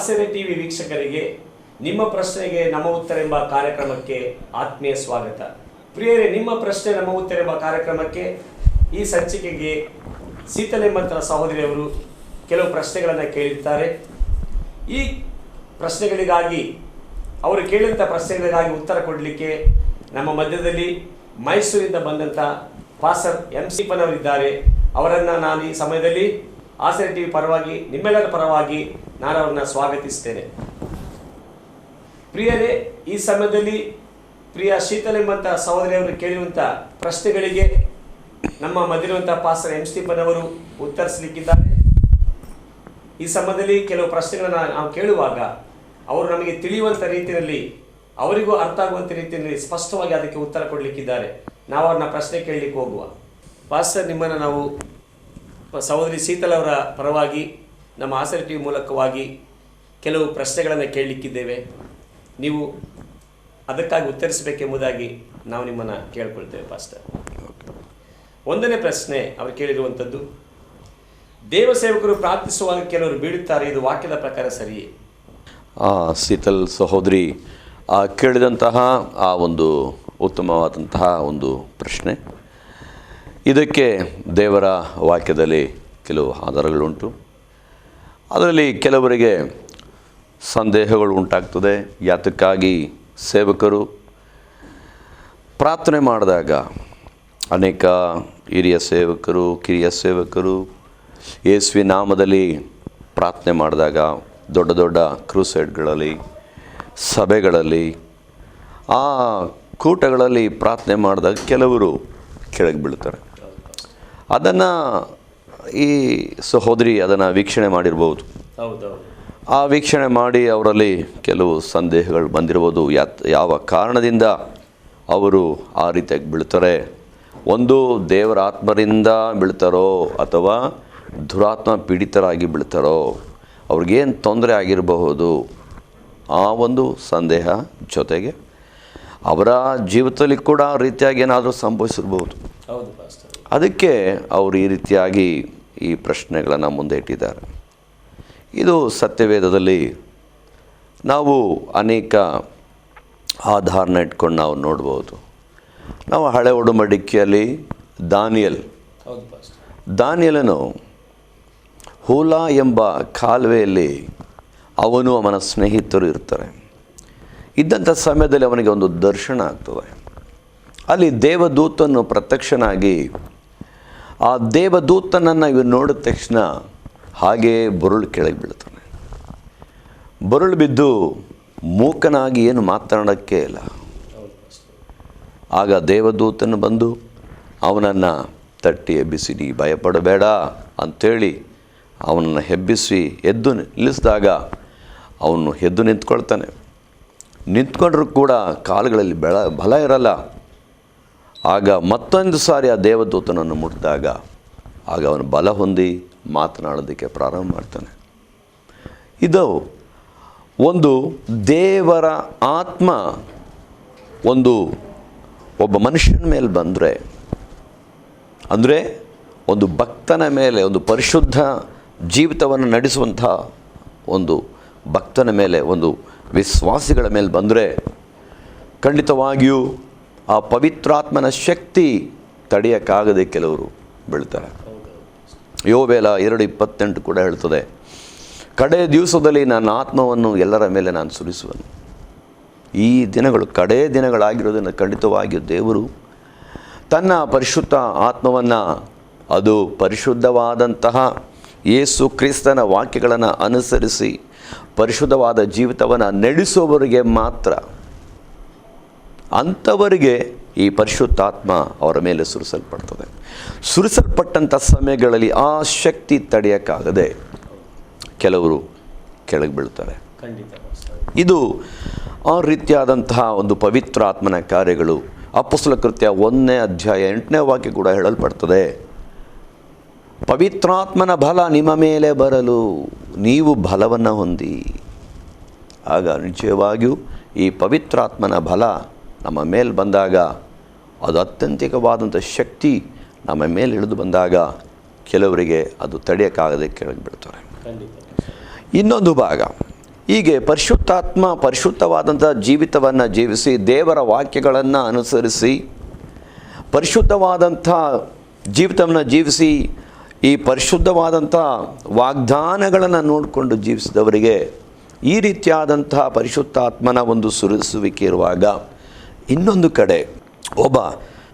ಆಸರೆ ಟಿವಿ ವೀಕ್ಷಕರಿಗೆ ನಿಮ್ಮ ಪ್ರಶ್ನೆಗೆ ನಮ್ಮ ಉತ್ತರ ಎಂಬ ಕಾರ್ಯಕ್ರಮಕ್ಕೆ ಆತ್ಮೀಯ ಸ್ವಾಗತ. ಪ್ರಿಯರೇ, ನಿಮ್ಮ ಪ್ರಶ್ನೆ ನಮ್ಮ ಉತ್ತರ ಎಂಬ ಕಾರ್ಯಕ್ರಮಕ್ಕೆ ಈ ಸಂಚಿಕೆಗೆ ಶೀತಲೆಂಬಂತ ಸಹೋದರಿಯವರು ಕೆಲವು ಪ್ರಶ್ನೆಗಳನ್ನು ಕೇಳಿರ್ತಾರೆ. ಈ ಪ್ರಶ್ನೆಗಳಿಗಾಗಿ ಅವರು ಕೇಳಿದಂಥ ಪ್ರಶ್ನೆಗಳಿಗಾಗಿ ಉತ್ತರ ಕೊಡಲಿಕ್ಕೆ ನಮ್ಮ ಮಧ್ಯದಲ್ಲಿ ಮೈಸೂರಿಂದ ಬಂದಂಥ ಪಾಸ್ಟರ್ MC ಪನವರಿದ್ದಾರೆ. ಅವರನ್ನು ನಾನು ಈ ಸಮಯದಲ್ಲಿ ಆಸರೆ ಟಿವಿ ಪರವಾಗಿ, ನಿಮ್ಮೆಲ್ಲರ ಪರವಾಗಿ ನಾನು ಅವರನ್ನು ಸ್ವಾಗತಿಸ್ತೇನೆ. ಪ್ರಿಯರೇ, ಈ ಸಮಯದಲ್ಲಿ ಪ್ರಿಯ ಶೀತಲೆಂಬಂಥ ಸಹೋದರಿಯವರು ಕೇಳುವಂಥ ಪ್ರಶ್ನೆಗಳಿಗೆ ನಮ್ಮ ಮಧ್ಯವಿರುವಂಥ ಪಾಸ್ಟರ್ MC ಪನವರು ಉತ್ತರಿಸಲಿಕ್ಕಿದ್ದಾರೆ. ಈ ಸಮಯದಲ್ಲಿ ಕೆಲವು ಪ್ರಶ್ನೆಗಳನ್ನು ನಾವು ಕೇಳುವಾಗ ಅವರು ನಮಗೆ ತಿಳಿಯುವಂಥ ರೀತಿಯಲ್ಲಿ, ಅವರಿಗೂ ಅರ್ಥ ಆಗುವಂಥ ರೀತಿಯಲ್ಲಿ ಸ್ಪಷ್ಟವಾಗಿ ಅದಕ್ಕೆ ಉತ್ತರ ಕೊಡಲಿಕ್ಕಿದ್ದಾರೆ. ನಾವು ಅವ್ರನ್ನ ಪ್ರಶ್ನೆ ಕೇಳಲಿಕ್ಕೆ ಹೋಗುವ. ಪಾಸ್ಟರ್, ನಿಮ್ಮನ್ನು ನಾವು ಸಹೋದರಿ ಶೀತಲ್ ಅವರ ಪರವಾಗಿ ನಮ್ಮ ಆಸರೆ ಟಿವಿ ಮೂಲಕವಾಗಿ ಕೆಲವು ಪ್ರಶ್ನೆಗಳನ್ನು ಕೇಳಲಿಕ್ಕಿದ್ದೇವೆ. ನೀವು ಅದಕ್ಕಾಗಿ ಉತ್ತರಿಸಬೇಕೆಂಬುದಾಗಿ ನಾವು ನಿಮ್ಮನ್ನು ಕೇಳ್ಕೊಳ್ತೇವೆ. ಪಾಸ್ಟರ್, ಒಂದನೇ ಪ್ರಶ್ನೆ ಅವರು ಕೇಳಿರುವಂಥದ್ದು, ದೇವ ಸೇವಕರು ಪ್ರಾರ್ಥಿಸುವಾಗ ಕೆಲವರು ಬೀಳುತ್ತಾರೆ, ಇದು ವಾಕ್ಯದ ಪ್ರಕಾರ ಸರಿಯೇ? ಶೀತಲ್ ಸಹೋದರಿ ಕೇಳಿದಂತಹ ಆ ಒಂದು ಉತ್ತಮವಾದಂತಹ ಒಂದು ಪ್ರಶ್ನೆ. ಇದಕ್ಕೆ ದೇವರ ವಾಕ್ಯದಲ್ಲಿ ಕೆಲವು ಆಧಾರಗಳುಂಟು. ಅದರಲ್ಲಿ ಕೆಲವರಿಗೆ ಸಂದೇಹಗಳು ಉಂಟಾಗ್ತದೆ. ಯಾತಕ್ಕಾಗಿ ಸೇವಕರು ಪ್ರಾರ್ಥನೆ ಮಾಡಿದಾಗ ಅನೇಕ ಹಿರಿಯ ಸೇವಕರು, ಕಿರಿಯ ಸೇವಕರು ಯೇಸುವಿ ನಾಮದಲ್ಲಿ ಪ್ರಾರ್ಥನೆ ಮಾಡಿದಾಗ ದೊಡ್ಡ ದೊಡ್ಡ ಕ್ರೂಸೈಡ್ಗಳಲ್ಲಿ, ಸಭೆಗಳಲ್ಲಿ, ಆ ಕೂಟಗಳಲ್ಲಿ ಪ್ರಾರ್ಥನೆ ಮಾಡಿದಾಗ ಕೆಲವರು ಕೆಳಗೆ ಬೀಳ್ತಾರೆ. ಅದನ್ನು ಈ ಸಹೋದರಿ ಅದನ್ನು ವೀಕ್ಷಣೆ ಮಾಡಿರ್ಬೋದು. ಆ ವೀಕ್ಷಣೆ ಮಾಡಿ ಅವರಲ್ಲಿ ಕೆಲವು ಸಂದೇಹಗಳು ಬಂದಿರ್ಬೋದು. ಯಾವ ಕಾರಣದಿಂದ ಅವರು ಆ ರೀತಿಯಾಗಿ ಬೀಳ್ತಾರೆ? ಒಂದು ದೇವರ ಆತ್ಮರಿಂದ ಬೀಳ್ತಾರೋ ಅಥವಾ ದುರಾತ್ಮ ಪೀಡಿತರಾಗಿ ಬೀಳ್ತಾರೋ, ಅವ್ರಿಗೇನು ತೊಂದರೆ ಆಗಿರಬಹುದು, ಆ ಒಂದು ಸಂದೇಹ. ಜೊತೆಗೆ ಅವರ ಜೀವಿತದಲ್ಲಿ ಕೂಡ ಆ ರೀತಿಯಾಗಿ ಏನಾದರೂ ಸಂಭವಿಸಿರ್ಬೋದು. ಅದಕ್ಕೆ ಅವರು ಈ ರೀತಿಯಾಗಿ ಈ ಪ್ರಶ್ನೆಗಳನ್ನು ಮುಂದೆ ಇಟ್ಟಿದ್ದಾರೆ. ಇದು ಸತ್ಯವೇದದಲ್ಲಿ ನಾವು ಅನೇಕ ಆಧಾರನ ಇಟ್ಕೊಂಡು ನಾವು ನೋಡ್ಬೋದು. ನಾವು ಹಳೆ ಒಡಂಬಡಿಕೆಯಲ್ಲಿ ದಾನಿಯೇಲನು ಹೂಲ ಎಂಬ ಕಾಲುವೆಯಲ್ಲಿ ಅವನು ಅವನ ಸ್ನೇಹಿತರು ಇರ್ತಾರೆ. ಇದ್ದಂಥ ಸಮಯದಲ್ಲಿ ಅವನಿಗೆ ಒಂದು ದರ್ಶನ ಆಗ್ತದೆ. ಅಲ್ಲಿ ದೇವದೂತನು ಪ್ರತ್ಯಕ್ಷನಾಗಿ, ಆ ದೇವದೂತನನ್ನು ಇವನು ನೋಡಿದ ತಕ್ಷಣ ಹಾಗೇ ಬರುಳು ಕೆಳಗೆ ಬೀಳ್ತಾನೆ. ಬರುಳು ಬಿದ್ದು ಮೂಕನಾಗಿ ಏನು ಮಾತನಾಡೋಕ್ಕೆ ಇಲ್ಲ. ಆಗ ದೇವದೂತನು ಬಂದು ಅವನನ್ನು ತಟ್ಟಿ ಎಬ್ಬಿಸಿ, ನೀ ಭಯಪಡಬೇಡ ಅಂಥೇಳಿ ಅವನನ್ನು ಎಬ್ಬಿಸಿ ಎದ್ದು ನಿಲ್ಲಿಸಿದಾಗ ಅವನು ಎದ್ದು ನಿಂತ್ಕೊಳ್ತಾನೆ. ನಿಂತ್ಕೊಂಡ್ರೂ ಕೂಡ ಕಾಲುಗಳಲ್ಲಿ ಬಲ ಇರಲ್ಲ. ಆಗ ಮತ್ತೊಂದು ಸಾರಿ ಆ ದೇವದೂತನನ್ನು ಮುಟ್ಟಿದಾಗ ಆಗ ಅವನು ಬಲ ಹೊಂದಿ ಮಾತನಾಡೋದಕ್ಕೆ ಪ್ರಾರಂಭ ಮಾಡ್ತಾನೆ. ಇದು ಒಂದು ದೇವರ ಆತ್ಮ ಒಬ್ಬ ಮನುಷ್ಯನ ಮೇಲೆ ಬಂದರೆ, ಅಂದರೆ ಒಂದು ಭಕ್ತನ ಮೇಲೆ, ಒಂದು ಪರಿಶುದ್ಧ ಜೀವಿತವನ್ನು ನಡೆಸುವಂಥ ಒಂದು ಭಕ್ತನ ಮೇಲೆ, ಒಂದು ವಿಶ್ವಾಸಿಗಳ ಮೇಲೆ ಬಂದರೆ ಖಂಡಿತವಾಗಿಯೂ ಆ ಪವಿತ್ರಾತ್ಮನ ಶಕ್ತಿ ತಡೆಯೋಕ್ಕಾಗದೆ ಕೆಲವರು ಬೀಳ್ತಾರೆ. ಯೋವೇಲ 2:28 ಕೂಡ ಹೇಳ್ತದೆ, ಕಡೆ ದಿವಸದಲ್ಲಿ ನನ್ನ ಆತ್ಮವನ್ನು ಎಲ್ಲರ ಮೇಲೆ ನಾನು ಸುರಿಸುವನು. ಈ ದಿನಗಳು ಕಡೇ ದಿನಗಳಾಗಿರೋದನ್ನು ಖಂಡಿತವಾಗಿಯೂ ದೇವರು ತನ್ನ ಪರಿಶುದ್ಧ ಆತ್ಮವನ್ನು, ಅದು ಪರಿಶುದ್ಧವಾದಂತಹ ಯೇಸು ಕ್ರಿಸ್ತನ ವಾಕ್ಯಗಳನ್ನು ಅನುಸರಿಸಿ ಪರಿಶುದ್ಧವಾದ ಜೀವಿತವನ್ನು ನಡೆಸುವವರಿಗೆ ಮಾತ್ರ, ಅಂಥವರಿಗೆ ಈ ಪರಿಶುದ್ಧಾತ್ಮ ಅವರ ಮೇಲೆ ಸುರಿಸಲ್ಪಡ್ತದೆ. ಸುರಿಸಲ್ಪಟ್ಟಂಥ ಸಮಯಗಳಲ್ಲಿ ಆ ಶಕ್ತಿ ತಡೆಯೋಕ್ಕಾಗದೆ ಕೆಲವರು ಕೆಳಗೆ ಬೀಳ್ತಾರೆ. ಇದು ಆ ರೀತಿಯಾದಂತಹ ಒಂದು ಪವಿತ್ರಾತ್ಮನ ಕಾರ್ಯಗಳು. ಅಪೊಸ್ತಲ ಕೃತ್ಯ 1ನೇ ಅಧ್ಯಾಯ 8ನೇ ವಾಕ್ಯ ಕೂಡ ಹೇಳಲ್ಪಡ್ತದೆ, ಪವಿತ್ರಾತ್ಮನ ಬಲ ನಿಮ್ಮ ಮೇಲೆ ಬರಲು ನೀವು ಬಲವನ್ನು ಹೊಂದಿ. ಆಗ ನಿಶ್ಚಯವಾಗಿಯೂ ಈ ಪವಿತ್ರಾತ್ಮನ ಬಲ ನಮ್ಮ ಮೇಲೆ ಬಂದಾಗ, ಅದು ಅತ್ಯಂತಿಕವಾದಂಥ ಶಕ್ತಿ ನಮ್ಮ ಮೇಲೆ ಇಳಿದು ಬಂದಾಗ ಕೆಲವರಿಗೆ ಅದು ತಡೆಯೋಕ್ಕಾಗದೆ ಕೆಳಗೆ ಬಿಡ್ತಾರೆ. ಇನ್ನೊಂದು ಭಾಗ, ಹೀಗೆ ಪರಿಶುದ್ಧವಾದಂಥ ಜೀವಿತವನ್ನು ಜೀವಿಸಿ ದೇವರ ವಾಕ್ಯಗಳನ್ನು ಅನುಸರಿಸಿ ಪರಿಶುದ್ಧವಾದಂಥ ಜೀವಿತವನ್ನು ಜೀವಿಸಿ ಈ ಪರಿಶುದ್ಧವಾದಂಥ ವಾಗ್ದಾನಗಳನ್ನು ನೋಡಿಕೊಂಡು ಜೀವಿಸಿದವರಿಗೆ ಈ ರೀತಿಯಾದಂತಹ ಪರಿಶುದ್ಧಾತ್ಮನ ಒಂದು ಸುರಿಸುವಿಕೆ ಇರುವಾಗ, ಇನ್ನೊಂದು ಕಡೆ ಒಬ್ಬ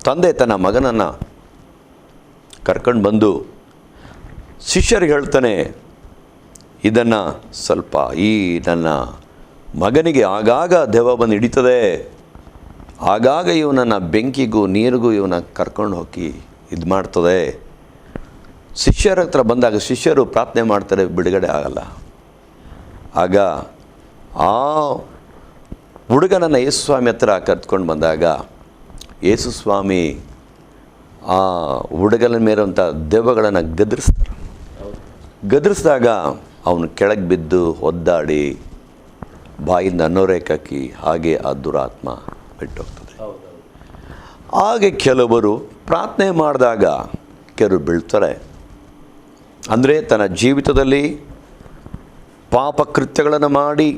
ತಂದೆ ತನ್ನ ಮಗನನ್ನು ಕರ್ಕೊಂಡು ಬಂದು ಶಿಷ್ಯರಿಗೆ ಹೇಳ್ತಾನೆ, ಇದನ್ನು ಸ್ವಲ್ಪ ಈ ನನ್ನ ಮಗನಿಗೆ ಆಗಾಗ ದೆವ್ವ ಬಂದು ಹಿಡಿತದೆ, ಆಗಾಗ ಇವನನ್ನು ಬೆಂಕಿಗೂ ನೀರಿಗೂ ಇವನ್ನ ಕರ್ಕೊಂಡು ಹೋಗಿ ಇದು ಮಾಡ್ತದೆ. ಶಿಷ್ಯರ ಹತ್ರ ಬಂದಾಗ ಶಿಷ್ಯರು ಪ್ರಾರ್ಥನೆ ಮಾಡ್ತಾರೆ, ಬಿಡುಗಡೆ ಆಗಲ್ಲ. ಆಗ ಆ ಹುಡುಗನನ್ನು ಯೇಸುಸ್ವಾಮಿ ಹತ್ರ ಕರೆದುಕೊಂಡು ಬಂದಾಗ ಯೇಸುಸ್ವಾಮಿ ಆ ಹುಡುಗನ ಮೇಲಿರುವಂಥ ದೆವ್ವಗಳನ್ನು ಗದರಿಸಿದಾಗ ಅವನು ಕೆಳಗೆ ಬಿದ್ದು ಒದ್ದಾಡಿ ಬಾಯಿಂದ ನೊರೆಕಕ್ಕಿ ಹಾಗೆ ಆ ದುರಾತ್ಮ ಬಿಟ್ಟೋಗ್ತದೆ. ಹಾಗೆ ಕೆಲವರು ಪ್ರಾರ್ಥನೆ ಮಾಡಿದಾಗ ಕೆಲವರು ಬೀಳ್ತಾರೆ. ಅಂದರೆ ತನ್ನ ಜೀವಿತದಲ್ಲಿ ಪಾಪಕೃತ್ಯಗಳನ್ನು ಮಾಡಿ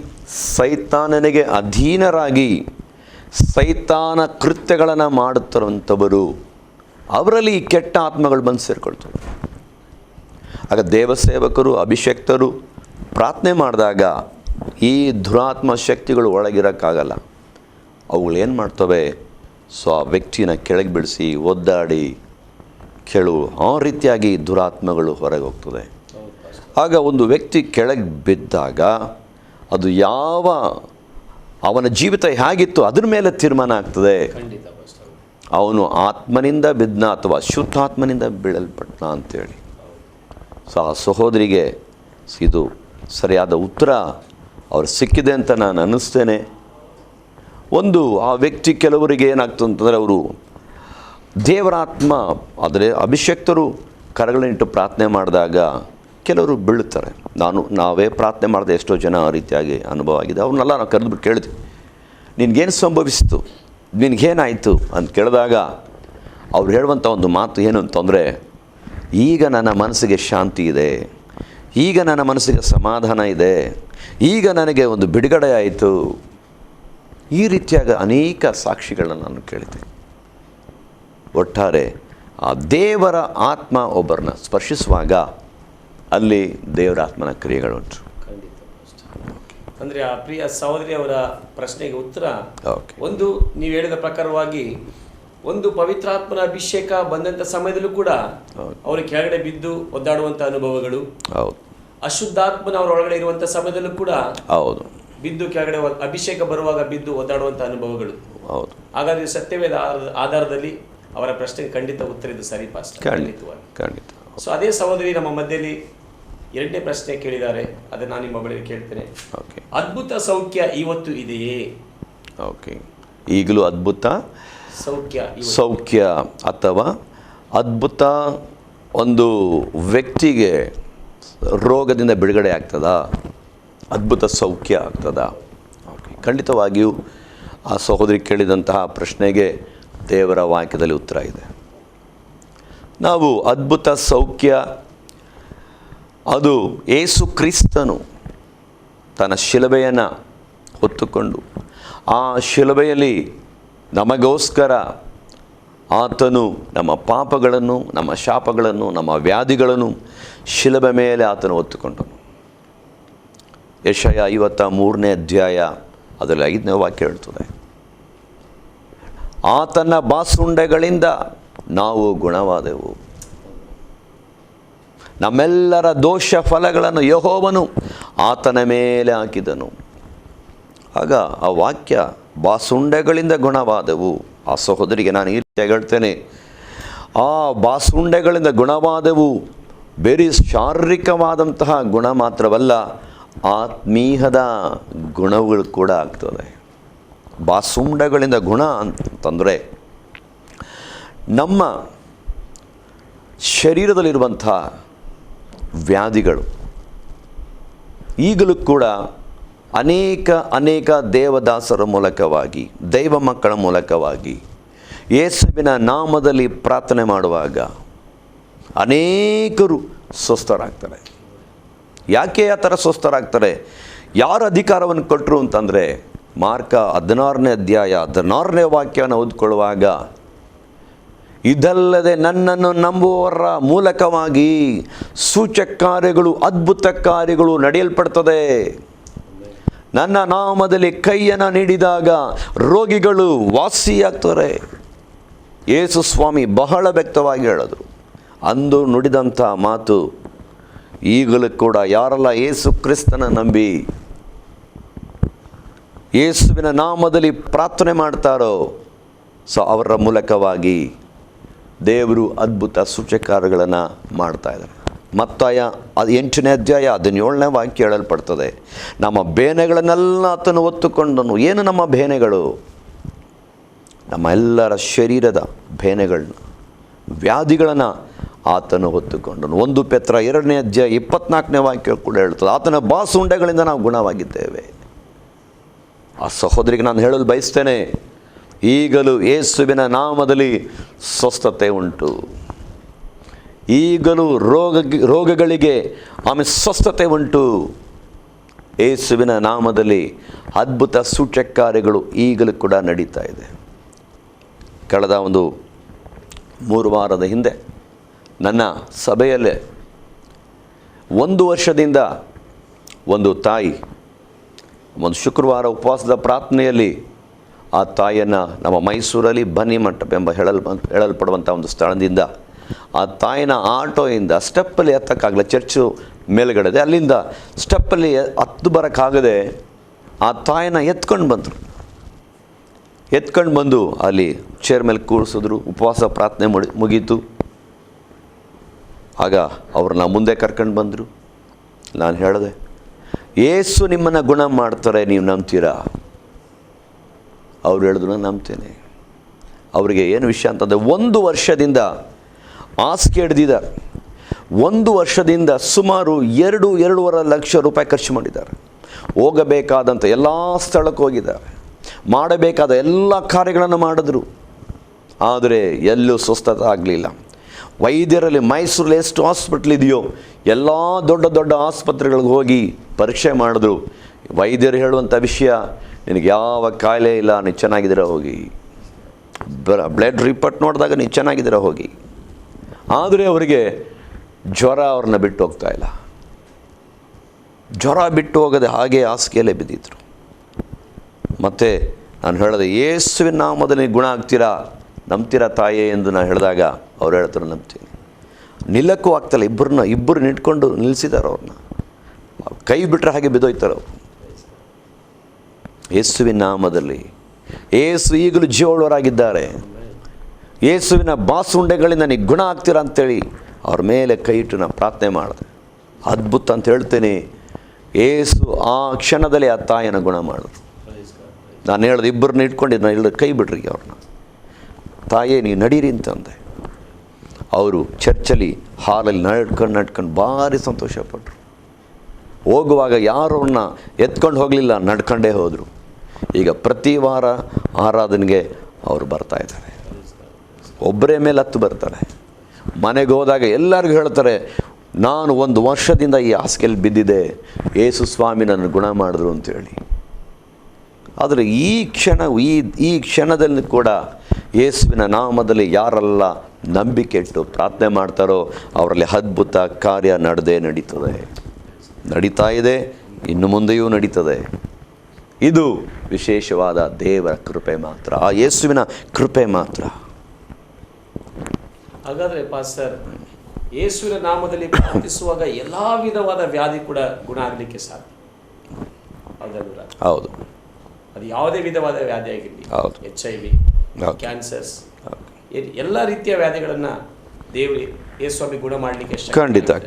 ಸೈತಾನನಿಗೆ ಅಧೀನರಾಗಿ ಸೈತಾನ ಕೃತ್ಯಗಳನ್ನು ಮಾಡುತ್ತಿರುವಂಥವರು, ಅವರಲ್ಲಿ ಈ ಕೆಟ್ಟ ಆತ್ಮಗಳು ಬಂದು ಸೇರಿಕೊಳ್ತವೆ. ಆಗ ದೇವಸೇವಕರು ಅಭಿಷಕ್ತರು ಪ್ರಾರ್ಥನೆ ಮಾಡಿದಾಗ ಈ ದುರಾತ್ಮ ಶಕ್ತಿಗಳು ಒಳಗಿರೋಕ್ಕಾಗಲ್ಲ. ಅವುಗಳು ಏನು ಮಾಡ್ತವೆ, ಸೊ ಆ ವ್ಯಕ್ತಿನ ಕೆಳಗೆ ಬಿಡಿಸಿ ಒದ್ದಾಡಿ ಆ ರೀತಿಯಾಗಿ ದುರಾತ್ಮಗಳು ಹೊರಗೆ ಹೋಗ್ತದೆ. ಆಗ ಒಂದು ವ್ಯಕ್ತಿ ಕೆಳಗೆ ಬಿದ್ದಾಗ ಅದು ಅವನ ಜೀವಿತ ಹೇಗಿತ್ತು ಅದ್ರ ಮೇಲೆ ತೀರ್ಮಾನ ಆಗ್ತದೆ. ಅವನು ಆತ್ಮನಿಂದ ಬಿದ್ದನ ಅಥವಾ ಶುದ್ಧಾತ್ಮನಿಂದ ಬೀಳಲ್ಪಟ್ಟನ ಅಂತೇಳಿ. ಸೊ ಆ ಸಹೋದರಿಗೆ ಇದು ಸರಿಯಾದ ಉತ್ತರ ಅವ್ರು ಸಿಕ್ಕಿದೆ ಅಂತ ನಾನು ಅನ್ನಿಸ್ತೇನೆ. ಒಂದು ಆ ವ್ಯಕ್ತಿ ಕೆಲವರಿಗೆ ಏನಾಗ್ತದೆ ಅಂತಂದರೆ, ಅವರು ದೇವರಾತ್ಮ ಆದರೆ ಅಭಿಷಕ್ತರು ಕರಗಳನ್ನಿಟ್ಟು ಪ್ರಾರ್ಥನೆ ಮಾಡಿದಾಗ ಕೆಲವರು ಬೀಳುತ್ತಾರೆ. ನಾವೇ ಪ್ರಾರ್ಥನೆ ಮಾಡಿದೆ ಎಷ್ಟೋ ಜನ ಆ ರೀತಿಯಾಗಿ ಅನುಭವ ಆಗಿದೆ. ಅವ್ರನ್ನೆಲ್ಲ ನಾವು ಕರೆದುಬಿಟ್ಟು ಕೇಳಿದ್ವಿ, ನಿನಗೇನು ಸಂಭವಿಸಿತು, ನಿನಗೇನಾಯಿತು ಅಂತ ಕೇಳಿದಾಗ ಅವ್ರು ಹೇಳುವಂಥ ಒಂದು ಮಾತು ಏನು ಅಂತಂದರೆ, ಈಗ ನನ್ನ ಮನಸ್ಸಿಗೆ ಶಾಂತಿ ಇದೆ, ಈಗ ನನ್ನ ಮನಸ್ಸಿಗೆ ಸಮಾಧಾನ ಇದೆ, ಈಗ ನನಗೆ ಒಂದು ಬಿಡುಗಡೆ ಆಯಿತು. ಈ ರೀತಿಯಾಗಿ ಅನೇಕ ಸಾಕ್ಷಿಗಳನ್ನು ನಾನು ಕೇಳಿದೆ. ಒಟ್ಟಾರೆ ಆ ದೇವರ ಆತ್ಮ ಒಬ್ಬರನ್ನ ಸ್ಪರ್ಶಿಸುವಾಗ ಅಲ್ಲಿ ದೇವರ ಆತ್ಮನ ಕ್ರಿಯೆಗಳುಂಟು. ಅಂದರೆ ಆ ಪ್ರಿಯ ಸಹೋದರಿ ಅವರ ಪ್ರಶ್ನೆಗೆ ಉತ್ತರ, ಒಂದು ನೀವು ಹೇಳಿದ ಪ್ರಕಾರವಾಗಿ ಒಂದು ಪವಿತ್ರಾತ್ಮನ ಅಭಿಷೇಕ ಬಂದಂಥ ಸಮಯದಲ್ಲೂ ಕೂಡ ಅವರು ಕೆಳಗಡೆ ಬಿದ್ದು ಒದ್ದಾಡುವಂಥ ಅನುಭವಗಳು, ಅಶುದ್ಧಾತ್ಮನ ಅವರ ಒಳಗಡೆ ಇರುವಂಥ ಸಮಯದಲ್ಲೂ ಕೂಡ ಬಿದ್ದು ಕೆಳಗಡೆ ಅಭಿಷೇಕ ಬರುವಾಗ ಬಿದ್ದು ಒದ್ದಾಡುವಂಥ ಅನುಭವಗಳು. ಹಾಗಾದರೆ ಸತ್ಯವೇದ ಆಧಾರದಲ್ಲಿ ಅವರ ಪ್ರಶ್ನೆಗೆ ಖಂಡಿತ ಉತ್ತರ ಇದು ಸರಿ ಪಾಸ್ಟರ್, ಖಂಡಿತ. ಸೊ ಅದೇ ಸಹೋದರಿ ನಮ್ಮ ಮಧ್ಯದಲ್ಲಿ ಎರಡನೇ ಪ್ರಶ್ನೆ ಕೇಳಿದ್ದಾರೆ, ಅದನ್ನು ನಾನು ನಿಮ್ಮ ಬಳಿ ಕೇಳ್ತೇನೆ. ಅದ್ಭುತ ಸೌಖ್ಯ ಇವತ್ತು ಇದೆಯೇ? ಈಗಲೂ ಅದ್ಭುತ ಸೌಖ್ಯ ಅಥವಾ ಅದ್ಭುತ ಒಂದು ವ್ಯಕ್ತಿಗೆ ರೋಗದಿಂದ ಬಿಡುಗಡೆ ಆಗ್ತದಾ, ಅದ್ಭುತ ಸೌಖ್ಯ ಆಗ್ತದಾ? ಖಂಡಿತವಾಗಿಯೂ ಆ ಸಹೋದರಿ ಕೇಳಿದಂತಹ ಪ್ರಶ್ನೆಗೆ ದೇವರ ವಾಕ್ಯದಲ್ಲಿ ಉತ್ತರ ಇದೆ. ನಾವು ಅದ್ಭುತ ಸೌಖ್ಯ ಅದು ಯೇಸು ಕ್ರಿಸ್ತನು ತನ್ನ ಶಿಲುಬೆಯನ್ನು ಹೊತ್ತುಕೊಂಡು ಆ ಶಿಲುಬೆಯಲ್ಲಿ ನಮಗೋಸ್ಕರ ಆತನು ನಮ್ಮ ಪಾಪಗಳನ್ನು, ನಮ್ಮ ಶಾಪಗಳನ್ನು, ನಮ್ಮ ವ್ಯಾಧಿಗಳನ್ನು ಶಿಲುಬೆ ಮೇಲೆ ಆತನು ಹೊತ್ತುಕೊಂಡನು. ಯೆಶಾಯ 53ನೇ ಅಧ್ಯಾಯ ಅದರಲ್ಲಿ 5ನೇ ವಾಕ್ಯ ಹೇಳ್ತದೆ, ಆತನ ಬಾಸುಂಡೆಗಳಿಂದ ನಾವು ಗುಣವಾದೆವು, ನಮ್ಮೆಲ್ಲರ ದೋಷ ಫಲಗಳನ್ನು ಯೆಹೋವನು ಆತನ ಮೇಲೆ ಹಾಕಿದನು. ಆಗ ಆ ವಾಕ್ಯ ಬಾಸುಂಡೆಗಳಿಂದ ಗುಣವಾದೆವು. ಆ ಸಹೋದರಿಗೆ ನಾನು ಈ ರೀತಿಯಾಗಿ ಹೇಳ್ತೇನೆ, ಆ ಬಾಸುಂಡೆಗಳಿಂದ ಗುಣವಾದೆವು ಬೇರೆ ಶಾರೀರಿಕವಾದಂತಹ ಗುಣ ಮಾತ್ರವಲ್ಲ, ಆತ್ಮೀಯದ ಗುಣಗಳು ಕೂಡ ಆಗ್ತದೆ. ಬಾಸುಂಡೆಗಳಿಂದ ಗುಣ ಅಂತಂದರೆ ನಮ್ಮ ಶರೀರದಲ್ಲಿರುವಂಥ ವ್ಯಾಧಿಗಳು ಈಗಲೂ ಕೂಡ ಅನೇಕ ದೇವದಾಸರ ಮೂಲಕವಾಗಿ, ದೈವ ಮಕ್ಕಳ ಮೂಲಕವಾಗಿ ಯೇಸುವಿನ ನಾಮದಲ್ಲಿ ಪ್ರಾರ್ಥನೆ ಮಾಡುವಾಗ ಅನೇಕರು ಸ್ವಸ್ಥರಾಗ್ತಾರೆ. ಯಾಕೆ ಆ ಥರ ಸ್ವಸ್ಥರಾಗ್ತಾರೆ? ಯಾರು ಅಧಿಕಾರವನ್ನು ಕೊಟ್ಟರು ಅಂತಂದರೆ ಮಾರ್ಕ 16ನೇ ಅಧ್ಯಾಯ 16ನೇ ವಾಕ್ಯವನ್ನು ಓದ್ಕೊಳ್ಳುವಾಗ, ಇದಲ್ಲದೆ ನನ್ನನ್ನು ನಂಬುವವರ ಮೂಲಕವಾಗಿ ಸೂಚಕ ಕಾರ್ಯಗಳು, ಅದ್ಭುತ ಕಾರ್ಯಗಳು ನಡೆಯಲ್ಪಡ್ತದೆ. ನನ್ನ ನಾಮದಲ್ಲಿ ಕೈಯನ್ನು ನೀಡಿದಾಗ ರೋಗಿಗಳು ವಾಸಿಯಾಗ್ತಾರೆ. ಯೇಸು ಸ್ವಾಮಿ ಬಹಳ ವ್ಯಕ್ತವಾಗಿ ಹೇಳಿದ್ರು. ಅಂದು ನುಡಿದಂಥ ಮಾತು ಈಗಲೂ ಕೂಡ ಯಾರೆಲ್ಲ ಯೇಸು ಕ್ರಿಸ್ತನ ನಂಬಿ ಯೇಸುವಿನ ನಾಮದಲ್ಲಿ ಪ್ರಾರ್ಥನೆ ಮಾಡ್ತಾರೋ ಅವರ ಮೂಲಕವಾಗಿ ದೇವರು ಅದ್ಭುತ ಸೂಚಕಗಳನ್ನು ಮಾಡ್ತಾ ಇದ್ದಾರೆ. ಮತ್ತಾಯ 8ನೇ ಅಧ್ಯಾಯ 17ನೇ ವಾಕ್ಯ ಹೇಳಲ್ಪಡ್ತದೆ, ನಮ್ಮ ಬೇನೆಗಳನ್ನೆಲ್ಲ ಆತನು ಹೊತ್ತುಕೊಂಡನು. ಏನು ನಮ್ಮ ಬೇನೆಗಳು? ನಮ್ಮ ಎಲ್ಲರ ಶರೀರದ ಬೇನೆಗಳನ್ನ, ವ್ಯಾಧಿಗಳನ್ನು ಆತನು ಹೊತ್ತುಕೊಂಡನು. 1 ಪೆತ್ರ 2ನೇ ಅಧ್ಯಾಯ 24ನೇ ವಾಕ್ಯ ಕೂಡ ಹೇಳ್ತದೆ, ಆತನ ಬಾಸುಂಡೆಗಳಿಂದ ನಾವು ಗುಣವಾಗಿದ್ದೇವೆ. ಆ ಸಹೋದರಿಗೆ ನಾನು ಹೇಳಲು ಬಯಸ್ತೇನೆ, ಈಗಲೂ ಯೇಸುವಿನ ನಾಮದಲ್ಲಿ ಸ್ವಸ್ಥತೆ ಉಂಟು. ಈಗಲೂ ರೋಗಗಳಿಗೆ ಆಮೇಲೆ ಸ್ವಸ್ಥತೆ ಉಂಟು. ಯೇಸುವಿನ ನಾಮದಲ್ಲಿ ಅದ್ಭುತ ಸೂಚಕ ಕಾರ್ಯಗಳು ಈಗಲೂ ಕೂಡ ನಡೀತಾ ಇದೆ. ಕಳೆದ 3 ವಾರದ ಹಿಂದೆ ನನ್ನ ಸಭೆಯಲ್ಲೇ 1 ವರ್ಷದಿಂದ ಒಂದು ತಾಯಿ ಒಂದು ಶುಕ್ರವಾರ ಉಪವಾಸದ ಪ್ರಾರ್ಥನೆಯಲ್ಲಿ ಆ ತಾಯಿಯನ್ನು ನಮ್ಮ ಮೈಸೂರಲ್ಲಿ ಬನ್ನಿ ಮಂಟಪ ಎಂಬ ಹೇಳಲ್ಪಡುವಂಥ ಒಂದು ಸ್ಥಳದಿಂದ ಆ ತಾಯಿನ ಆಟೋಯಿಂದ ಸ್ಟೆಪ್ಪಲ್ಲಿ ಎತ್ತಕ್ಕಾಗಲ್ಲ, ಚರ್ಚು ಮೇಲುಗಡೆ ಅಲ್ಲಿಂದ ಸ್ಟೆಪ್ಪಲ್ಲಿ ಹತ್ತು ಬರೋಕ್ಕಾಗದೆ ಆ ತಾಯಿನ ಎತ್ಕೊಂಡು ಬಂದು ಅಲ್ಲಿ ಚೇರ್ ಮೇಲೆ ಕೂರಿಸಿದ್ರು. ಉಪವಾಸ ಪ್ರಾರ್ಥನೆ ಮುಗೀತು. ಆಗ ಅವ್ರನ್ನ ಮುಂದೆ ಕರ್ಕೊಂಡು ಬಂದರು. ನಾನು ಹೇಳಿದೆ, ಯೇಸು ನಿಮ್ಮನ್ನು ಗುಣ ಮಾಡ್ತಾರೆ, ನೀವು ನಂಬ್ತೀರಾ? ಅವ್ರು ಹೇಳಿದ್ರು, ನಾನು ನಂಬ್ತೇನೆ. ಅವರಿಗೆ ಏನು ವಿಷಯ ಅಂತಂದರೆ 1 ವರ್ಷದಿಂದ ಹಾಸಿಗೆ ಹಿಡ್ದಿದ್ದಾರೆ. 1 ವರ್ಷದಿಂದ ಸುಮಾರು 2-2.5 ಲಕ್ಷ ರೂಪಾಯಿ ಖರ್ಚು ಮಾಡಿದ್ದಾರೆ. ಹೋಗಬೇಕಾದಂಥ ಎಲ್ಲ ಸ್ಥಳಕ್ಕೆ ಹೋಗಿದ್ದಾರೆ, ಮಾಡಬೇಕಾದ ಎಲ್ಲ ಕಾರ್ಯಗಳನ್ನು ಮಾಡಿದ್ರು. ಆದರೆ ಎಲ್ಲೂ ಸ್ವಸ್ಥತೆ ಆಗಲಿಲ್ಲ. ವೈದ್ಯರಲ್ಲಿ ಮೈಸೂರಲ್ಲಿ ಎಷ್ಟು ಹಾಸ್ಪಿಟ್ಲ್ ಇದೆಯೋ ಎಲ್ಲ ದೊಡ್ಡ ದೊಡ್ಡ ಆಸ್ಪತ್ರೆಗಳಿಗೆ ಹೋಗಿ ಪರೀಕ್ಷೆ ಮಾಡಿದ್ರು. ವೈದ್ಯರು ಹೇಳುವಂಥ ವಿಷಯ, ನಿನಗೆ ಯಾವ ಕಾಯಿಲೆ ಇಲ್ಲ, ನೀನು ಚೆನ್ನಾಗಿದ್ದೀರ ಹೋಗಿ. ಬ್ಲಡ್ ರಿಪೋರ್ಟ್ ನೋಡಿದಾಗ ನೀನು ಚೆನ್ನಾಗಿದ್ದೀರ ಹೋಗಿ. ಆದರೆ ಅವರಿಗೆ ಜ್ವರ ಅವ್ರನ್ನ ಬಿಟ್ಟು ಹೋಗ್ತಾ ಇಲ್ಲ. ಜ್ವರ ಬಿಟ್ಟು ಹೋಗದೆ ಹಾಗೆ ಹಾಸಿಗೆಯಲ್ಲೇ ಬಿದ್ದಿದ್ರು. ಮತ್ತು ನಾನು ಹೇಳಿದೆ, ಯೇಸುವಿನ ನಾಮದಲ್ಲಿ ಗುಣ ಆಗ್ತೀರಾ, ನಂಬ್ತೀರಾ ತಾಯೇ ಎಂದು ನಾನು ಹೇಳಿದಾಗ ಅವ್ರು ಹೇಳ್ತಾರೆ, ನಂಬ್ತೀನಿ. ನಿಲ್ಲಕ್ಕೂ ಆಗ್ತಾಯಿಲ್ಲ. ಇಬ್ಬರು ನಿಂತ್ಕೊಂಡು ನಿಲ್ಲಿಸಿದ್ದಾರೆ. ಅವ್ರನ್ನ ಕೈ ಬಿಟ್ಟರೆ ಹಾಗೆ ಬಿದ್ದೋಯ್ತಾರೆ ಅವರು. ಯೇಸುವಿನ ನಾಮದಲ್ಲಿ ಯೇಸು ಈಗಲೂ ಜೀವಳವರಾಗಿದ್ದಾರೆ. ಯೇಸುವಿನ ಬಾಸುಂಡೆಗಳಿಂದ ನೀವು ಗುಣ ಆಗ್ತೀರಾ ಅಂತೇಳಿ ಅವ್ರ ಮೇಲೆ ಕೈ ಇಟ್ಟು ನಾನು ಪ್ರಾರ್ಥನೆ ಮಾಡಿದೆ. ಅದ್ಭುತ ಅಂತ ಹೇಳ್ತೇನೆ. ಯೇಸು ಆ ಕ್ಷಣದಲ್ಲಿ ಆ ತಾಯಿಯನ್ನು ಗುಣ ಮಾಡಿದ್ರು. ನಾನು ಹೇಳಿದೆ, ಇಬ್ಬರನ್ನ ಇಟ್ಕೊಂಡಿದ್ದು ನಾನು ಹೇಳಿದ್ರೆ ಕೈ ಬಿಡ್ರಿ ಅವ್ರನ್ನ. ತಾಯೇ ನೀವು ನಡೀರಿ ಅಂತಂದೆ. ಅವರು ಚರ್ಚಲ್ಲಿ ಹಾಲಲ್ಲಿ ನಡ್ಕೊಂಡು ಭಾರಿ ಸಂತೋಷಪಟ್ಟರು. ಹೋಗುವಾಗ ಯಾರು ಅವ್ರನ್ನ ಎತ್ಕೊಂಡು ಹೋಗಲಿಲ್ಲ, ನಡ್ಕೊಂಡೇ ಹೋದರು. ಈಗ ಪ್ರತಿ ವಾರ ಆರಾಧನೆಗೆ ಅವರು ಬರ್ತಾಯಿದ್ದಾರೆ. ಒಬ್ಬರೇ ಮೇಲೆ ಹತ್ತು ಬರ್ತಾರೆ. ಮನೆಗೆ ಹೋದಾಗ ಎಲ್ಲರಿಗೂ ಹೇಳ್ತಾರೆ, ನಾನು 1 ವರ್ಷದಿಂದ ಈ ಹಾಸಿಗೆಯಲ್ಲಿ ಬಿದ್ದಿದ್ದೆ, ಯೇಸು ಸ್ವಾಮಿ ನನ್ನ ಗುಣ ಮಾಡಿದ್ರು ಅಂತೇಳಿ. ಆದರೆ ಈ ಕ್ಷಣದಲ್ಲಿ ಕೂಡ ಯೇಸುವಿನ ನಾಮದಲ್ಲಿ ಯಾರೆಲ್ಲ ನಂಬಿಕೆ ಇಟ್ಟು ಪ್ರಾರ್ಥನೆ ಮಾಡ್ತಾರೋ ಅವರಲ್ಲಿ ಅದ್ಭುತ ಕಾರ್ಯ ನಡೀತಾ ಇದೆ, ಇನ್ನು ಮುಂದೆಯೂ ನಡೀತದೆ. ಇದು ವಿಶೇಷವಾದ ದೇವರ ಕೃಪೆ ಮಾತ್ರ, ಆ ಯೇಸುವಿನ ಕೃಪೆ ಮಾತ್ರ. ಹಾಗಾದರೆ ಪಾಸ್ಟರ್, ಯೇಸುವಿನ ನಾಮದಲ್ಲಿ ಪ್ರಾರ್ಥಿಸುವಾಗ ಎಲ್ಲ ವಿಧವಾದ ವ್ಯಾಧಿ ಕೂಡ ಗುಣ ಆಗಲಿಕ್ಕೆ ಸಾಧ್ಯ? ಹೌದು. ಅದು ಯಾವುದೇ ವಿಧವಾದ ವ್ಯಾಧಿ ಆಗಿರಲಿ, HIV, ಕ್ಯಾನ್ಸರ್ಸ್, ಎಲ್ಲ ರೀತಿಯ ವ್ಯಾಧಿಗಳನ್ನು ದೇವರು ಯೇಸುಸ್ವಾಮಿ ಗುಣ ಮಾಡಲಿಕ್ಕೆ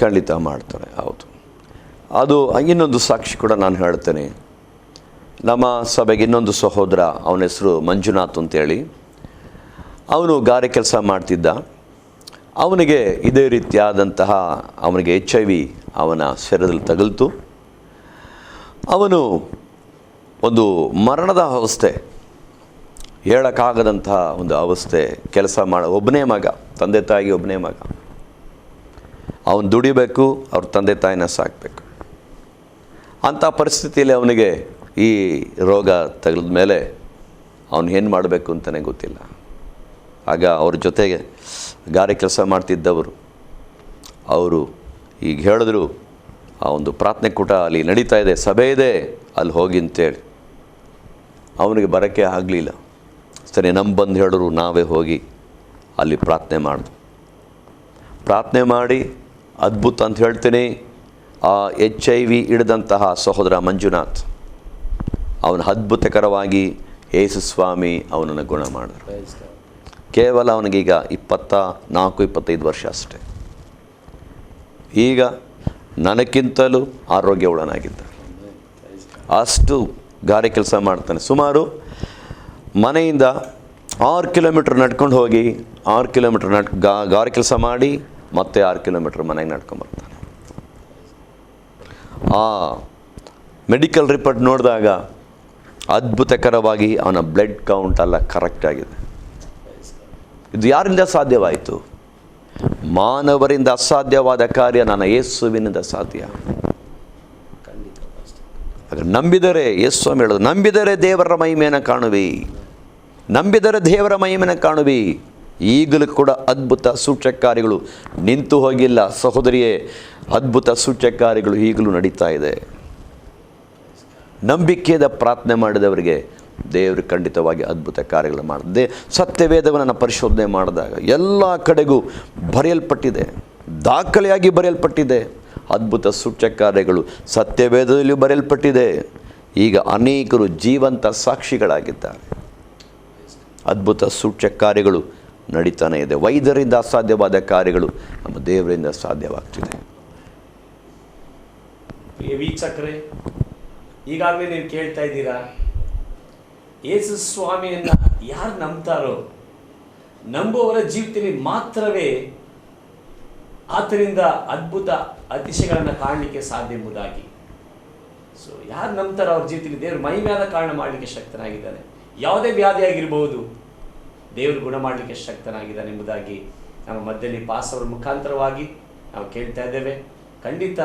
ಖಂಡಿತ ಮಾಡ್ತಾರೆ. ಹೌದು. ಅದು ಇನ್ನೊಂದು ಸಾಕ್ಷಿ ಕೂಡ ನಾನು ಹೇಳ್ತೇನೆ. ನಮ್ಮ ಸಭೆಗೆ ಇನ್ನೊಂದು ಸಹೋದರ, ಅವನ ಹೆಸರು ಮಂಜುನಾಥ್ ಅಂತೇಳಿ, ಅವನು ಗಾರೆ ಕೆಲಸ ಮಾಡ್ತಿದ್ದ. ಅವನಿಗೆ ಇದೇ ರೀತಿಯಾದಂತಹ ಅವನಿಗೆ HIV ಅವನ ಶರೀರದಲ್ಲಿ ತಗುಲ್ತು. ಅವನು ಒಂದು ಮರಣದ ಅವಸ್ಥೆ, ಹೇಳೋಕ್ಕಾಗದಂತಹ ಒಂದು ಅವಸ್ಥೆ, ಕೆಲಸ ಒಬ್ಬನೇ ಮಗ, ತಂದೆ ತಾಯಿಗೆ ಒಬ್ಬನೇ ಮಗ. ಅವನು ದುಡಿಬೇಕು, ಅವ್ರ ತಂದೆ ತಾಯಿನ ಸಾಕಬೇಕು. ಅಂಥ ಪರಿಸ್ಥಿತಿಯಲ್ಲಿ ಅವನಿಗೆ ಈ ರೋಗ ತಗಲಿದ ಮೇಲೆ ಅವನು ಏನು ಮಾಡಬೇಕು ಅಂತಲೇ ಗೊತ್ತಿಲ್ಲ. ಆಗ ಅವ್ರ ಜೊತೆಗೆ ಗಾರೆ ಕೆಲಸ ಮಾಡ್ತಿದ್ದವರು ಅವರು ಈಗ ಹೇಳಿದ್ರು, ಆ ಒಂದು ಪ್ರಾರ್ಥನೆ ಕೂಟ ಅಲ್ಲಿ ನಡೀತಾ ಇದೆ, ಸಭೆ ಇದೆ, ಅಲ್ಲಿ ಹೋಗಿ ಅಂತೇಳಿ. ಅವನಿಗೆ ಬರೋಕ್ಕೆ ಆಗಲಿಲ್ಲ. ಸರಿ, ನಮ್ಮ ಬಂದು ಹೇಳಿದ್ರು, ನಾವೇ ಹೋಗಿ ಅಲ್ಲಿ ಪ್ರಾರ್ಥನೆ ಮಾಡಿದ್ವು. ಪ್ರಾರ್ಥನೆ ಮಾಡಿ ಅದ್ಭುತ ಅಂತ ಹೇಳ್ತೀನಿ, ಆ HIV ಹಿಡಿದಂತಹ ಸಹೋದರ ಮಂಜುನಾಥ್ ಅವನು ಅದ್ಭುತಕರವಾಗಿ ಯೇಸು ಸ್ವಾಮಿ ಅವನನ್ನು ಗುಣ ಮಾಡಿದ್ರು. ಕೇವಲ ಅವನಿಗೀಗ 24-25 ವರ್ಷ ಅಷ್ಟೇ. ಈಗ ನನಗಿಂತಲೂ ಆರೋಗ್ಯವುಳ್ಳನಾಗಿದ್ದ. ಅಷ್ಟು ಗಾರೆ ಕೆಲಸ ಮಾಡ್ತಾನೆ. ಸುಮಾರು ಮನೆಯಿಂದ 6 ಕಿಲೋಮೀಟ್ರ್ ನಡ್ಕೊಂಡು ಹೋಗಿ 6 ಕಿಲೋಮೀಟ್ರ್ ಗಾರೆ ಕೆಲಸ ಮಾಡಿ ಮತ್ತೆ 6 ಕಿಲೋಮೀಟ್ರ್ ಮನೆಗೆ ನಡ್ಕೊಂಬರ್ತಾನೆ. ಆ ಮೆಡಿಕಲ್ ರಿಪೋರ್ಟ್ ನೋಡಿದಾಗ ಅದ್ಭುತಕರವಾಗಿ ಅವನ ಬ್ಲಡ್ ಕೌಂಟ್ ಎಲ್ಲ ಕರೆಕ್ಟಾಗಿದೆ. ಇದು ಯಾರಿಂದ ಸಾಧ್ಯವಾಯಿತು? ಮಾನವರಿಂದ ಅಸಾಧ್ಯವಾದ ಕಾರ್ಯ ನನ್ನ ಯೇಸುವಿನಿಂದ ಸಾಧ್ಯ. ಹಾಗೆ ನಂಬಿದರೆ, ಯೇಸು ಸ್ವಾಮಿ ಹೇಳೋದು, ನಂಬಿದರೆ ದೇವರ ಮಹಿಮೆಯನ್ನು ಕಾಣುವಿ, ನಂಬಿದರೆ ದೇವರ ಮಹಿಮೆಯನ್ನು ಕಾಣುವಿ. ಈಗಲೂ ಕೂಡ ಅದ್ಭುತ ಸೂಚಕ ನಿಂತು ಹೋಗಿಲ್ಲ ಸಹೋದರಿಯೇ, ಅದ್ಭುತ ಸೂಚಕ ಈಗಲೂ ನಡೀತಾ ಇದೆ. ನಂಬಿಕೆಯಿಂದ ಪ್ರಾರ್ಥನೆ ಮಾಡಿದವರಿಗೆ ದೇವರು ಖಂಡಿತವಾಗಿ ಅದ್ಭುತ ಕಾರ್ಯಗಳು ಮಾಡಿದೆ. ಸತ್ಯವೇದವನ್ನು ಪರಿಶೋಧನೆ ಮಾಡಿದಾಗ ಎಲ್ಲ ಕಡೆಗೂ ಬರೆಯಲ್ಪಟ್ಟಿದೆ, ದಾಖಲೆಯಾಗಿ ಬರೆಯಲ್ಪಟ್ಟಿದೆ. ಅದ್ಭುತ ಸೂಚಕ ಕಾರ್ಯಗಳು ಸತ್ಯವೇದದಲ್ಲಿಯೂ ಬರೆಯಲ್ಪಟ್ಟಿದೆ. ಈಗ ಅನೇಕರು ಜೀವಂತ ಸಾಕ್ಷಿಗಳಾಗಿದ್ದಾರೆ. ಅದ್ಭುತ ಸೂಚಕ ಕಾರ್ಯಗಳು ನಡೀತಾನೆ ಇದೆ. ವೈದ್ಯರಿಂದ ಅಸಾಧ್ಯವಾದ ಕಾರ್ಯಗಳು ನಮ್ಮ ದೇವರಿಂದ ಸಾಧ್ಯವಾಗ್ತಿದೆ. ವೀಕ್ಷಕರೇ, ಈಗಾಗಲೇ ನೀವು ಕೇಳ್ತಾ ಇದ್ದೀರಾ, ಯೇಸು ಸ್ವಾಮಿಯನ್ನು ಯಾರು ನಂಬ್ತಾರೋ, ನಂಬುವವರ ಜೀವಿತದಲ್ಲಿ ಮಾತ್ರವೇ ಆತನಿಂದ ಅದ್ಭುತ ಅತಿಶಯಗಳನ್ನು ಕಾಣಲಿಕ್ಕೆ ಸಾಧ್ಯ ಎಂಬುದಾಗಿ. ಸೊ ಯಾರು ನಂಬ್ತಾರೋ ಅವ್ರ ಜೀವಿತದಲ್ಲಿ ದೇವರು ಮಹಿಮೆಯಾದ ಕಾರಣ ಮಾಡಲಿಕ್ಕೆ ಶಕ್ತನಾಗಿದ್ದಾನೆ. ಯಾವುದೇ ವ್ಯಾಧಿ ಆಗಿರ್ಬೋದು, ದೇವರು ಗುಣ ಮಾಡಲಿಕ್ಕೆ ಶಕ್ತನಾಗಿದ್ದಾನೆ ಎಂಬುದಾಗಿ ನಮ್ಮ ಮಧ್ಯದಲ್ಲಿ ಪಾಸ್ ಅವರ ಮುಖಾಂತರವಾಗಿ ನಾವು ಕೇಳ್ತಾ ಇದ್ದೇವೆ. ಖಂಡಿತ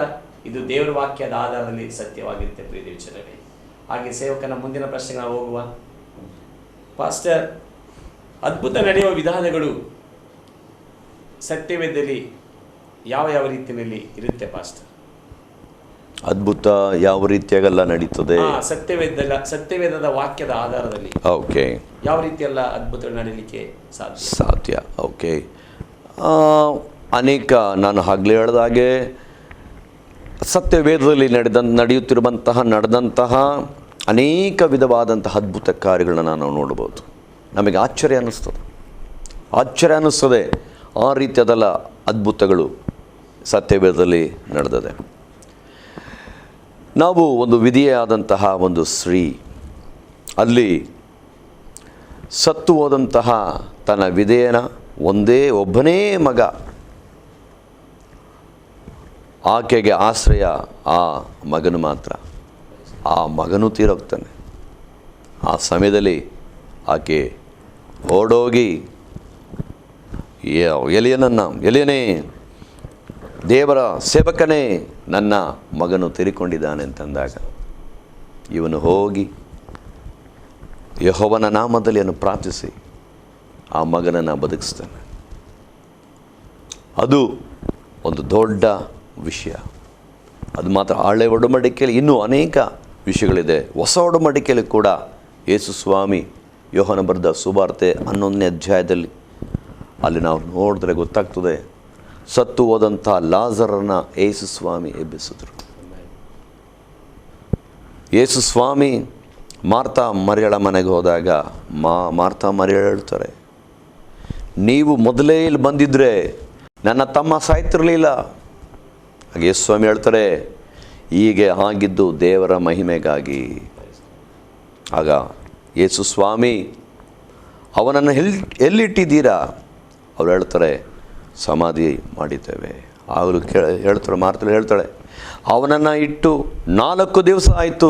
ಇದು ದೇವರ ವಾಕ್ಯದ ಆಧಾರದಲ್ಲಿ ಸತ್ಯವಾಗಿರುತ್ತೆ ಪ್ರಿಯ ದೇವಜನರೇ. ಹಾಗೆ ಸೇವಕನ ಮುಂದಿನ ಪ್ರಶ್ನೆಗಳ ಹೋಗುವ. ಪಾಸ್ಟರ್, ಅದ್ಭುತ ನಡೆಯುವ ವಿಧಾನಗಳು ಸತ್ಯವೇದದಲ್ಲಿ ಯಾವ ಯಾವ ರೀತಿಯಲ್ಲಿ ಇರುತ್ತೆ ಪಾಸ್ಟರ್? ಅದ್ಭುತ ಯಾವ ರೀತಿಯಾಗೆಲ್ಲ ನಡೀತದೆ? ಸತ್ಯವೇದದ ವಾಕ್ಯದ ಆಧಾರದಲ್ಲಿ ಓಕೆ, ಯಾವ ರೀತಿಯೆಲ್ಲ ಅದ್ಭುತಗಳು ನಡೆಯಲಿಕ್ಕೆ ಸಾಧ್ಯ? ಓಕೆ, ಅನೇಕ ನಾನು ಆಗಲೇ ಹೇಳಿದಾಗೆ ಸತ್ಯವೇದದಲ್ಲಿ ನಡೆದಂತಹ ಅನೇಕ ವಿಧವಾದಂತಹ ಅದ್ಭುತ ಕಾರ್ಯಗಳನ್ನ ನಾವು ನೋಡ್ಬೋದು. ನಮಗೆ ಆಶ್ಚರ್ಯ ಅನ್ನಿಸ್ತದೆ. ಆ ರೀತಿಯಾದಲ್ಲ ಅದ್ಭುತಗಳು ಸತ್ಯವೇದದಲ್ಲಿ ನಡೆದಿದೆ. ನಾವು ಒಂದು ವಿಧಿಯಾದಂತಹ ಒಂದು ಸ್ತ್ರೀ, ಅಲ್ಲಿ ಸತ್ತು ಹೋದಂತಹ ತನ್ನ ವಿಧೇಯನ ಒಬ್ಬನೇ ಮಗ, ಆಕೆಗೆ ಆಶ್ರಯ ಆ ಮಗನು ಮಾತ್ರ. ಆ ಮಗನು ತೀರೋಗ್ತಾನೆ. ಆ ಸಮಯದಲ್ಲಿ ಆಕೆ ಓಡೋಗಿ ಎಲಿಯನೇ, ದೇವರ ಸೇವಕನೇ, ನನ್ನ ಮಗನು ತೀರಿಕೊಂಡಿದ್ದಾನೆ ಅಂತಂದಾಗ ಇವನು ಹೋಗಿ ಯೆಹೋವನ ನಾಮದಲ್ಲಿ ಅವನು ಪ್ರಾರ್ಥಿಸಿ ಆ ಮಗನನ್ನು ಬದುಕಿಸ್ತಾನೆ. ಅದು ಒಂದು ದೊಡ್ಡ ವಿಷಯ. ಅದು ಮಾತ್ರ ಹಳೆ ಒಡಂಬಡಿಕೆಯಲ್ಲಿ ಇನ್ನೂ ಅನೇಕ ವಿಷಯಗಳಿದೆ. ಹೊಸ ಒಡಂಬಡಿಕೆಯಲ್ಲಿ ಕೂಡ ಯೇಸು ಸ್ವಾಮಿ ಯೋಹನ ಬರೆದ ಸುವಾರ್ತೆ 11ನೇ ಅಧ್ಯಾಯದಲ್ಲಿ ಅಲ್ಲಿ ನಾವು ನೋಡಿದ್ರೆ ಗೊತ್ತಾಗ್ತದೆ, ಸತ್ತು ಹೋದಂಥ ಲಾಜರನ್ನ ಯೇಸು ಸ್ವಾಮಿ ಎಬ್ಬಿಸಿದ್ರು. ಯೇಸು ಸ್ವಾಮಿ ಮಾರ್ತಾ ಮರಿಯಳ ಮನೆಗೆ ಹೋದಾಗ ಮಾರ್ತಾ ಮರಿಯಳು ಹೇಳ್ತಾರೆ, ನೀವು ಮೊದಲೇ ಇಲ್ಲಿ ಬಂದಿದ್ರೆ ನನ್ನ ತಮ್ಮ ಸಾಯ್ತಿರಲಿಲ್ಲ. ಹಾಗೆ ಯೇಸು ಸ್ವಾಮಿ ಹೇಳ್ತಾರೆ, ಹೀಗೆ ಆಗಿದ್ದು ದೇವರ ಮಹಿಮೆಗಾಗಿ. ಆಗ ಯೇಸು ಸ್ವಾಮಿ ಅವನನ್ನು ಎಲ್ಲಿಟ್ಟಿದ್ದೀರಾ? ಅವ್ರು ಹೇಳ್ತಾರೆ, ಸಮಾಧಿ ಮಾಡಿದ್ದೇವೆ. ಆಗಲೂ ಹೇಳ್ತಾರೆ, ಮಾರ್ತಲ್ಲಿ ಹೇಳ್ತಾಳೆ, ಅವನನ್ನು ಇಟ್ಟು 4 ದಿವಸ ಆಯಿತು,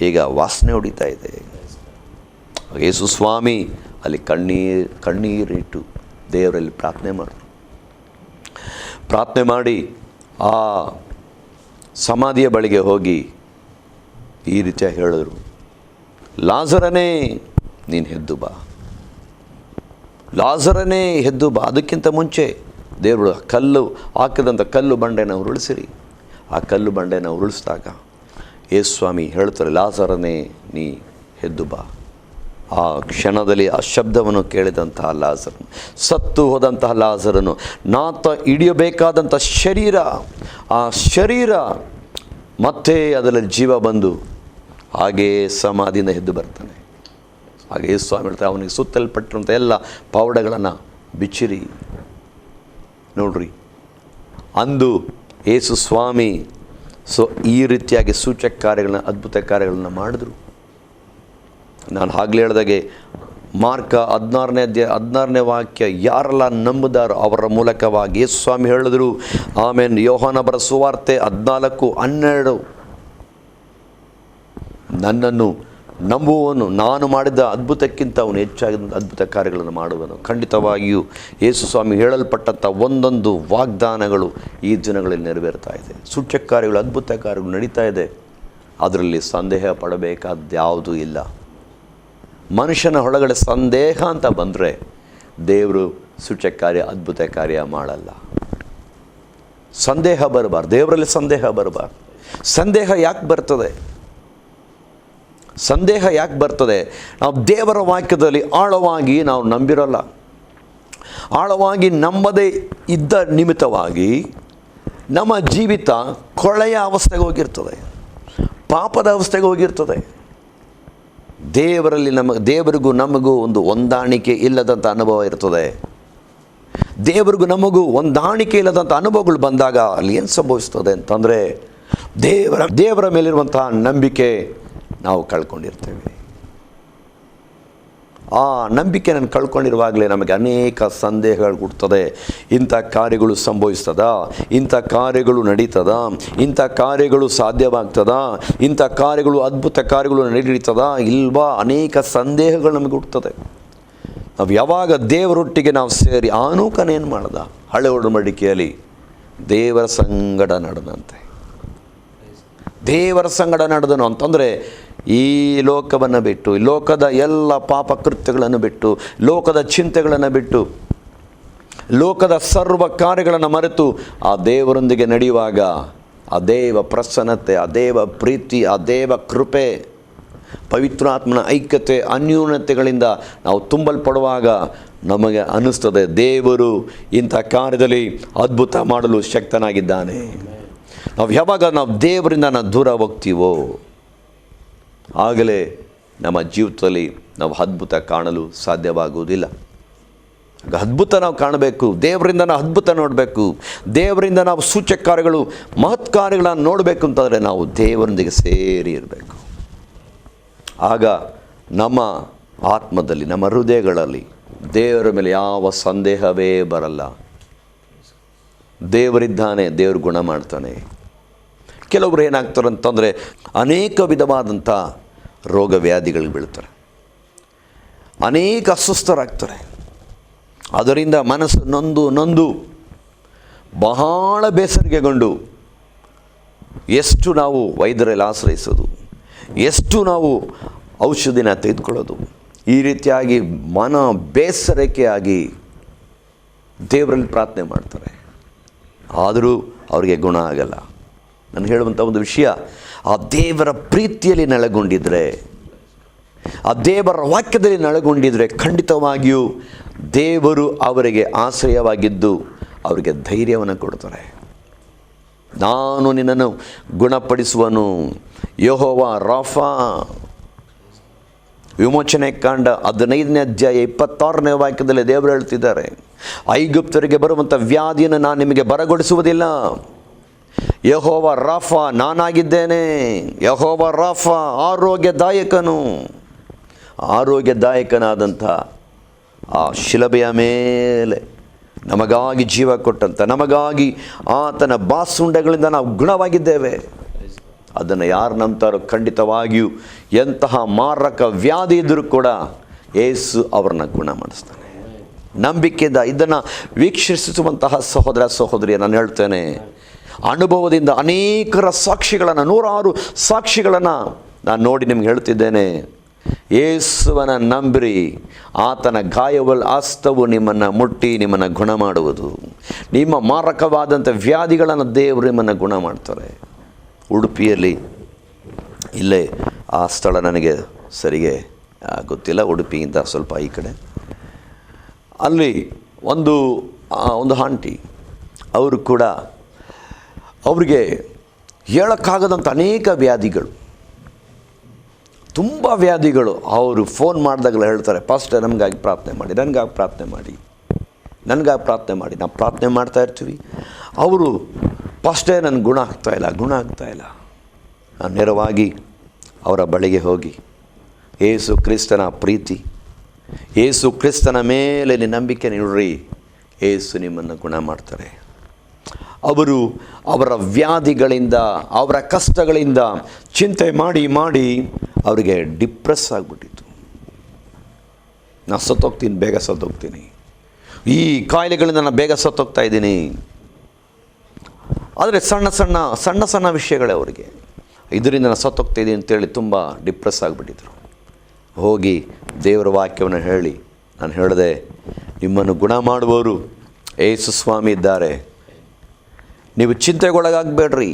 ಈಗ ವಾಸನೆ ಹೊಡಿತಾ ಇದೆ. ಯೇಸು ಸ್ವಾಮಿ ಅಲ್ಲಿ ಕಣ್ಣೀರಿಟ್ಟು ದೇವರಲ್ಲಿ ಪ್ರಾರ್ಥನೆ ಮಾಡಿ ಆ ಸಮಾಧಿಯ ಬಳಿಗೆ ಹೋಗಿ ಈ ರೀತಿಯಾಗಿ ಹೇಳಿದ್ರು, ಲಾಜರನೇ ನೀನು ಎದ್ದು ಬಾ, ಲಾಜರನೇ ಎದ್ದು ಬಾ. ಅದಕ್ಕಿಂತ ಮುಂಚೆ ದೇವರು ಕಲ್ಲು ಹಾಕಿದಂಥ ಕಲ್ಲು ಬಂಡೆನ ಉರುಳಿಸಿರಿ. ಆ ಕಲ್ಲು ಬಂಡೆನ ಉರುಳಿಸಿದಾಗ ಯೇಸು ಸ್ವಾಮಿ ಹೇಳ್ತಾರೆ, ಲಾಜರನೇ ನೀ ಎದ್ದು ಬಾ. ಆ ಕ್ಷಣದಲ್ಲಿ ಆ ಶಬ್ದವನ್ನು ಕೇಳಿದಂತಹ ಲಾಜರನು, ಸತ್ತು ಹೋದಂತಹ ಲಾಜರನು, ನಾತ ಹಿಡಿಯಬೇಕಾದಂಥ ಶರೀರ, ಆ ಶರೀರ ಮತ್ತೆ ಅದರಲ್ಲಿ ಜೀವ ಬಂದು ಹಾಗೇ ಸಮಾಧಿಯಿಂದ ಎದ್ದು ಬರ್ತಾನೆ. ಹಾಗೆ ಯೇಸು ಸ್ವಾಮಿ ಹೇಳ್ತಾರೆ, ಅವನಿಗೆ ಸುತ್ತಲ್ಪಟ್ಟಿರುವಂಥ ಎಲ್ಲ ಪವಾಡಗಳನ್ನು ಬಿಚ್ಚಿರಿ. ನೋಡ್ರಿ, ಅಂದು ಯೇಸು ಸ್ವಾಮಿ ಈ ರೀತಿಯಾಗಿ ಸೂಚಕ ಕಾರ್ಯಗಳನ್ನ, ಅದ್ಭುತ ಕಾರ್ಯಗಳನ್ನು ಮಾಡಿದ್ರು. ನಾನು ಆಗಲೇ ಹೇಳಿದಾಗೆ ಮಾರ್ಕ 16ನೇ ಅಧ್ಯಾಯ 16ನೇ ವಾಕ್ಯ, ಯಾರೆಲ್ಲ ನಂಬುದಾರೋ ಅವರ ಮೂಲಕವಾಗಿ ಯೇಸು ಸ್ವಾಮಿ ಹೇಳಿದ್ರು. ಆಮೇಲೆ ಯೋಹಾನ ಬರೆದ ಸುವಾರ್ತೆ 14:12, ನನ್ನನ್ನು ನಂಬುವವನು ನಾನು ಮಾಡಿದ ಅದ್ಭುತಕ್ಕಿಂತ ಅವನು ಹೆಚ್ಚಾಗಿ ಅದ್ಭುತ ಕಾರ್ಯಗಳನ್ನು ಮಾಡುವನು. ಖಂಡಿತವಾಗಿಯೂ ಯೇಸು ಸ್ವಾಮಿ ಹೇಳಲ್ಪಟ್ಟಂಥ ಒಂದೊಂದು ವಾಗ್ದಾನಗಳು ಈ ದಿನಗಳಲ್ಲಿ ನೆರವೇರ್ತಾ ಇದೆ. ಸೂಚಕ ಕಾರ್ಯಗಳು, ಅದ್ಭುತ ಕಾರ್ಯಗಳು ನಡೀತಾ ಇದೆ. ಅದರಲ್ಲಿ ಸಂದೇಹ ಪಡಬೇಕಾದ ಯಾವುದೂ ಇಲ್ಲ. ಮನುಷ್ಯನ ಒಳಗಡೆ ಸಂದೇಹ ಅಂತ ಬಂದರೆ ದೇವರು ಸೂಚಕ ಕಾರ್ಯ, ಅದ್ಭುತ ಕಾರ್ಯ ಮಾಡಲ್ಲ. ಸಂದೇಹ ಬರಬಾರ್ದು, ದೇವರಲ್ಲಿ ಸಂದೇಹ ಬರಬಾರ್ದು. ಸಂದೇಹ ಯಾಕೆ ಬರ್ತದೆ? ಸಂದೇಹ ಯಾಕೆ ಬರ್ತದೆ? ನಾವು ದೇವರ ವಾಕ್ಯದಲ್ಲಿ ಆಳವಾಗಿ ನಾವು ನಂಬಿರಲ್ಲ. ಆಳವಾಗಿ ನಂಬದೇ ಇದ್ದ ನಿಮಿತ್ತವಾಗಿ ನಮ್ಮ ಜೀವಿತ ಕೊಳೆಯ ಅವಸ್ಥೆಗೆ ಹೋಗಿರ್ತದೆ, ಪಾಪದ ಅವಸ್ಥೆಗೆ ಹೋಗಿರ್ತದೆ. ದೇವರಲ್ಲಿ ದೇವರಿಗೂ ನಮಗೂ ಒಂದು ಹೊಂದಾಣಿಕೆ ಇಲ್ಲದಂಥ ಅನುಭವ ಇರ್ತದೆ. ದೇವರಿಗೂ ನಮಗೂ ಹೊಂದಾಣಿಕೆ ಇಲ್ಲದಂಥ ಅನುಭವಗಳು ಬಂದಾಗ ಅಲ್ಲಿ ಏನು ಸಂಭವಿಸ್ತದೆ ಅಂತಂದರೆ, ದೇವರ ಮೇಲಿರುವಂತಹ ನಂಬಿಕೆ ನಾವು ಕಳ್ಕೊಂಡಿರ್ತೇವೆ. ಆ ನಂಬಿಕೆಯನ್ನು ಕಳ್ಕೊಂಡಿರುವಾಗಲೇ ನಮಗೆ ಅನೇಕ ಸಂದೇಹಗಳು ಹುಡ್ತದೆ. ಇಂಥ ಕಾರ್ಯಗಳು ಸಂಭವಿಸ್ತದ, ಇಂಥ ಕಾರ್ಯಗಳು ನಡೀತದ, ಇಂಥ ಕಾರ್ಯಗಳು ಸಾಧ್ಯವಾಗ್ತದ, ಇಂಥ ಕಾರ್ಯಗಳು ಅದ್ಭುತ ಕಾರ್ಯಗಳು ನಡೀತದ ಇಲ್ವಾ, ಅನೇಕ ಸಂದೇಹಗಳು ನಮಗೆ ಹುಡ್ತದೆ. ನಾವು ಯಾವಾಗ ದೇವರೊಟ್ಟಿಗೆ ನಾವು ಸೇರಿ, ಆನೂಕನೇನು ಮಾಡ್ದ? ಹಳೆ ಒಡಂಬಡಿಕೆಯಲ್ಲಿ ದೇವರ ಸಂಗಡ ನಡೆದಂತೆ, ದೇವರ ಸಂಗಡ ನಡೆದನು ಅಂತಂದರೆ ಈ ಲೋಕವನ್ನು ಬಿಟ್ಟು, ಲೋಕದ ಎಲ್ಲ ಪಾಪ ಕೃತ್ಯಗಳನ್ನು ಬಿಟ್ಟು, ಲೋಕದ ಚಿಂತೆಗಳನ್ನು ಬಿಟ್ಟು, ಲೋಕದ ಸರ್ವ ಕಾರ್ಯಗಳನ್ನು ಮರೆತು ಆ ದೇವರೊಂದಿಗೆ ನಡೆಯುವಾಗ ಆ ದೇವ ಪ್ರಸನ್ನತೆ, ಆ ದೇವ ಪ್ರೀತಿ, ಆ ದೇವ ಕೃಪೆ, ಪವಿತ್ರಾತ್ಮನ ಐಕ್ಯತೆ, ಅನ್ಯೂನ್ಯತೆಗಳಿಂದ ನಾವು ತುಂಬಲ್ಪಡುವಾಗ ನಮಗೆ ಅನ್ನಿಸ್ತದೆ ದೇವರು ಇಂಥ ಕಾರ್ಯದಲ್ಲಿ ಅದ್ಭುತ ಮಾಡಲು ಶಕ್ತನಾಗಿದ್ದಾನೆ. ನಾವು ಯಾವಾಗ ನಾವು ದೇವರಿಂದ ದೂರ ಹೋಗ್ತೀವೋ ಆಗಲೇ ನಮ್ಮ ಜೀವಿತದಲ್ಲಿ ನಾವು ಅದ್ಭುತ ಕಾಣಲು ಸಾಧ್ಯವಾಗುವುದಿಲ್ಲ. ಅದ್ಭುತ ನಾವು ಕಾಣಬೇಕು, ದೇವರಿಂದ ನಾವು ಅದ್ಭುತ ನೋಡಬೇಕು, ದೇವರಿಂದ ನಾವು ಸೂಚಕ ಕಾರ್ಯಗಳು, ಮಹತ್ ಕಾರ್ಯಗಳನ್ನು ನೋಡಬೇಕು ಅಂತಂದರೆ ನಾವು ದೇವರೊಂದಿಗೆ ಸೇರಿ ಇರಬೇಕು. ಆಗ ನಮ್ಮ ಆತ್ಮದಲ್ಲಿ, ನಮ್ಮ ಹೃದಯಗಳಲ್ಲಿ ದೇವರ ಮೇಲೆ ಯಾವ ಸಂದೇಹವೇ ಬರಲ್ಲ. ದೇವರಿದ್ದಾನೆ, ದೇವರು ಗುಣ ಮಾಡ್ತಾನೆ. ಕೆಲವರು ಏನಾಗ್ತಾರೆ ಅಂತಂದರೆ ಅನೇಕ ವಿಧವಾದಂಥ ರೋಗ ವ್ಯಾಧಿಗಳಿಗೆ ಬೀಳ್ತಾರೆ, ಅನೇಕ ಅಸ್ವಸ್ಥರಾಗ್ತಾರೆ. ಅದರಿಂದ ಮನಸ್ಸು ನೊಂದು ಬಹಳ ಬೇಸರಿಗೆಗೊಂಡು ಎಷ್ಟು ನಾವು ವೈದ್ಯರಲ್ಲಿ ಆಶ್ರಯಿಸೋದು, ಎಷ್ಟು ನಾವು ಔಷಧಿನ ತೆಗೆದುಕೊಳ್ಳೋದು, ಈ ರೀತಿಯಾಗಿ ಮನ ಬೇಸರಿಕೆಯಾಗಿ ದೇವರಲ್ಲಿ ಪ್ರಾರ್ಥನೆ ಮಾಡ್ತಾರೆ. ಆದರೂ ಅವರಿಗೆ ಗುಣ ಆಗಲ್ಲ. ನಾನು ಹೇಳುವಂಥ ಒಂದು ವಿಷಯ, ಆ ದೇವರ ಪ್ರೀತಿಯಲ್ಲಿ ನೆಲೆಗೊಂಡಿದ್ದರೆ, ಆ ದೇವರ ವಾಕ್ಯದಲ್ಲಿ ನೆಲೆಗೊಂಡಿದ್ದರೆ ಖಂಡಿತವಾಗಿಯೂ ದೇವರು ಅವರಿಗೆ ಆಶ್ರಯವಾಗಿದ್ದು ಅವರಿಗೆ ಧೈರ್ಯವನ್ನು ಕೊಡ್ತಾರೆ. ನಾನು ನಿನ್ನನ್ನು ಗುಣಪಡಿಸುವನು, ಯೆಹೋವ ರಾಫಾ. ವಿಮೋಚನೆ ಕಾಂಡ 15ನೇ ಅಧ್ಯಾಯ 26ನೇ ವಾಕ್ಯದಲ್ಲಿ ದೇವರು ಹೇಳ್ತಿದ್ದಾರೆ, ಐಗುಪ್ತರಿಗೆ ಬರುವಂಥ ವ್ಯಾಧಿಯನ್ನು ನಾನು ನಿಮಗೆ ಬರಗೊಡಿಸುವುದಿಲ್ಲ. ಯೆಹೋವ ರಾಫಾ ನಾನಾಗಿದ್ದೇನೆ. ಯೆಹೋವ ರಾಫಾ ಆರೋಗ್ಯದಾಯಕನು. ಆರೋಗ್ಯದಾಯಕನಾದಂಥ ಆ ಶಿಲುಬೆಯ ಮೇಲೆ ನಮಗಾಗಿ ಜೀವ ಕೊಟ್ಟಂಥ, ನಮಗಾಗಿ ಆತನ ಬಾಸುಂಡೆಗಳಿಂದ ನಾವು ಗುಣವಾಗಿದ್ದೇವೆ. ಅದನ್ನು ಯಾರು ನಂಬ್ತಾರೋ ಖಂಡಿತವಾಗಿಯೂ ಎಂತಹ ಮಾರಕ ವ್ಯಾಧಿ ಇದ್ದರೂ ಕೂಡ ಯೇಸು ಅವರನ್ನು ಗುಣ ಮಾಡಿಸ್ತಾನೆ. ನಂಬಿಕೆಯಿಂದ ಇದನ್ನು ವೀಕ್ಷಿಸುವಂತಹ ಸಹೋದರ ಸಹೋದರಿಯ ನಾನು ಹೇಳ್ತೇನೆ, ಅನುಭವದಿಂದ ಅನೇಕರ ಸಾಕ್ಷಿಗಳನ್ನು, 100 ಸಾಕ್ಷಿಗಳನ್ನು ನಾನು ನೋಡಿ ನಿಮ್ಗೆ ಹೇಳ್ತಿದ್ದೇನೆ, ಯೇಸುವನ ನಂಬಿರಿ, ಆತನ ಗಾಯಗಳ ಹಸ್ತವು ನಿಮ್ಮನ್ನು ಮುಟ್ಟಿ ನಿಮ್ಮನ್ನು ಗುಣ ಮಾಡುವುದು. ನಿಮ್ಮ ಮಾರಕವಾದಂಥ ವ್ಯಾಧಿಗಳನ್ನು ದೇವರು ನಿಮ್ಮನ್ನು ಗುಣ ಮಾಡ್ತಾರೆ. ಉಡುಪಿಯಲ್ಲಿ, ಇಲ್ಲೇ ಆ ಸ್ಥಳ ನನಗೆ ಸರಿಗೆ ಗೊತ್ತಿಲ್ಲ, ಉಡುಪಿಯಿಂದ ಸ್ವಲ್ಪ ಈ ಕಡೆ, ಅಲ್ಲಿ ಒಂದು ಆಂಟಿ, ಅವರು ಕೂಡ ಅವರಿಗೆ ಹೇಳೋಕ್ಕಾಗದಂಥ ಅನೇಕ ವ್ಯಾಧಿಗಳು, ತುಂಬ ವ್ಯಾಧಿಗಳು. ಅವರು ಫೋನ್ ಮಾಡಿದಾಗಲೇ ಹೇಳ್ತಾರೆ, ಪಾಸ್ಟರ್ ನಮಗಾಗಿ ಪ್ರಾರ್ಥನೆ ಮಾಡಿ, ನನಗಾಗಿ ಪ್ರಾರ್ಥನೆ ಮಾಡಿ, ನನಗಾಗಿ ಪ್ರಾರ್ಥನೆ ಮಾಡಿ. ನಾವು ಪ್ರಾರ್ಥನೆ ಮಾಡ್ತಾ ಇರ್ತೀವಿ. ಅವರು, ಪಾಸ್ಟರ್ ನನಗೆ ಗುಣ ಆಗ್ತಾಯಿಲ್ಲ. ನಾನು ನೇರವಾಗಿ ಅವರ ಬಳಿಗೆ ಹೋಗಿ, ಯೇಸು ಕ್ರಿಸ್ತನ ಪ್ರೀತಿ, ಯೇಸು ಕ್ರಿಸ್ತನ ಮೇಲೆ ನಂಬಿಕೆ ನೀಡ್ರಿ, ಯೇಸು ನಿಮ್ಮನ್ನು ಗುಣ ಮಾಡ್ತಾರೆ. ಅವರು ಅವರ ವ್ಯಾಧಿಗಳಿಂದ, ಅವರ ಕಷ್ಟಗಳಿಂದ ಚಿಂತೆ ಮಾಡಿ ಅವರಿಗೆ ಡಿಪ್ರೆಸ್ ಆಗಿಬಿಟ್ಟಿತ್ತು. ನಾನು ಸತ್ತೋಗ್ತೀನಿ, ಬೇಗ ಸತ್ತೋಗ್ತೀನಿ, ಈ ಕಾಯಿಲೆಗಳಿಂದ ನಾನು ಬೇಗ ಸತ್ತೋಗ್ತಾ ಇದ್ದೀನಿ. ಆದರೆ ಸಣ್ಣ ಸಣ್ಣ ವಿಷಯಗಳೇ ಅವರಿಗೆ, ಇದರಿಂದ ನಾನು ಸತ್ತೋಗ್ತಾಯಿದ್ದೀನಿ ಅಂತೇಳಿ ತುಂಬ ಡಿಪ್ರೆಸ್ ಆಗಿಬಿಟ್ಟಿದ್ರು. ಹೋಗಿ ದೇವರ ವಾಕ್ಯವನ್ನು ಹೇಳಿ ನಾನು ಹೇಳಿದೆ, ನಿಮ್ಮನ್ನು ಗುಣ ಮಾಡುವವರು ಯೇಸು ಸ್ವಾಮಿ ಇದ್ದಾರೆ, ನೀವು ಚಿಂತೆಗೊಳಗಾಗಬೇಡ್ರಿ,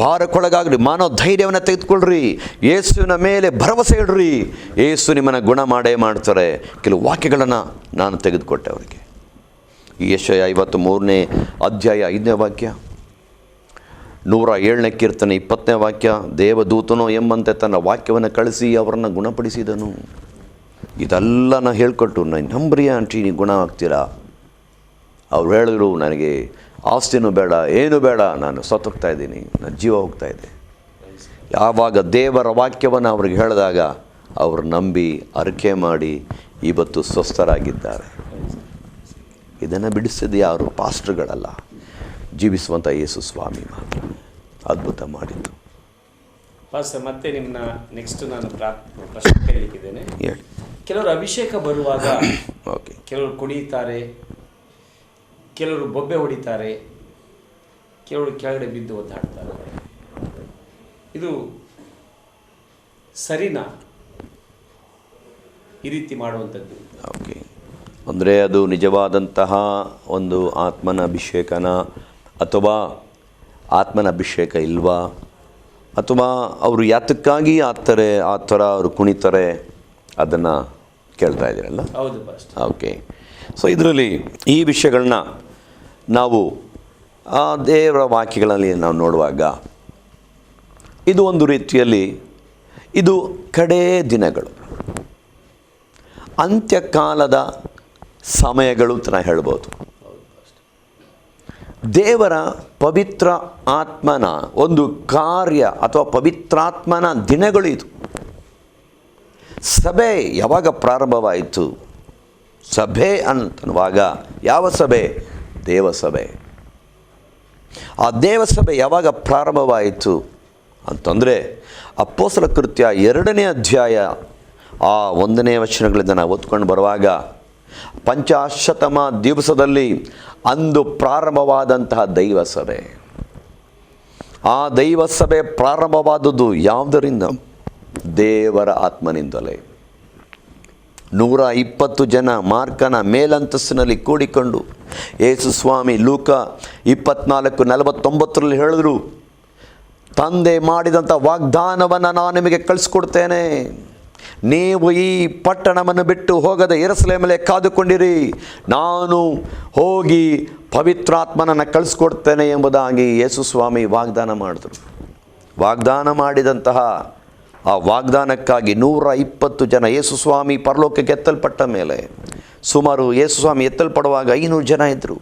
ಭಾರಕ್ಕೊಳಗಾಗ್ರಿ, ಮಾನವ ಧೈರ್ಯವನ್ನು ತೆಗೆದುಕೊಳ್ಳ್ರಿ, ಯೇಸುವಿನ ಮೇಲೆ ಭರವಸೆ ಇಡ್ರಿ, ಯೇಸು ನಿಮ್ಮನ್ನು ಗುಣ ಮಾಡೇ ಮಾಡ್ತಾರೆ. ಕೆಲವು ವಾಕ್ಯಗಳನ್ನು ನಾನು ತೆಗೆದುಕೊಟ್ಟೆ ಅವರಿಗೆ. ಈ ಯೆಶಾಯ 53ನೇ ಅಧ್ಯಾಯ 5ನೇ ವಾಕ್ಯ, 107ನೇ ಕೀರ್ತನೆ 20ನೇ ವಾಕ್ಯ, ದೇವದೂತನೋ ಎಂಬಂತೆ ತನ್ನ ವಾಕ್ಯವನ್ನು ಕಳಿಸಿ ಅವರನ್ನು ಗುಣಪಡಿಸಿದನು. ಇದೆಲ್ಲ ನಾನು ಹೇಳ್ಕೊಟ್ಟು, ನಾನು ನಂಬ್ರಿ ಆಂಟಿ, ನೀವು ಗುಣ ಆಗ್ತೀರಾ. ಅವ್ರು ಹೇಳಿದ್ರು, ನನಗೆ ಆಸ್ತಿನೂ ಬೇಡ, ಏನೂ ಬೇಡ, ನಾನು ಸತ್ತೋಗ್ತಾ ಇದ್ದೀನಿ, ನನ್ನ ಜೀವ ಹೋಗ್ತಾ ಇದೆ. ಯಾವಾಗ ದೇವರ ವಾಕ್ಯವನ್ನು ಅವ್ರಿಗೆ ಹೇಳಿದಾಗ ಅವರು ನಂಬಿ ಅರಿಕೆ ಮಾಡಿ ಇವತ್ತು ಸ್ವಸ್ಥರಾಗಿದ್ದಾರೆ. ಇದನ್ನು ಬಿಡಿಸಿದ್ದು ಯಾರು? ಪಾಸ್ಟರ್ಗಳಲ್ಲ, ಜೀವಿಸುವಂಥ ಯೇಸು ಸ್ವಾಮಿ ಮಾತ್ರ ಅದ್ಭುತ ಮಾಡಿದ್ದು. ಪಾಸ್ಟರ್, ಮತ್ತೆ ನಿಮ್ಮನ್ನ ನೆಕ್ಸ್ಟ್ ನಾನು ಪ್ರಶ್ನೆ ಕೇಳಲಿಕ್ಕಿದ್ದೇನೆ. ಹೇಳಿ. ಕೆಲವರು ಅಭಿಷೇಕ ಬರುವಾಗ ಓಕೆ, ಕೆಲವರು ಕುಡಿಯುತ್ತಾರೆ, ಕೆಲವರು ಬೊಬ್ಬೆ ಹೊಡಿತಾರೆ, ಕೆಲವರು ಕೆಳಗಡೆ ಬಿದ್ದು ಒದ್ದಾಡ್ತಾರೆ. ಇದು ಸರಿನಾ ಈ ರೀತಿ ಮಾಡುವಂಥದ್ದು? ಓಕೆ, ಅಂದರೆ ಅದು ನಿಜವಾದಂತಹ ಒಂದು ಆತ್ಮನ ಅಭಿಷೇಕನ ಅಥವಾ ಆತ್ಮನ ಅಭಿಷೇಕ ಇಲ್ವಾ? ಅಥವಾ ಅವರು ಯಾತಕ್ಕಾಗಿ ಆ ಥರ ಅವರು ಕುಣಿತಾರೆ, ಅದನ್ನು ಕೇಳ್ತಾ ಇದ್ದೀರಲ್ಲ? ಹೌದು ಪಾಸ್ಟರ್. ಓಕೆ, ಸೊ ಇದರಲ್ಲಿ ಈ ವಿಷಯಗಳನ್ನ ನಾವು ದೇವರ ವಾಕ್ಯಗಳಲ್ಲಿ ನಾವು ನೋಡುವಾಗ ಇದು ಒಂದು ರೀತಿಯಲ್ಲಿ ಇದು ಕಡೇ ದಿನಗಳು, ಅಂತ್ಯಕಾಲದ ಸಮಯಗಳು ಅಂತ ನಾವು ಹೇಳ್ಬೋದು. ದೇವರ ಪವಿತ್ರ ಆತ್ಮನ ಒಂದು ಕಾರ್ಯ ಅಥವಾ ಪವಿತ್ರಾತ್ಮನ ದಿನಗಳು ಇದು. ಸಭೆ ಯಾವಾಗ ಪ್ರಾರಂಭವಾಯಿತು? ಸಭೆ ಅಂತನ್ನುವಾಗ ಯಾವ ಸಭೆ? ದೇವಸಭೆ. ಆ ದೇವಸಭೆ ಯಾವಾಗ ಪ್ರಾರಂಭವಾಯಿತು ಅಂತಂದರೆ ಅಪೊಸ್ತಲ ಕೃತ್ಯ 2ನೇ ಅಧ್ಯಾಯ 1ನೇ ವಚನಗಳಿಂದ ನಾವು ಓದ್ಕೊಂಡು ಬರುವಾಗ, ಪಂಚಾಶತಮ ದಿವಸದಲ್ಲಿ ಅಂದು ಪ್ರಾರಂಭವಾದಂತಹ ದೈವಸಭೆ. ಆ ದೈವಸಭೆ ಪ್ರಾರಂಭವಾದದ್ದು ಯಾವುದರಿಂದ? ದೇವರ ಆತ್ಮನಿಂದಲೇ. 120 ಜನ ಮಾರ್ಕನ ಮೇಲಂತಸ್ತಿನಲ್ಲಿ ಕೂಡಿಕೊಂಡು ಯೇಸು ಸ್ವಾಮಿ ಲೂಕ 24:49 ಹೇಳಿದ್ರು, ತಂದೆ ಮಾಡಿದಂಥ ವಾಗ್ದಾನವನ್ನು ನಾನು ನಿಮಗೆ ಕಳಿಸ್ಕೊಡ್ತೇನೆ, ನೀವು ಈ ಪಟ್ಟಣವನ್ನು ಬಿಟ್ಟು ಹೋಗದೆ ಯೆರೂಸಲೇಮಲ್ಲೇ ಕಾದುಕೊಂಡಿರಿ, ನಾನು ಹೋಗಿ ಪವಿತ್ರಾತ್ಮನನ್ನು ಕಳಿಸ್ಕೊಡ್ತೇನೆ ಎಂಬುದಾಗಿ ಯೇಸು ಸ್ವಾಮಿ ವಾಗ್ದಾನ ಮಾಡಿದ್ರು. ವಾಗ್ದಾನ ಮಾಡಿದಂತಹ ಆ ವಾಗ್ದಾನಕ್ಕಾಗಿ 120 ಜನ ಯೇಸು ಸ್ವಾಮಿ ಪರಲೋಕಕ್ಕೆ ಎತ್ತಲ್ಪಟ್ಟ ಮೇಲೆ, ಸುಮಾರು ಯೇಸು ಸ್ವಾಮಿ ಎತ್ತಲ್ಪಡುವಾಗ 500 ಜನ ಇದ್ದರು.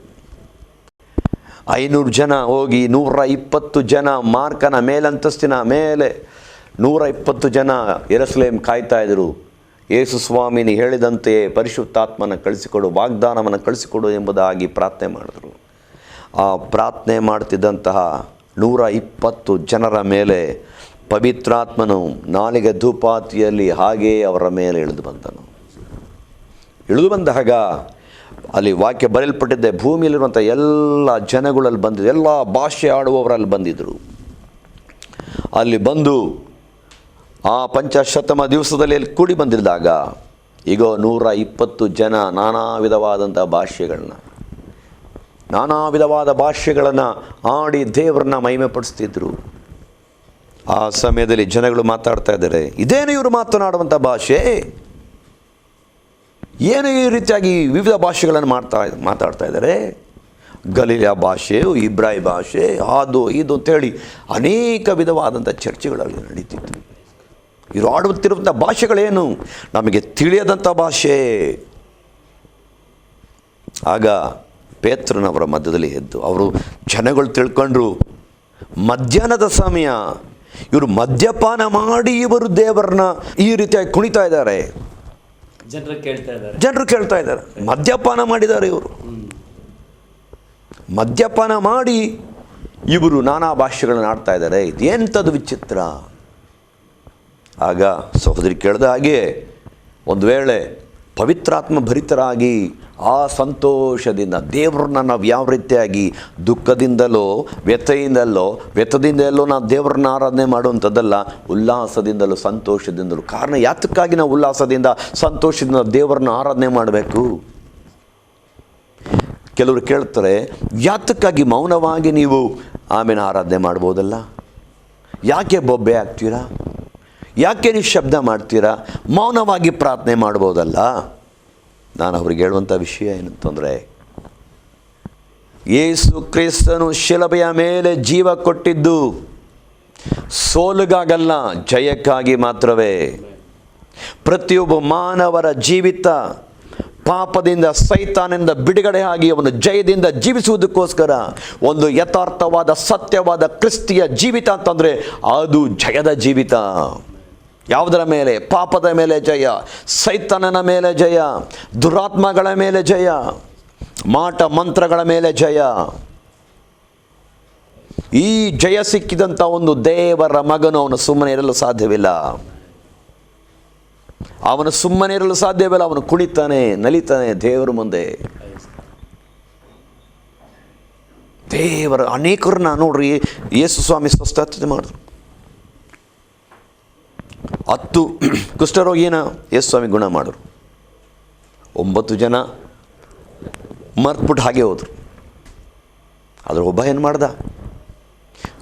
500 ಜನ ಹೋಗಿ 120 ಜನ ಮಾರ್ಕನ ಮೇಲಂತಸ್ತಿನ ಮೇಲೆ 120 ಜನ ಯೆರೂಸಲೇಮ್ ಕಾಯ್ತಾ ಇದ್ದರು. ಯೇಸು ಸ್ವಾಮಿನಿ ಹೇಳಿದಂತೆ ಪರಿಶುದ್ಧಾತ್ಮನ ಕಳಿಸಿಕೊಡು, ವಾಗ್ದಾನವನ್ನು ಕಳಿಸಿಕೊಡು ಎಂಬುದಾಗಿ ಪ್ರಾರ್ಥನೆ ಮಾಡಿದ್ರು. ಆ ಪ್ರಾರ್ಥನೆ ಮಾಡ್ತಿದ್ದಂತಹ 120 ಜನರ ಮೇಲೆ ಪವಿತ್ರಾತ್ಮನು ನಾಲಿಗೆ ಧೂಪಾತಿಯಲ್ಲಿ ಹಾಗೇ ಅವರ ಮೇಲೆ ಇಳಿದು ಬಂದನು. ಇಳಿದು ಬಂದಾಗ ಅಲ್ಲಿ ವಾಕ್ಯ ಬರೆಯಲ್ಪಟ್ಟಿದ್ದೆ, ಭೂಮಿಯಲ್ಲಿರುವಂಥ ಎಲ್ಲ ಜನಗಳಲ್ಲಿ ಬಂದಿದ್ದು, ಎಲ್ಲ ಭಾಷೆ ಆಡುವವರಲ್ಲಿ ಬಂದಿದ್ದರು. ಅಲ್ಲಿ ಬಂದು ಆ ಪಂಚಶತಮ ದಿವಸದಲ್ಲಿ ಅಲ್ಲಿ ಕೂಡಿ ಬಂದಿದ್ದಾಗ ಈಗ 120 ಜನ ನಾನಾ ವಿಧವಾದಂಥ ನಾನಾ ವಿಧವಾದ ಭಾಷೆಗಳನ್ನು ಆಡಿ ದೇವರನ್ನ ಮಹಿಮೆಪಡಿಸ್ತಿದ್ರು. ಆ ಸಮಯದಲ್ಲಿ ಜನಗಳು ಮಾತಾಡ್ತಾ ಇದ್ದಾರೆ, ಇದೇನು ಇವರು ಮಾತನಾಡುವಂಥ ಭಾಷೆ, ಏನು ಈ ರೀತಿಯಾಗಿ ವಿವಿಧ ಭಾಷೆಗಳನ್ನು ಮಾತಾಡ್ತಾ ಇದ್ದಾರೆ. ಗಲೀಲಿಯ ಭಾಷೆ, ಇಬ್ರಾಯಿ ಭಾಷೆ, ಅದು ಇದು ಅಂತೇಳಿ ಅನೇಕ ವಿಧವಾದಂಥ ಚರ್ಚೆಗಳಲ್ಲಿ ನಡೀತಿತ್ತು. ಇವರು ಆಡುತ್ತಿರುವಂಥ ಭಾಷೆಗಳೇನು, ನಮಗೆ ತಿಳಿಯದಂಥ ಭಾಷೆ. ಆಗ ಪೇತ್ರನವರ ಮಧ್ಯದಲ್ಲಿ ಎದ್ದು ಅವರು ಜನಗಳು ತಿಳ್ಕೊಂಡ್ರು, ಮಧ್ಯಾಹ್ನದ ಸಮಯ, ಇವರು ಮದ್ಯಪಾನ ಮಾಡಿ ಇವರು ದೇವರನ್ನ ಈ ರೀತಿಯಾಗಿ ಕುಣಿತಾ ಇದ್ದಾರೆ. ಜನರು ಕೇಳ್ತಾ ಇದ್ದಾರೆ, ಮದ್ಯಪಾನ ಮಾಡಿದ್ದಾರೆ ಇವರು, ಮದ್ಯಪಾನ ಮಾಡಿ ಇವರು ನಾನಾ ಭಾಷೆಗಳನ್ನು ಆಡ್ತಾ ಇದ್ದಾರೆ, ಇದೆಂಥದ್ದು ವಿಚಿತ್ರ. ಆಗ ಸಹೋದರಿ ಕೇಳಿದ ಹಾಗೆ, ಒಂದು ವೇಳೆ ಪವಿತ್ರಾತ್ಮ ಭರಿತರಾಗಿ ಆ ಸಂತೋಷದಿಂದ ದೇವ್ರನ್ನ ನಾವು ಯಾವ ರೀತಿಯಾಗಿ ದುಃಖದಿಂದಲೋ ವ್ಯಥದಿಂದಲೋ ನಾವು ದೇವ್ರನ್ನ ಆರಾಧನೆ ಮಾಡುವಂಥದ್ದಲ್ಲ, ಉಲ್ಲಾಸದಿಂದಲೂ ಸಂತೋಷದಿಂದಲೂ. ಕಾರಣ ಯಾತಕ್ಕಾಗಿ ನಾವು ಉಲ್ಲಾಸದಿಂದ ಸಂತೋಷದಿಂದ ದೇವರನ್ನ ಆರಾಧನೆ ಮಾಡಬೇಕು? ಕೆಲವರು ಕೇಳ್ತಾರೆ, ಯಾತಕ್ಕಾಗಿ ಮೌನವಾಗಿ ನೀವು ಆಮೇಲೆ ಆರಾಧನೆ ಮಾಡ್ಬೋದಲ್ಲ, ಯಾಕೆ ಬೊಬ್ಬೆ ಆಗ್ತೀರಾ, ಯಾಕೆ ನೀವು ಶಬ್ದ ಮಾಡ್ತೀರಾ, ಮೌನವಾಗಿ ಪ್ರಾರ್ಥನೆ ಮಾಡ್ಬೋದಲ್ಲ. ನಾನು ಅವ್ರಿಗೆ ಹೇಳುವಂಥ ವಿಷಯ ಏನಂತಂದರೆ, ಯೇಸು ಕ್ರಿಸ್ತನು ಶಿಲುಬೆಯ ಮೇಲೆ ಜೀವ ಕೊಟ್ಟಿದ್ದು ಸೋಲುಗಾಗಲ್ಲ, ಜಯಕ್ಕಾಗಿ ಮಾತ್ರವೇ. ಪ್ರತಿಯೊಬ್ಬ ಮಾನವರ ಜೀವಿತ ಪಾಪದಿಂದ ಸೈತಾನದಿಂದ ಬಿಡುಗಡೆ ಆಗಿ ಅವನು ಜಯದಿಂದ ಜೀವಿಸುವುದಕ್ಕೋಸ್ಕರ ಒಂದು ಯಥಾರ್ಥವಾದ ಸತ್ಯವಾದ ಕ್ರಿಸ್ತಿಯ ಜೀವಿತ ಅಂತಂದರೆ ಅದು ಜಯದ ಜೀವಿತ. ಯಾವುದರ ಮೇಲೆ? ಪಾಪದ ಮೇಲೆ ಜಯ, ಸೈತಾನನ ಮೇಲೆ ಜಯ, ದುರಾತ್ಮಗಳ ಮೇಲೆ ಜಯ, ಮಾಟ ಮಂತ್ರಗಳ ಮೇಲೆ ಜಯ. ಈ ಜಯ ಸಿಕ್ಕಿದಂಥ ಒಂದು ದೇವರ ಮಗನು ಅವನು ಸುಮ್ಮನೆ ಇರಲು ಸಾಧ್ಯವಿಲ್ಲ. ಅವನು ಕುಣಿತಾನೆ, ನಲಿತಾನೆ ದೇವರ ಮುಂದೆ. ದೇವರ ಅನೇಕರನ್ನ ನೋಡ್ರಿ, ಯೇಸು ಸ್ವಾಮಿ ಸ್ವಸ್ಥತೆ ಮಾಡಿದ್ರು. 10 ಕುಷ್ಠರೋಗಿನ ಯೇಸು ಸ್ವಾಮಿ ಗುಣ ಮಾಡಿದ್ರು. 9 ಜನ ಮರ್ತ್ಬಿಟ್ಟು ಹಾಗೆ ಹೋದ್ರು. ಆದ್ರೆ ಒಬ್ಬ ಏನು ಮಾಡ್ದ?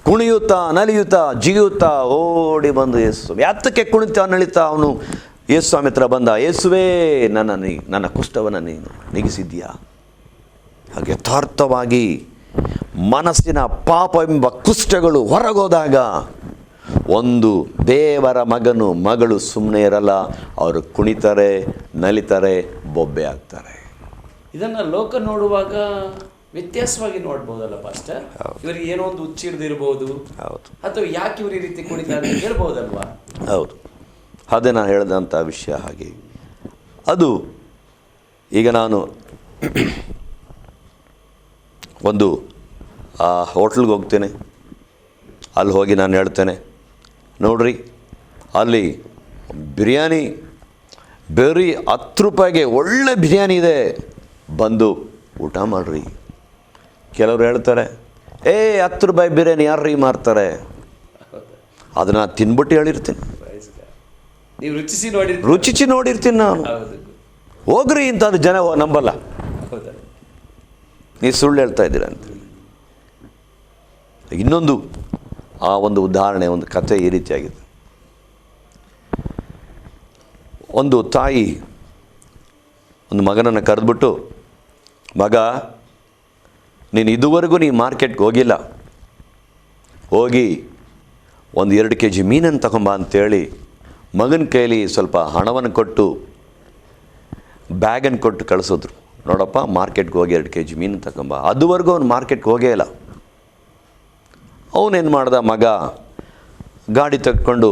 ಕುಣಿಯುತ್ತಾ ನಲಿಯುತ್ತಾ ಜಿಗಿಯುತ್ತಾ ಓಡಿ ಬಂದು ಯೇಸು ಸ್ವಾಮಿ. ಯಾತಕ್ಕೆ ಕುಣಿತಾ ನಲಿತಾ ಅವನು ಯೇಸು ಸ್ವಾಮಿ ಹತ್ರ ಬಂದ? ಯೇಸುವೇ, ನನ್ನ ಕುಷ್ಠವನ್ನು ನೀನು ನೀಗಿಸಿದ್ಯಾ? ಹಾಗೆ ಯಥಾರ್ಥವಾಗಿ ಮನಸ್ಸಿನ ಪಾಪ ಎಂಬ ಕುಷ್ಠಗಳು ಹೊರಗೋದಾಗ ಒಂದು ದೇವರ ಮಗಳು ಸುಮ್ಮನೆ ಇರಲ್ಲ, ಅವರು ಕುಣಿತಾರೆ, ನಲಿತಾರೆ, ಬೊಬ್ಬೆ ಆಗ್ತಾರೆ. ಇದನ್ನು ಲೋಕ ನೋಡುವಾಗ ವ್ಯತ್ಯಾಸವಾಗಿ ನೋಡ್ಬೋದಲ್ಲ ಪಾಸ್ಟರ್? ಇವರಿಗೆ ಏನೋ ಒಂದು ಹುಚ್ಚಿಡ್ದಿರ್ಬೋದು, ಹೌದು, ಅಥವಾ ಯಾಕೆ ಇವರು ಈ ರೀತಿ ಕುಣಿತಾರೆ ಅಂತ ಹೇಳ್ಬೋದಲ್ವಾ? ಹೌದು, ಅದೇ ನಾನು ಹೇಳಿದಂಥ ವಿಷಯ. ಹಾಗೆ ಅದು ಈಗ ನಾನು ಒಂದು ಹೋಟ್ಲಿಗೆ ಹೋಗ್ತೇನೆ, ಅಲ್ಲಿ ಹೋಗಿ ನಾನು ಹೇಳ್ತೇನೆ, ನೋಡ್ರಿ ಅಲ್ಲಿ ಬಿರಿಯಾನಿ ಬರೀ 10 ರೂಪಾಯಿಗೆ ಒಳ್ಳೆ ಬಿರಿಯಾನಿ ಇದೆ, ಬಂದು ಊಟ ಮಾಡಿರಿ. ಕೆಲವರು ಹೇಳ್ತಾರೆ, 10 ರೂಪಾಯಿ ಬಿರಿಯಾನಿ ಯಾರ್ರೀ ಮಾರ್ತಾರೆ? ಅದನ್ನು ತಿನ್ಬಿಟ್ಟು ಹೇಳಿರ್ತೀನಿ, ನೀವು ರುಚಿಸಿ ನೋಡಿರ್ತೀನಿ ನಾನು. ಹೋಗ್ರಿ ಇಂಥದ್ದು ಜನ ನಂಬಲ್ಲ, ನೀವು ಸುಳ್ಳು ಹೇಳ್ತಾ ಇದ್ದೀರ ಅಂತ. ಇನ್ನೊಂದು ಒಂದು ಉದಾಹರಣೆ, ಒಂದು ಕಥೆ ಈ ರೀತಿಯಾಗಿದೆ. ಒಂದು ತಾಯಿ ಒಂದು ಮಗನನ್ನು ಕರೆದ್ಬಿಟ್ಟು, ಮಗ, ನೀನು ಇದುವರೆಗೂ ಮಾರ್ಕೆಟ್ಗೆ ಹೋಗಿಲ್ಲ, ಹೋಗಿ ಒಂದು 2 kg ಮೀನನ್ನು ತಗೊಂಬ ಅಂತೇಳಿ ಮಗನ ಕೈಲಿ ಸ್ವಲ್ಪ ಹಣವನ್ನು ಕೊಟ್ಟು ಬ್ಯಾಗನ್ನು ಕೊಟ್ಟು ಕಳಿಸಿದ್ರು. ನೋಡಪ್ಪ, ಮಾರ್ಕೆಟ್ಗೆ ಹೋಗಿ 2 kg ಮೀನು ತಗೊಂಬ. ಅದುವರೆಗೂ ಅವನು ಮಾರ್ಕೆಟ್ಗೆ ಹೋಗೇ ಇಲ್ಲ. ಅವನೇನು ಮಾಡ್ದ, ಮಗ ಗಾಡಿ ತಗೊಂಡು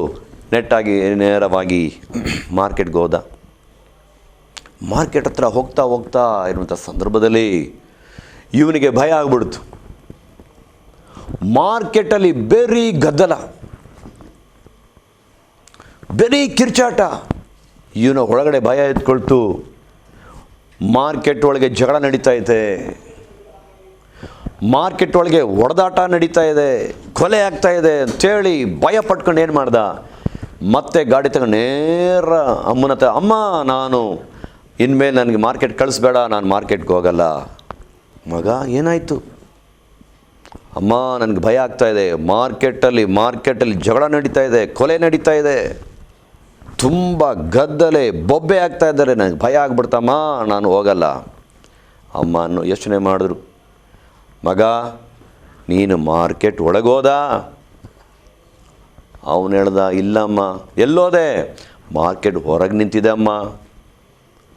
ನೆಟ್ಟಾಗಿ ನೇರವಾಗಿ ಮಾರ್ಕೆಟ್ಗೆ ಹೋದ. ಮಾರ್ಕೆಟ್ ಹತ್ರ ಹೋಗ್ತಾ ಇರುವಂಥ ಸಂದರ್ಭದಲ್ಲಿ ಇವನಿಗೆ ಭಯ ಆಗ್ಬಿಡ್ತು. ಮಾರ್ಕೆಟಲ್ಲಿ ಬೇರೆ ಗದ್ದಲ, ಬೇರೆ ಕಿರ್ಚಾಟ. ಇವನ ಒಳಗಡೆ ಭಯ ಎತ್ಕೊಳ್ತು. ಮಾರ್ಕೆಟ್ ಒಳಗೆ ಜಗಳ ನಡೀತಾ ಇದೆ, ಮಾರ್ಕೆಟ್ ಒಳಗೆ ಹೊಡೆದಾಟ ನಡೀತಾ ಇದೆ, ಕೊಲೆ ಆಗ್ತಾ ಇದೆ ಅಂತೇಳಿ ಭಯ ಪಟ್ಕೊಂಡು ಏನು ಮಾಡ್ದ, ಮತ್ತೆ ಗಾಡಿ ತಗೊಂಡು ನೇರ ಅಮ್ಮನ ಹತ್ರ, ಅಮ್ಮ ನಾನು ಇನ್ಮೇಲೆ ನನಗೆ ಮಾರ್ಕೆಟ್ ಕಳಿಸ್ಬೇಡ, ನಾನು ಮಾರ್ಕೆಟ್ಗೆ ಹೋಗಲ್ಲ. ಮಗ ಏನಾಯಿತು? ಅಮ್ಮ ನನಗೆ ಭಯ ಆಗ್ತಾಯಿದೆ, ಮಾರ್ಕೆಟಲ್ಲಿ ಜಗಳ ನಡೀತಾ ಇದೆ, ಕೊಲೆ ನಡೀತಾ ಇದೆ, ತುಂಬ ಗದ್ದಲೆ ಬೊಬ್ಬೆ ಆಗ್ತಾ ಇದ್ದಾರೆ, ನನಗೆ ಭಯ ಆಗ್ಬಿಡ್ತಮ್ಮ, ನಾನು ಹೋಗಲ್ಲ. ಅಮ್ಮ ಯೋಚನೆ ಮಾಡಿದ್ರು, ಮಗ ನೀನು ಮಾರ್ಕೆಟ್ ಒಳಗೋದ? ಅವನು ಹೇಳ್ದ, ಇಲ್ಲಮ್ಮ. ಎಲ್ಲೋದೆ? ಮಾರ್ಕೆಟ್ ಹೊರಗೆ ನಿಂತಿದೆ ಅಮ್ಮ.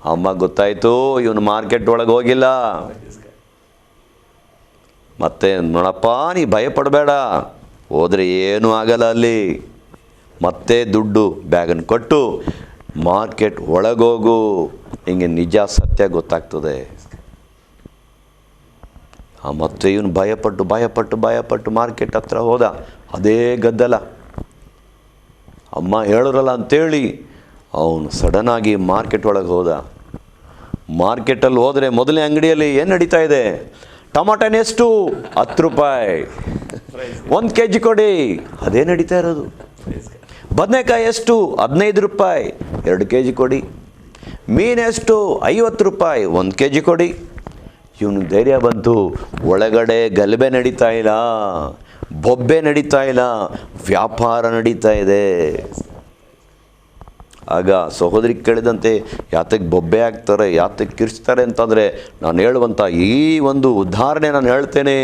ಅಮ್ಮ ಗೊತ್ತಾಯಿತು ಇವನು ಮಾರ್ಕೆಟ್ ಒಳಗೆ ಹೋಗಿಲ್ಲ. ಮತ್ತೆ ನೋಡಪ್ಪ ನೀ ಭಯಪಡಬೇಡ, ಹೋದರೆ ಏನೂ ಆಗಲ್ಲ ಅಲ್ಲಿ. ಮತ್ತೆ ದುಡ್ಡು ಬ್ಯಾಗನ್ನು ಕೊಟ್ಟು ಮಾರ್ಕೆಟ್ ಒಳಗೋಗು, ಹಿಂಗೆ ನಿಜ ಸತ್ಯ ಗೊತ್ತಾಗ್ತದೆ. ಮತ್ತೆ ಇವನು ಭಯಪಟ್ಟು ಮಾರ್ಕೆಟ್ ಹತ್ರ ಹೋದ. ಅದೇ ಗದ್ದಲ. ಅಮ್ಮ ಹೇಳಿರಲ್ಲ ಅಂತೇಳಿ ಅವನು ಸಡನ್ನಾಗಿ ಮಾರ್ಕೆಟ್ ಒಳಗೆ ಹೋದ. ಮಾರ್ಕೆಟಲ್ಲಿ ಹೋದರೆ ಮೊದಲನೇ ಅಂಗಡಿಯಲ್ಲಿ ಏನು ನಡೀತಾ ಇದೆ? ಟೊಮಾಟೋನ ಎಷ್ಟು? 10 ರೂಪಾಯಿ. 1 kg ಕೊಡಿ. ಅದೇ ನಡೀತಾ ಇರೋದು. ಬದನೆಕಾಯಿ ಎಷ್ಟು? 15 ರೂಪಾಯಿ. 2 kg ಕೊಡಿ. ಮೀನೆಷ್ಟು? 50 ರೂಪಾಯಿ. 1 kg ಕೊಡಿ. ಇವನಿಗೆ ಧೈರ್ಯ ಬಂತು. ಒಳಗಡೆ ಗಲಭೆ ನಡೀತಾ ಇಲ್ಲ, ಬೊಬ್ಬೆ ನಡೀತಾ ಇಲ್ಲ, ವ್ಯಾಪಾರ ನಡೀತಾ ಇದೆ. ಆಗ ಸಹೋದರಿ ಕೇಳಿದಂತೆ, ಯಾತಕ್ಕೆ ಬೊಬ್ಬೆ ಆಗ್ತಾರೆ, ಯಾತಕ್ಕೆ ಕಿರ್ಚ್ತಾರೆ ಅಂತಂದರೆ, ನಾನು ಹೇಳುವಂಥ ಈ ಒಂದು ಉದಾಹರಣೆ ನಾನು ಹೇಳ್ತೇನೆ.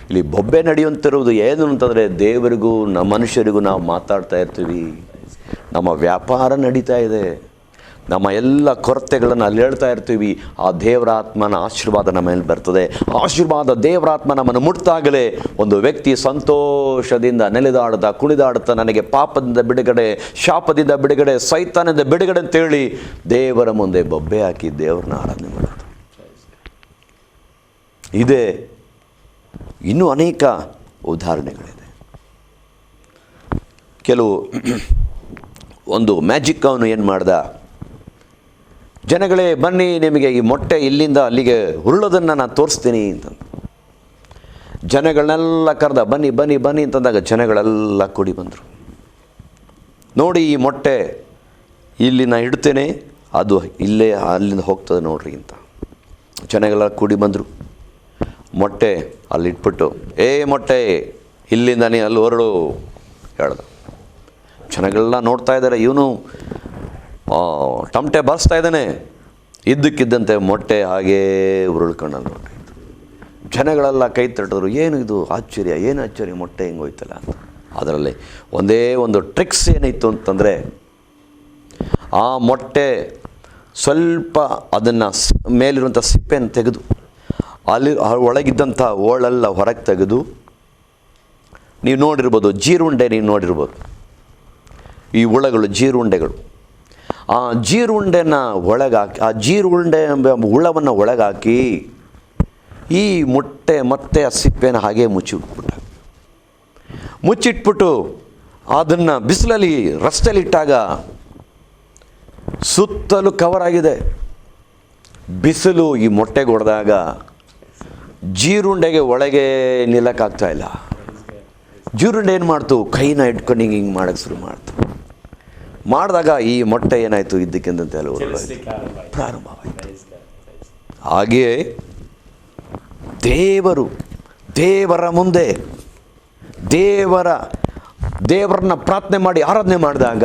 ಇಲ್ಲಿ ಬೊಬ್ಬೆ ನಡೆಯುವಂತಿರುವುದು ಏನು ಅಂತಂದರೆ, ದೇವರಿಗೂ ನಮ್ಮ ಮನುಷ್ಯರಿಗೂ ನಾವು ಮಾತಾಡ್ತಾ ಇರ್ತೀವಿ, ನಮ್ಮ ವ್ಯಾಪಾರ ನಡೀತಾ ಇದೆ, ನಮ್ಮ ಎಲ್ಲ ಕೊರತೆಗಳನ್ನು ಅಲ್ಲಿ ಹೇಳ್ತಾ ಇರ್ತೀವಿ. ಆ ದೇವರಾತ್ಮನ ಆಶೀರ್ವಾದ ನಮ್ಮ ಮೇಲೆ ಬರ್ತದೆ. ಆಶೀರ್ವಾದ ದೇವರಾತ್ಮ ನಮ್ಮನ್ನು ಮುಟ್ಟಾಗಲೇ ಒಂದು ವ್ಯಕ್ತಿ ಸಂತೋಷದಿಂದ ನೆಲೆದಾಡ್ತಾ ಕುಣಿದಾಡ್ತಾ, ನನಗೆ ಪಾಪದಿಂದ ಬಿಡುಗಡೆ, ಶಾಪದಿಂದ ಬಿಡುಗಡೆ, ಸೈತಾನದಿಂದ ಬಿಡುಗಡೆ ಅಂತೇಳಿ ದೇವರ ಮುಂದೆ ಬೊಬ್ಬೆ ಹಾಕಿ ದೇವರನ್ನ ಆರಾಧನೆ ಮಾಡೋದು. ಇದೇ ಇನ್ನೂ ಅನೇಕ ಉದಾಹರಣೆಗಳಿದೆ. ಕೆಲವು ಒಂದು ಮ್ಯಾಜಿಕ್ ಅವನು ಏನು ಮಾಡ್ದ, ಜನಗಳೇ ಬನ್ನಿ, ನಿಮಗೆ ಈ ಮೊಟ್ಟೆ ಇಲ್ಲಿಂದ ಅಲ್ಲಿಗೆ ಉರುಳೋದನ್ನು ನಾನು ತೋರಿಸ್ತೀನಿ ಅಂತ ಜನಗಳನ್ನೆಲ್ಲ ಕರೆದ. ಬನ್ನಿ ಬನ್ನಿ ಬನ್ನಿ ಅಂತಂದಾಗ ಜನಗಳೆಲ್ಲ ಕೂಡಿ ಬಂದರು. ನೋಡಿ ಈ ಮೊಟ್ಟೆ ಇಲ್ಲಿ ನಾನು ಇಡ್ತೇನೆ, ಅದು ಇಲ್ಲೇ ಅಲ್ಲಿಂದ ಹೋಗ್ತದೆ ನೋಡ್ರಿ ಅಂತ ಜನಗಳೆಲ್ಲ ಕೂಡಿ ಬಂದರು. ಮೊಟ್ಟೆ ಅಲ್ಲಿ ಇಟ್ಬಿಟ್ಟು, ಮೊಟ್ಟೆ ಇಲ್ಲಿಂದ ನೀ ಅಲ್ಲಿ ಹೊರಡು ಹೇಳ್ದ. ಜನಗಳೆಲ್ಲ ನೋಡ್ತಾ ಇದ್ದಾರೆ, ಇವನು ಟಮಟೆ ಬಾರಿಸ್ತಾ ಇದ್ದಾನೆ. ಇದ್ದಕ್ಕಿದ್ದಂತೆ ಮೊಟ್ಟೆ ಹಾಗೇ ಉರುಳ್ಕೊಂಡಲ್ಲಿ ನೋಡ್ರಿ. ಜನಗಳೆಲ್ಲ ಕೈ ತಟ್ಟಿದ್ರು, ಏನು ಇದು ಆಶ್ಚರ್ಯ, ಏನು ಆಶ್ಚರ್ಯ, ಮೊಟ್ಟೆ ಹೆಂಗೆ ಹೋಯ್ತಲ್ಲ ಅಂತ. ಅದರಲ್ಲಿ ಒಂದೇ ಒಂದು ಟ್ರಿಕ್ಸ್ ಏನಿತ್ತು ಅಂತಂದರೆ, ಆ ಮೊಟ್ಟೆ ಸ್ವಲ್ಪ ಅದನ್ನು ಮೇಲಿರುವಂಥ ಸಿಪ್ಪೆಯನ್ನು ತೆಗೆದು ಅಲ್ಲಿ ಒಳಗಿದ್ದಂಥ ಓಳೆಲ್ಲ ಹೊರಗೆ ತೆಗೆದು, ನೀವು ನೋಡಿರ್ಬೋದು ಜೀರುಂಡೆ, ನೀವು ನೋಡಿರ್ಬೋದು ಈ ಹುಳಗಳು, ಜೀರುಂಡೆಗಳು. ಆ ಜೀರುಂಡೆನ ಒಳಗಾಕಿ, ಆ ಜೀರುಂಡೆ ಎಂಬ ಹುಳವನ್ನು ಒಳಗಾಕಿ ಈ ಮೊಟ್ಟೆ ಮತ್ತೆ ಆ ಸಿಪ್ಪೆನ ಹಾಗೆ ಮುಚ್ಚಿಟ್ಬಿಟ್ಟು ಅದನ್ನು ಬಿಸಿಲಲ್ಲಿ ರಸ್ತೆಯಲ್ಲಿ ಇಟ್ಟಾಗ ಸುತ್ತಲೂ ಕವರ್ ಆಗಿದೆ. ಬಿಸಿಲು ಈ ಮೊಟ್ಟೆಗೆ ಹೊಡೆದಾಗ ಜೀರುಂಡೆಗೆ ಒಳಗೆ ನಿಲ್ಲಕ್ಕಾಗ್ತಾ ಇಲ್ಲ. ಜೀರುಂಡೆ ಏನು ಮಾಡ್ತು, ಕೈನ ಇಟ್ಕೊಂಡು ಹಿಂಗೆ ಮಾಡೋಕ್ಕೆ ಶುರು ಮಾಡ್ತು. ಮಾಡಿದಾಗ ಈ ಮೊಟ್ಟೆ ಏನಾಯಿತು, ಇದ್ದಕ್ಕಿಂದಂತೆ ಎಲ್ಲ ಪ್ರಾರಂಭವಾಯಿತು. ಹಾಗೆಯೇ ದೇವರ ಮುಂದೆ ದೇವರನ್ನ ಪ್ರಾರ್ಥನೆ ಮಾಡಿ ಆರಾಧನೆ ಮಾಡಿದಾಗ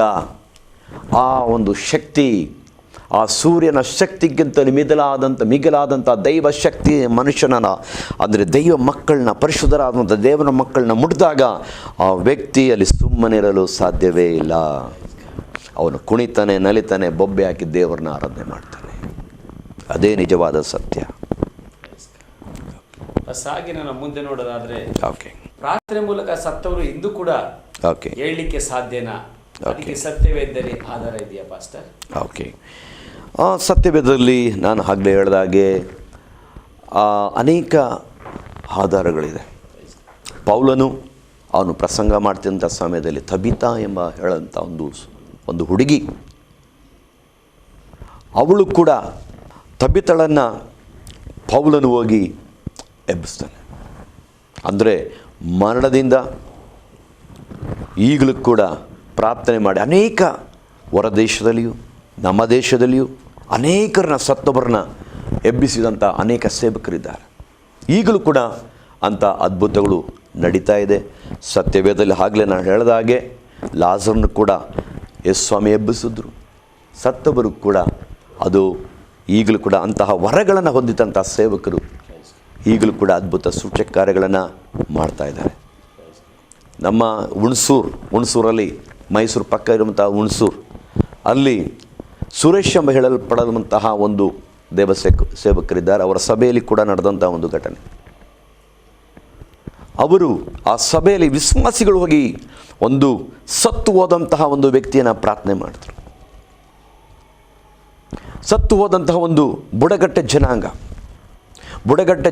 ಆ ಒಂದು ಶಕ್ತಿ, ಆ ಸೂರ್ಯನ ಶಕ್ತಿಗಿಂತಲೂ ಮಿಗಿಲಾದಂಥ ದೈವ ಶಕ್ತಿ ಮನುಷ್ಯನ, ಅಂದರೆ ದೈವ ಮಕ್ಕಳನ್ನ, ಪರಿಶುದ್ಧರಾದಂಥ ದೇವರ ಮಕ್ಕಳನ್ನ ಮುಟ್ಟಿದಾಗ ಆ ವ್ಯಕ್ತಿಯಲ್ಲಿ ಸುಮ್ಮನಿರಲು ಸಾಧ್ಯವೇ ಇಲ್ಲ. ಅವನು ಕುಣಿತಾನೆ, ನಲಿತಾನೆ, ಬೊಬ್ಬೆ ಹಾಕಿ ದೇವರನ್ನ ಆರಾಧನೆ ಮಾಡ್ತಾನೆ. ಅದೇ ನಿಜವಾದ ಸತ್ಯ. ಹಾಗೆ ನಾನು ಮುಂದೆ ನೋಡೋದಾದ್ರೆ, ಪ್ರಾರ್ಥನೆ ಮೂಲಕ ಸತ್ತವರು ಇಂದು ಕೂಡ ಹೇಳಲಿಕ್ಕೆ ಸಾಧ್ಯನಾ? ಅದಕ್ಕೆ ಸತ್ಯವೇದ್ದಲ್ಲಿ ಆಧಾರ ಇದೆಯಾ ಪಾಸ್ಟರ್? ಸತ್ಯವೇದದಲ್ಲಿ ನಾನು ಆಗಲೇ ಹೇಳಿದಾಗೆ ಅನೇಕ ಆಧಾರಗಳಿದೆ. ಪೌಲನು ಅವನು ಪ್ರಸಂಗ ಮಾಡ್ತಿದ್ದಂಥ ಸಮಯದಲ್ಲಿ ತಬಿತಾ ಎಂಬ ಹೇಳಂಥ ಒಂದು ಹುಡುಗಿ, ಅವಳು ಕೂಡ ತಬಿತಳನ್ನು ಪೌಲನು ಹೋಗಿ ಎಬ್ಬಿಸ್ತಾನೆ. ಅಂದರೆ ಮರಣದಿಂದ ಈಗಲೂ ಕೂಡ ಪ್ರಾರ್ಥನೆ ಮಾಡಿ ಅನೇಕ ಹೊರದೇಶದಲ್ಲಿಯೂ ನಮ್ಮ ದೇಶದಲ್ಲಿಯೂ ಅನೇಕರನ್ನ ಸತ್ತೊಬ್ಬರನ್ನ ಎಬ್ಬಿಸಿದಂಥ ಅನೇಕ ಸೇವಕರಿದ್ದಾರೆ. ಈಗಲೂ ಕೂಡ ಅಂಥ ಅದ್ಭುತಗಳು ನಡೀತಾ ಇದೆ. ಸತ್ಯವೇದದಲ್ಲಿ ಆಗಲೇ ನಾನು ಹೇಳಿದ ಹಾಗೆ ಲಾಜರನ್ನು ಕೂಡ ಯೇಸು ಸ್ವಾಮಿ ಎಬ್ಬಿಸಿದ್ರು. ಸತ್ತೊಬ್ಬರು ಕೂಡ ಅದು ಈಗಲೂ ಕೂಡ ಅಂತಹ ವರಗಳನ್ನು ಹೊಂದಿದಂಥ ಸೇವಕರು ಈಗಲೂ ಕೂಡ ಅದ್ಭುತ ಸೂಚಕ ಕಾರ್ಯಗಳನ್ನು ಮಾಡ್ತಾಯಿದ್ದಾರೆ. ನಮ್ಮ ಹುಣಸೂರಲ್ಲಿ ಮೈಸೂರು ಪಕ್ಕ ಇರುವಂಥ ಹುಣಸೂರು ಅಲ್ಲಿ ಸುರೇಶ್ ಎಂಬ ಹೇಳಲ್ಪಡುವಂತಹ ಒಂದು ಸೇವಕರಿದ್ದಾರೆ. ಅವರ ಸಭೆಯಲ್ಲಿ ಕೂಡ ನಡೆದಂಥ ಒಂದು ಘಟನೆ. ಅವರು ಆ ಸಭೆಯಲ್ಲಿ ವಿಶ್ವಾಸಿಗಳು ಹೋಗಿ ಒಂದು ಸತ್ತು ಹೋದಂತಹ ಒಂದು ವ್ಯಕ್ತಿಯನ್ನು ಪ್ರಾರ್ಥನೆ ಮಾಡಿದ್ರು. ಸತ್ತು ಹೋದಂತಹ ಒಂದು ಬುಡಗಟ್ಟ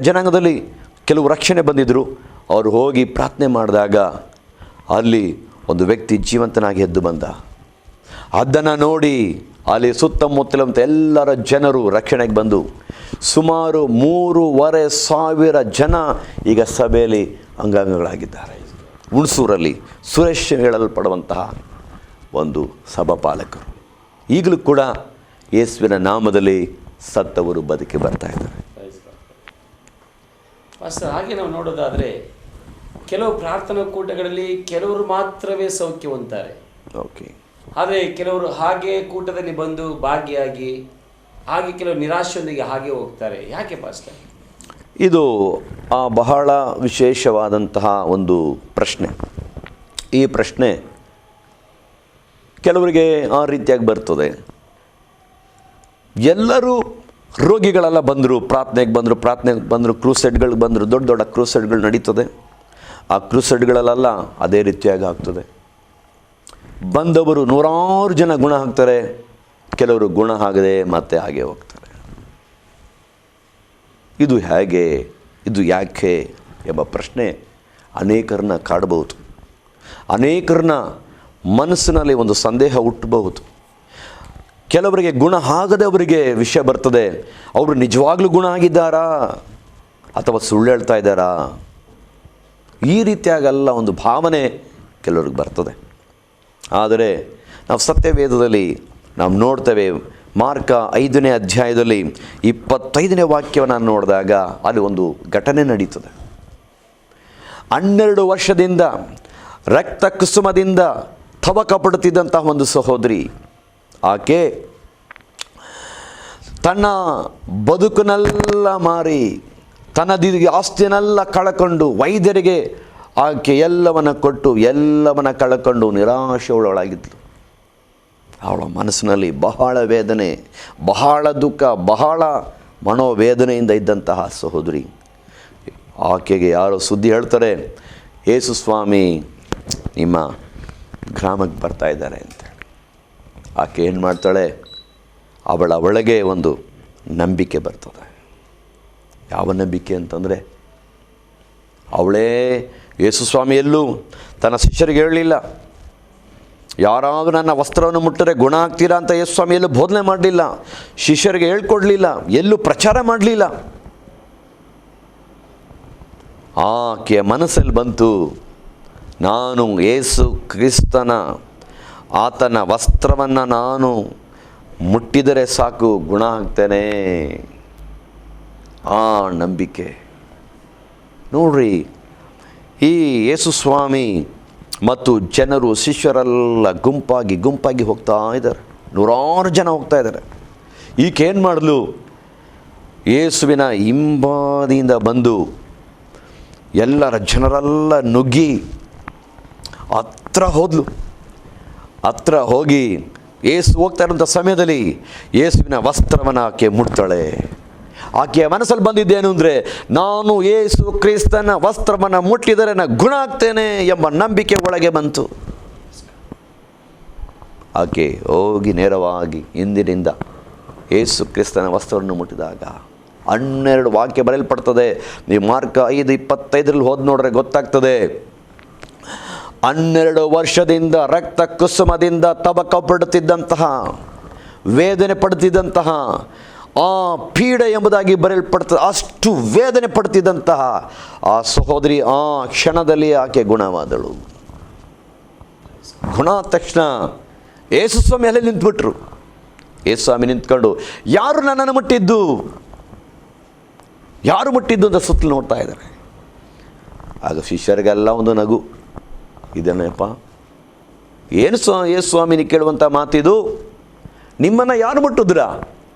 ಜನಾಂಗದಲ್ಲಿ ಕೆಲವು ರಕ್ಷಣೆ ಬಂದಿದ್ದರು. ಅವರು ಹೋಗಿ ಪ್ರಾರ್ಥನೆ ಮಾಡಿದಾಗ ಅಲ್ಲಿ ಒಂದು ವ್ಯಕ್ತಿ ಜೀವಂತನಾಗಿ ಎದ್ದು ಬಂದ. ಅದನ್ನು ನೋಡಿ ಅಲ್ಲಿ ಸುತ್ತಮುತ್ತಲಂತ ಎಲ್ಲರ ಜನರು ರಕ್ಷಣೆಗೆ ಬಂದು ಸುಮಾರು 3,500 ಜನ ಈಗ ಸಭೆಯಲ್ಲಿ ಅಂಗಾಂಗಗಳಾಗಿದ್ದಾರೆ. ಹುಣಸೂರಲ್ಲಿ ಸುರೇಶ್ ಹೇಳಲ್ಪಡುವಂತಹ ಒಂದು ಸಭಾಪಾಲಕರು ಈಗಲೂ ಕೂಡ ಯೇಸುವಿನ ನಾಮದಲ್ಲಿ ಸತ್ತವರು ಬದುಕಿ ಬರ್ತಾ ಇದ್ದಾರೆ. ಪಾಸ್ಟರ್, ಹಾಗೆ ನಾವು ನೋಡೋದಾದರೆ ಕೆಲವು ಪ್ರಾರ್ಥನಾ ಕೂಟಗಳಲ್ಲಿ ಕೆಲವರು ಮಾತ್ರವೇ ಸೌಖ್ಯ ಹೊಂದ್ತಾರೆ. ಓಕೆ. ಆದರೆ ಕೆಲವರು ಹಾಗೆ ಕೂಟದಲ್ಲಿ ಬಂದು ಭಾಗಿಯಾಗಿ ಹಾಗೆ ಕೆಲವರು ನಿರಾಶೆಯೊಂದಿಗೆ ಹಾಗೆ ಹೋಗ್ತಾರೆ. ಯಾಕೆ ಪಾಸ್ಟರ್? ಇದು ಬಹಳ ವಿಶೇಷವಾದಂತಹ ಒಂದು ಪ್ರಶ್ನೆ. ಈ ಪ್ರಶ್ನೆ ಕೆಲವರಿಗೆ ಆ ರೀತಿಯಾಗಿ ಬರ್ತದೆ. ಎಲ್ಲರೂ ರೋಗಿಗಳೆಲ್ಲ ಪ್ರಾರ್ಥನೆಗೆ ಬಂದರು, ಕ್ರೂಸೆಡ್ಗಳಿಗೆ ಬಂದರು, ದೊಡ್ಡ ದೊಡ್ಡ ಕ್ರೂಸೆಡ್ಗಳು ನಡೀತದೆ. ಆ ಕ್ರೂಸೆಡ್ಗಳಲ್ಲೆಲ್ಲ ಅದೇ ರೀತಿಯಾಗಿ ಆಗ್ತದೆ. ಬಂದವರು 100 ಜನ ಗುಣ ಆಗ್ತಾರೆ, ಕೆಲವರು ಗುಣ ಆಗದೆ ಮತ್ತೆ ಹಾಗೆ ಹೋಗ್ತಾರೆ. ಇದು ಹೇಗೆ, ಇದು ಯಾಕೆ ಎಂಬ ಪ್ರಶ್ನೆ ಅನೇಕರನ್ನ ಕಾಡಬಹುದು. ಅನೇಕರನ್ನ ಮನಸ್ಸಿನಲ್ಲಿ ಒಂದು ಸಂದೇಹ ಹುಟ್ಟಬಹುದು. ಕೆಲವರಿಗೆ ಗುಣ ಆಗದವರಿಗೆ ವಿಷಯ ಬರ್ತದೆ, ಅವರು ನಿಜವಾಗ್ಲೂ ಗುಣ ಆಗಿದ್ದಾರಾ ಅಥವಾ ಸುಳ್ಳು ಹೇಳ್ತಾ ಇದ್ದಾರಾ, ಈ ರೀತಿಯಾಗೆಲ್ಲ ಒಂದು ಭಾವನೆ ಕೆಲವ್ರಿಗೆ ಬರ್ತದೆ. ಆದರೆ ನಾವು ಸತ್ಯವೇದದಲ್ಲಿ ನಾವು ನೋಡ್ತೇವೆ, ಮಾರ್ಕ 5ನೇ ಅಧ್ಯಾಯದಲ್ಲಿ 25ನೇ ವಾಕ್ಯವನ್ನು ನೋಡಿದಾಗ ಅಲ್ಲಿ ಒಂದು ಘಟನೆ ನಡೀತದೆ. 12 ವರ್ಷದಿಂದ ರಕ್ತ ಕುಸುಮದಿಂದ ತವಕ ಪಡುತ್ತಿದ್ದಂತಹ ಒಂದು ಸಹೋದರಿ, ಆಕೆ ತನ್ನ ಬದುಕನ್ನೆಲ್ಲ ಮಾರಿ ತನ್ನ ಆಸ್ತಿಯನ್ನೆಲ್ಲ ಕಳಕೊಂಡು ವೈದ್ಯರಿಗೆ ಆಕೆ ಎಲ್ಲವನ್ನ ಕೊಟ್ಟು ಎಲ್ಲವನ್ನ ಕಳಕೊಂಡು ನಿರಾಶೆಯೊಳಗಿದ್ಲು. ಅವಳ ಮನಸ್ಸಿನಲ್ಲಿ ಬಹಳ ವೇದನೆ, ಬಹಳ ದುಃಖ, ಬಹಳ ಮನೋವೇದನೆಯಿಂದ ಇದ್ದಂತಹ ಸಹೋದರಿ. ಆಕೆಗೆ ಯಾರೋ ಸುದ್ದಿ ಹೇಳ್ತಾರೆ, ಯೇಸು ಸ್ವಾಮಿ ನಿಮ್ಮ ಗ್ರಾಮಕ್ಕೆ ಬರ್ತಾ ಇದ್ದಾರೆ ಅಂತ. ಆಕೆ ಏನು ಮಾಡ್ತಾಳೆ, ಅವಳ ಒಳಗೆ ಒಂದು ನಂಬಿಕೆ ಬರ್ತದೆ. ಯಾವ ನಂಬಿಕೆ ಅಂತಂದರೆ, ಅವಳೇ ಯೇಸು ಸ್ವಾಮಿ ಎಲ್ಲೂ ತನ್ನ ಶಿಷ್ಯರಿಗೆ ಹೇಳಲಿಲ್ಲ, ಯಾರಾದರೂ ನನ್ನ ವಸ್ತ್ರವನ್ನು ಮುಟ್ಟರೆ ಗುಣ ಆಗ್ತೀರಾ ಅಂತ ಯೇಸು ಸ್ವಾಮಿ ಎಲ್ಲೂ ಬೋಧನೆ ಮಾಡಲಿಲ್ಲ, ಶಿಷ್ಯರಿಗೆ ಹೇಳ್ಕೊಡ್ಲಿಲ್ಲ, ಎಲ್ಲೂ ಪ್ರಚಾರ ಮಾಡಲಿಲ್ಲ. ಆಕೆಯ ಮನಸ್ಸಲ್ಲಿ ಬಂತು, ನಾನು ಯೇಸು ಕ್ರಿಸ್ತನ ಆತನ ವಸ್ತ್ರವನ್ನು ನಾನು ಮುಟ್ಟಿದರೆ ಸಾಕು ಗುಣ ಆಗ್ತೇನೆ. ಆ ನಂಬಿಕೆ ನೋಡ್ರಿ, ಈ ಯೇಸು ಸ್ವಾಮಿ ಮತ್ತು ಜನರು ಶಿಷ್ಯರೆಲ್ಲ ಗುಂಪಾಗಿ ಹೋಗ್ತಾ ಇದ್ದಾರೆ. 100 ಜನ ಹೋಗ್ತಾ ಇದ್ದಾರೆ. ಈಕೆ ಏನು ಮಾಡಿದ್ಲು, ಯೇಸುವಿನ ಹಿಂಬದಿಯಿಂದ ಬಂದು ಎಲ್ಲರ ಜನರೆಲ್ಲ ನುಗ್ಗಿ ಹತ್ರ ಹೋಗಿ ಯೇಸು ಹೋಗ್ತಾ ಇರೋಂಥ ಸಮಯದಲ್ಲಿ ಯೇಸುವಿನ ವಸ್ತ್ರವನ್ನು ಆಕೆ ಮುಟ್ತಾಳೆ. ಆಕೆಯ ಮನಸ್ಸಲ್ಲಿ ಬಂದಿದ್ದೇನು ಅಂದರೆ, ನಾನು ಯೇಸು ಕ್ರಿಸ್ತನ ವಸ್ತ್ರವನ್ನು ಮುಟ್ಟಿದರೆ ನಾನು ಗುಣ ಆಗ್ತೇನೆ ಎಂಬ ನಂಬಿಕೆ ಒಳಗೆ ಬಂತು. ಆಕೆ ಹೋಗಿ ನೇರವಾಗಿ ಹಿಂದಿನಿಂದ ಯೇಸು ಕ್ರಿಸ್ತನ ವಸ್ತ್ರವನ್ನು ಮುಟ್ಟಿದಾಗ 12 ವಾಕ್ಯ ಬರೆಯಲ್ಪಡ್ತದೆ. ನೀವು ಮಾರ್ಕ 5:25 ಹೋದ್ ನೋಡ್ರೆ ಗೊತ್ತಾಗ್ತದೆ. 12 ವರ್ಷದಿಂದ ರಕ್ತ ಕುಸುಮದಿಂದ ತಬಕ ಪಡುತ್ತಿದ್ದಂತಹ, ವೇದನೆ ಪಡುತ್ತಿದ್ದಂತಹ, ಆ ಪೀಡೆ ಎಂಬುದಾಗಿ ಬರೆಯಲ್ಪಡ್ತದೆ. ಅಷ್ಟು ವೇದನೆ ಪಡ್ತಿದ್ದಂತಹ ಆ ಸಹೋದರಿ ಆ ಕ್ಷಣದಲ್ಲಿ ಆಕೆ ಗುಣವಾದಳು. ಗುಣ ಆದ ತಕ್ಷಣ ಯೇಸು ಸ್ವಾಮಿ ಅಲ್ಲೇ ನಿಂತ್ಬಿಟ್ರು. ಯೇಸು ಸ್ವಾಮಿ ನಿಂತ್ಕೊಂಡು ಯಾರು ನನ್ನನ್ನು ಮುಟ್ಟಿದ್ದು, ಯಾರು ಮುಟ್ಟಿದ್ದು ಅಂತ ಸುತ್ತಲೂ ನೋಡ್ತಾ ಇದ್ದಾರೆ. ಆಗ ಶಿಷ್ಯರಿಗೆಲ್ಲ ಒಂದು ನಗು. ಇದೇನಪ್ಪ, ಏನು ಯೇಸು ಸ್ವಾಮಿನ ಕೇಳುವಂಥ ಮಾತಿದು, ನಿಮ್ಮನ್ನು ಯಾರು ಮುಟ್ಟಿದ್ರಾ?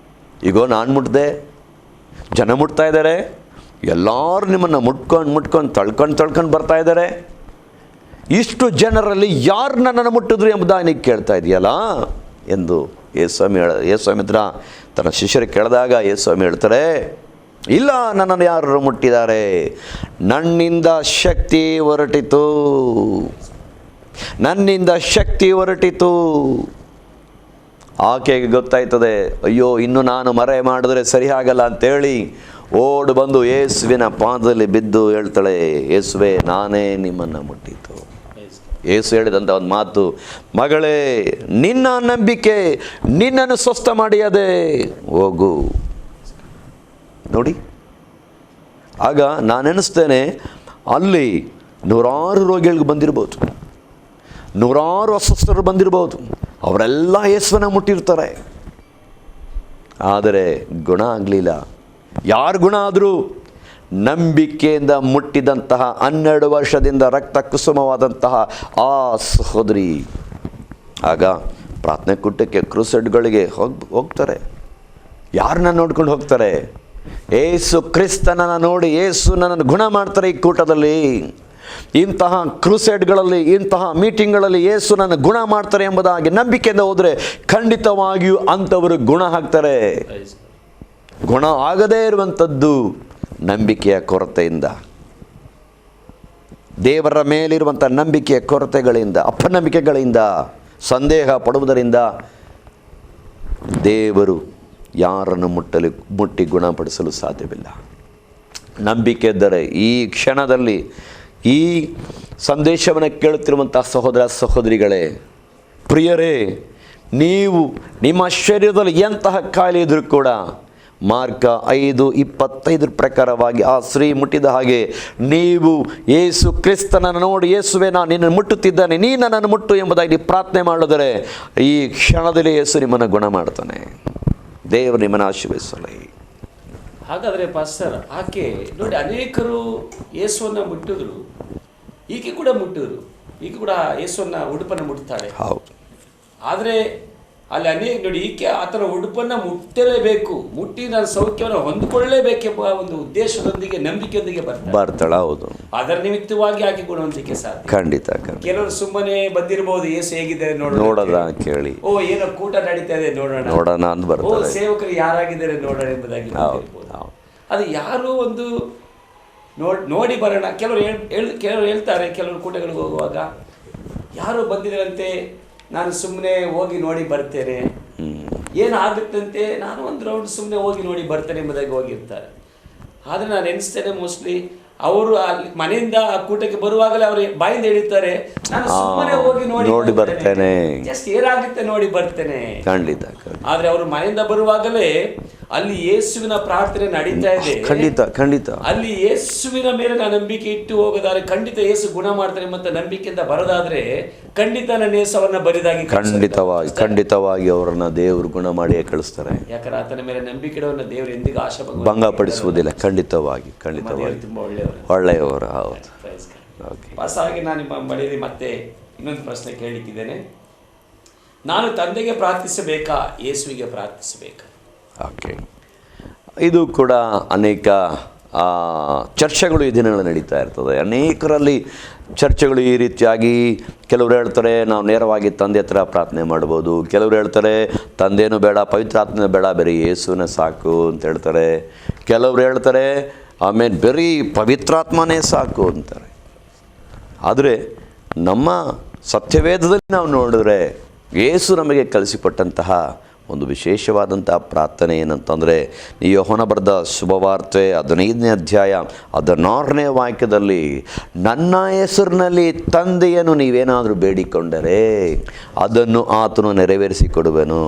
ಈಗೋ ನಾನು ಮುಟ್ಟಿದೆ, ಜನ ಮುಟ್ತಾ ಇದ್ದಾರೆ, ಎಲ್ಲರೂ ನಿಮ್ಮನ್ನು ಮುಟ್ಕೊಂಡು ತಳ್ಕೊಂಡು ಬರ್ತಾ ಇದ್ದಾರೆ. ಇಷ್ಟು ಜನರಲ್ಲಿ ಯಾರು ನನ್ನನ್ನು ಮುಟ್ಟಿದ್ರು ಎಂಬುದಾಗಿ ನೀವು ಕೇಳ್ತಾ ಇದೆಯಲ್ಲ ಎಂದು ಯೇಸು ಸ್ವಾಮಿ ಹತ್ರ ತನ್ನ ಶಿಷ್ಯರಿಗೆ ಕೇಳಿದಾಗ ಯೇಸು ಸ್ವಾಮಿ ಹೇಳ್ತಾರೆ, ಇಲ್ಲ, ನನ್ನನ್ನು ಯಾರು ಮುಟ್ಟಿದ್ದಾರೆ, ನನ್ನಿಂದ ಶಕ್ತಿ ಹೊರಟಿತು, ನನ್ನಿಂದ ಶಕ್ತಿ ಹೊರಟಿತು. ಆಕೆಗೆ ಗೊತ್ತಾಯ್ತದೆ, ಅಯ್ಯೋ ಇನ್ನು ನಾನು ಮರೆ ಮಾಡಿದ್ರೆ ಸರಿ ಆಗಲ್ಲ ಅಂತೇಳಿ ಓಡು ಬಂದು ಯೇಸುವಿನ ಪಾದದಲ್ಲಿ ಬಿದ್ದು ಹೇಳ್ತಾಳೆ, ಯೇಸುವೆ ನಾನೇ ನಿಮ್ಮನ್ನು ಮುಟ್ಟಿತು. ಯೇಸು ಹೇಳಿದಂಥ ಒಂದು ಮಾತು, ಮಗಳೇ ನಿನ್ನ ನಂಬಿಕೆ ನಿನ್ನನ್ನು ಸ್ವಸ್ಥ ಮಾಡಿಯದೆ ಹೋಗು. ನೋಡಿ, ಆಗ ನಾನು ಎಣಿಸ್ತೇನೆ ಅಲ್ಲಿ ನೂರಾರು ರೋಗಿಗಳಿಗೆ ಬಂದಿರ್ಬೋದು, ನೂರಾರು ಅಸ್ವಸ್ಥರು ಬಂದಿರ್ಬೋದು, ಅವರೆಲ್ಲ ಯೇಸುವನ್ನ ಮುಟ್ಟಿರ್ತಾರೆ, ಆದರೆ ಗುಣ ಆಗಲಿಲ್ಲ. ಯಾರು ಗುಣ ಆದರೂ? ನಂಬಿಕೆಯಿಂದ ಮುಟ್ಟಿದಂತಹ 12 ವರ್ಷದಿಂದ ರಕ್ತ ಕುಸುಮವಾದಂತಹ ಆ ಸಹೋದರಿ. ಆಗ ಪ್ರಾರ್ಥನೆ ಕೂಟಕ್ಕೆ ಕ್ರೂಸೈಡ್ಗಳಿಗೆ ಹೋಗ್ತಾರೆ. ಯಾರನ್ನ ನೋಡ್ಕೊಂಡು ಹೋಗ್ತಾರೆ? ಯೇಸು ಕ್ರಿಸ್ತನನ್ನು ನೋಡಿ ಯೇಸು ನನ್ನನ್ನು ಗುಣ ಮಾಡ್ತಾರೆ. ಈ ಕೂಟದಲ್ಲಿ, ಇಂತಹ ಕ್ರೂಸೈಡ್ಗಳಲ್ಲಿ, ಇಂತಹ ಮೀಟಿಂಗ್ಗಳಲ್ಲಿ ಯೇಸು ನನ್ನ ಗುಣ ಮಾಡ್ತಾರೆ ಎಂಬುದಾಗಿ ನಂಬಿಕೆಯಿಂದ ಹೋದರೆ ಖಂಡಿತವಾಗಿಯೂ ಅಂಥವರು ಗುಣ ಆಗ್ತಾರೆ. ಗುಣ ಆಗದೇ ಇರುವಂಥದ್ದು ನಂಬಿಕೆಯ ಕೊರತೆಯಿಂದ, ದೇವರ ಮೇಲಿರುವಂಥ ನಂಬಿಕೆಯ ಕೊರತೆಗಳಿಂದ, ಅಪನಂಬಿಕೆಗಳಿಂದ, ಸಂದೇಹ ಪಡುವುದರಿಂದ ದೇವರು ಯಾರನ್ನು ಮುಟ್ಟಿ ಗುಣಪಡಿಸಲು ಸಾಧ್ಯವಿಲ್ಲ. ನಂಬಿಕೆ ಇದ್ದರೆ ಈ ಕ್ಷಣದಲ್ಲಿ ಈ ಸಂದೇಶವನ್ನು ಕೇಳುತ್ತಿರುವಂಥ ಸಹೋದರ ಸಹೋದರಿಗಳೇ, ಪ್ರಿಯರೇ, ನೀವು ನಿಮ್ಮ ಶರೀರದಲ್ಲಿ ಎಂತಹ ಕಾಯಿಲೆ ಇದ್ದರೂ ಕೂಡ ಮಾರ್ಕ 5:25 ಪ್ರಕಾರವಾಗಿ ಆ ಸ್ತ್ರೀ ಮುಟ್ಟಿದ ಹಾಗೆ ನೀವು ಯೇಸು ಕ್ರಿಸ್ತನನ್ನು ನೋಡಿ, ಯೇಸುವೆ ನಾನು ನಿನ್ನನ್ನು ಮುಟ್ಟುತ್ತಿದ್ದಾನೆ, ನೀ ನನ್ನನ್ನು ಮುಟ್ಟು ಎಂಬುದಾಗಿ ಪ್ರಾರ್ಥನೆ ಮಾಡಿದರೆ ಈ ಕ್ಷಣದಲ್ಲಿ ಯೇಸು ನಿಮ್ಮನ್ನು ಗುಣ ಮಾಡ್ತಾನೆ. ದೇವರು ನಿಮ್ಮನ್ನು ಆಶೀರ್ವದಿಸಲಿ. ಹಾಗಾದರೆ ಪಾಸ್ಟರ್, ಆಕೆ ನೋಡಿ ಅನೇಕರು ಯೇಸುವನ್ನು ಮುಟ್ಟಿದ್ರು, ಈಕೆ ಕೂಡ ಮುಟ್ಟಿದ್ರು, ಈಕೆ ಕೂಡ ಯೇಸುವನ್ನು ಉಡುಪನ್ನು ಮುಟ್ತಾಳೆ. ಹೌದು. ಆದರೆ ಅಲ್ಲಿ ಅನೇಕ ನೋಡಿ, ಈಕೆ ಆತನ ಉಡುಪನ್ನು ಮುಟ್ಟಲೇಬೇಕು, ಮುಟ್ಟಿ ನಾನು ಸೌಖ್ಯವನ್ನು ಹೊಂದಿಕೊಳ್ಳಲೇಬೇಕೆಂಬ ಒಂದು ಉದ್ದೇಶದೊಂದಿಗೆ, ನಂಬಿಕೆಯೊಂದಿಗೆ ಬರ್ತಾಳೆ. ಹೌದು. ಅದರ ನಿಮಿತ್ತವಾಗಿ ಆಕೆ ಗುಣವಂತಿಕೆ ಸಾಧ್ಯ. ಖಂಡಿತ. ಕೆಲವರು ಸುಮ್ಮನೆ ಬಂದಿರಬಹುದು, ಯೇಸು ಹೇಗಿದ್ದಾರೆ ನೋಡೋಣ ಕೇಳಿ, ಓ ಏನೋ ಕೂಟ ನಡೀತಾ ಇದೆ ನೋಡೋಣ ಅಂತ ಬರ್ತಾರೆ, ಓ ಸೇವಕರು ಯಾರಾಗಿದ್ದಾರೆ ನೋಡೋಣ ಎಂಬುದಾಗಿ. ಅದು ಯಾರು ಒಂದು ನೋಡಿ ಬರೋಣ. ಕೆಲವರು ಹೇಳ್ತಾರೆ, ಕೆಲವರು ಕೂಟಗಳಿಗೆ ಹೋಗುವಾಗ ಯಾರು ಬಂದಿದ್ದಾರಂತೆ, ನಾನು ಸುಮ್ಮನೆ ಹೋಗಿ ನೋಡಿ ಬರ್ತೇನೆ, ಏನು ಆಗುತ್ತಂತೆ, ನಾನು ಒಂದು ರೌಂಡ್ ಸುಮ್ಮನೆ ಹೋಗಿ ನೋಡಿ ಬರ್ತೇನೆ ಎಂಬುದಾಗಿ ಹೋಗಿರ್ತಾರೆ. ಆದರೆ ನಾನು ಎನಿಸ್ತೇನೆ, ಮೋಸ್ಟ್ಲಿ ಅವರು ಅಲ್ಲಿ ಮನೆಯಿಂದ ಆ ಕೂಟಕ್ಕೆ ಬರುವಾಗಲೇ ಅವರು ಬಾಯಿಂದ ಹೇಳಿರ್ತಾರೆ, ನಾನು ಸುಮ್ಮನೆ ಹೋಗಿ ನೋಡಿ ಬರ್ತೇನೆ, ಜಸ್ಟ್ ಏನಾಗುತ್ತೆ ನೋಡಿ ಬರ್ತೇನೆ. ಖಂಡಿತ. ಆದ್ರೆ ಅವರು ಮನೆಯಿಂದ ಬರುವಾಗಲೇ ಅಲ್ಲಿ ಯೇಸುವಿನ ಪ್ರಾರ್ಥನೆ ನಡೀತಾ ಇದೆ. ಖಂಡಿತ. ಅಲ್ಲಿ ಯೇಸುವಿನ ಮೇಲೆ ನಾನು ನಂಬಿಕೆ ಇಟ್ಟು ಹೋಗೋದಾದ್ರೆ ಖಂಡಿತ ಯೇಸು ಗುಣ ಮಾಡ್ತಾರೆ ಮತ್ತು ನಂಬಿಕೆಯಿಂದ ಬರೋದಾದ್ರೆ ಖಂಡಿತ ನನ್ನ ಯೇಸು ಅವರನ್ನ ಬರಿದಾಗಿ ಖಂಡಿತವಾಗಿ ಅವರನ್ನ ದೇವರು ಗುಣ ಮಾಡಿಯೇ ಕಳಿಸ್ತಾರೆ. ಯಾಕಂದ್ರೆ ಆತನ ಮೇಲೆ ನಂಬಿಕೆ ಇಡೋನ್ನ ದೇವರು ಎಂದಿಗೂ ಆಶೆ ಭಂಗಪಡಿಸುವುದಿಲ್ಲ. ಖಂಡಿತವಾಗಿ ತುಂಬಾ ಒಳ್ಳೆಯವರು. ಹೌದು. ಹಾಗೆ ನಾನು ನಿಮ್ಮ ಬಳಿಯಲ್ಲಿ ಮತ್ತೆ ಇನ್ನೊಂದು ಪ್ರಶ್ನೆ ಕೇಳಲಿಕ್ಕಿದ್ದೇನೆ. ನಾನು ತಂದೆಗೆ ಪ್ರಾರ್ಥಿಸಬೇಕಾ, ಯೇಸುವಿಗೆ ಪ್ರಾರ್ಥಿಸಬೇಕಾ? ಓಕೆ, ಇದು ಕೂಡ ಅನೇಕ ಚರ್ಚೆಗಳು ಈ ದಿನಗಳು ನಡೀತಾ ಇರ್ತದೆ. ಅನೇಕರಲ್ಲಿ ಚರ್ಚೆಗಳು ಈ ರೀತಿಯಾಗಿ, ಕೆಲವರು ಹೇಳ್ತಾರೆ ನಾವು ನೇರವಾಗಿ ತಂದೆ ಹತ್ರ ಪ್ರಾರ್ಥನೆ ಮಾಡ್ಬೋದು, ಕೆಲವರು ಹೇಳ್ತಾರೆ ತಂದೆನೂ ಬೇಡ, ಪವಿತ್ರಾತ್ಮನೂ ಬೇಡ, ಬರೀ ಯೇಸುವಿನ ಸಾಕು ಅಂತ ಹೇಳ್ತಾರೆ. ಕೆಲವರು ಹೇಳ್ತಾರೆ ಆಮೇಲೆ ಬರೀ ಪವಿತ್ರಾತ್ಮನೇ ಸಾಕು ಅಂತಾರೆ. ಆದರೆ ನಮ್ಮ ಸತ್ಯವೇದದಲ್ಲಿ ನಾವು ನೋಡಿದ್ರೆ ಯೇಸು ನಮಗೆ ಕಲಿಸಿಕೊಟ್ಟಂತಹ ಒಂದು ವಿಶೇಷವಾದಂಥ ಪ್ರಾರ್ಥನೆ ಏನಂತಂದರೆ, ಯೋಹನ ಬರೆದ ಶುಭವಾರ್ತೆ 15ನೇ ಅಧ್ಯಾಯ 16ನೇ ವಾಕ್ಯದಲ್ಲಿ, ನನ್ನ ಹೆಸರಿನಲ್ಲಿ ತಂದೆಯನ್ನು ನೀವೇನಾದರೂ ಬೇಡಿಕೊಂಡರೆ ಅದನ್ನು ಆತನು ನೆರವೇರಿಸಿ ಕೊಡುವೆನು.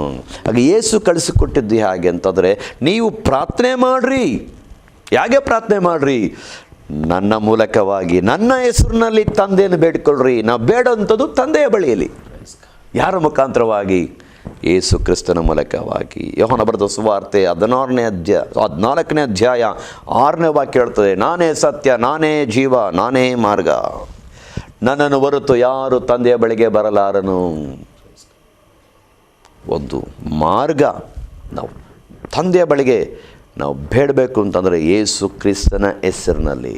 ಹಾಗೆ ಯೇಸು ಕಳಿಸಿಕೊಟ್ಟಿದ್ದು ಹಾಗೆ ಅಂತಂದರೆ, ನೀವು ಪ್ರಾರ್ಥನೆ ಮಾಡಿರಿ. ಹೇಗೆ ಪ್ರಾರ್ಥನೆ ಮಾಡಿರಿ? ನನ್ನ ಮೂಲಕವಾಗಿ ನನ್ನ ಹೆಸರಿನಲ್ಲಿ ತಂದೆಯನ್ನು ಬೇಡಿಕೊಳ್ಳ್ರಿ. ನಾವು ಬೇಡಂಥದ್ದು ತಂದೆಯ ಬಳಿಯಲ್ಲಿ. ಯಾರ ಮುಖಾಂತರವಾಗಿ? ಯೇಸು ಕ್ರಿಸ್ತನ ಮೂಲಕವಾಗಿ. ಯೋಹನ ಬರೆದ ಸುವಾರ್ತೆ 14ನೇ ಅಧ್ಯಾಯ 6ನೇ ವಾಕ್ಯ ಹೇಳ್ತದೆ, ನಾನೇ ಸತ್ಯ, ನಾನೇ ಜೀವ, ನಾನೇ ಮಾರ್ಗ, ನನ್ನನ್ನು ಹೊರತು ಯಾರು ತಂದೆಯ ಬಳಿಗೆ ಬರಲಾರನು. ಒಂದು ಮಾರ್ಗ. ನಾವು ತಂದೆಯ ಬಳಿಗೆ ನಾವು ಬೇಡಬೇಕು ಅಂತಂದರೆ ಯೇಸು ಕ್ರಿಸ್ತನ ಹೆಸರಿನಲ್ಲಿ.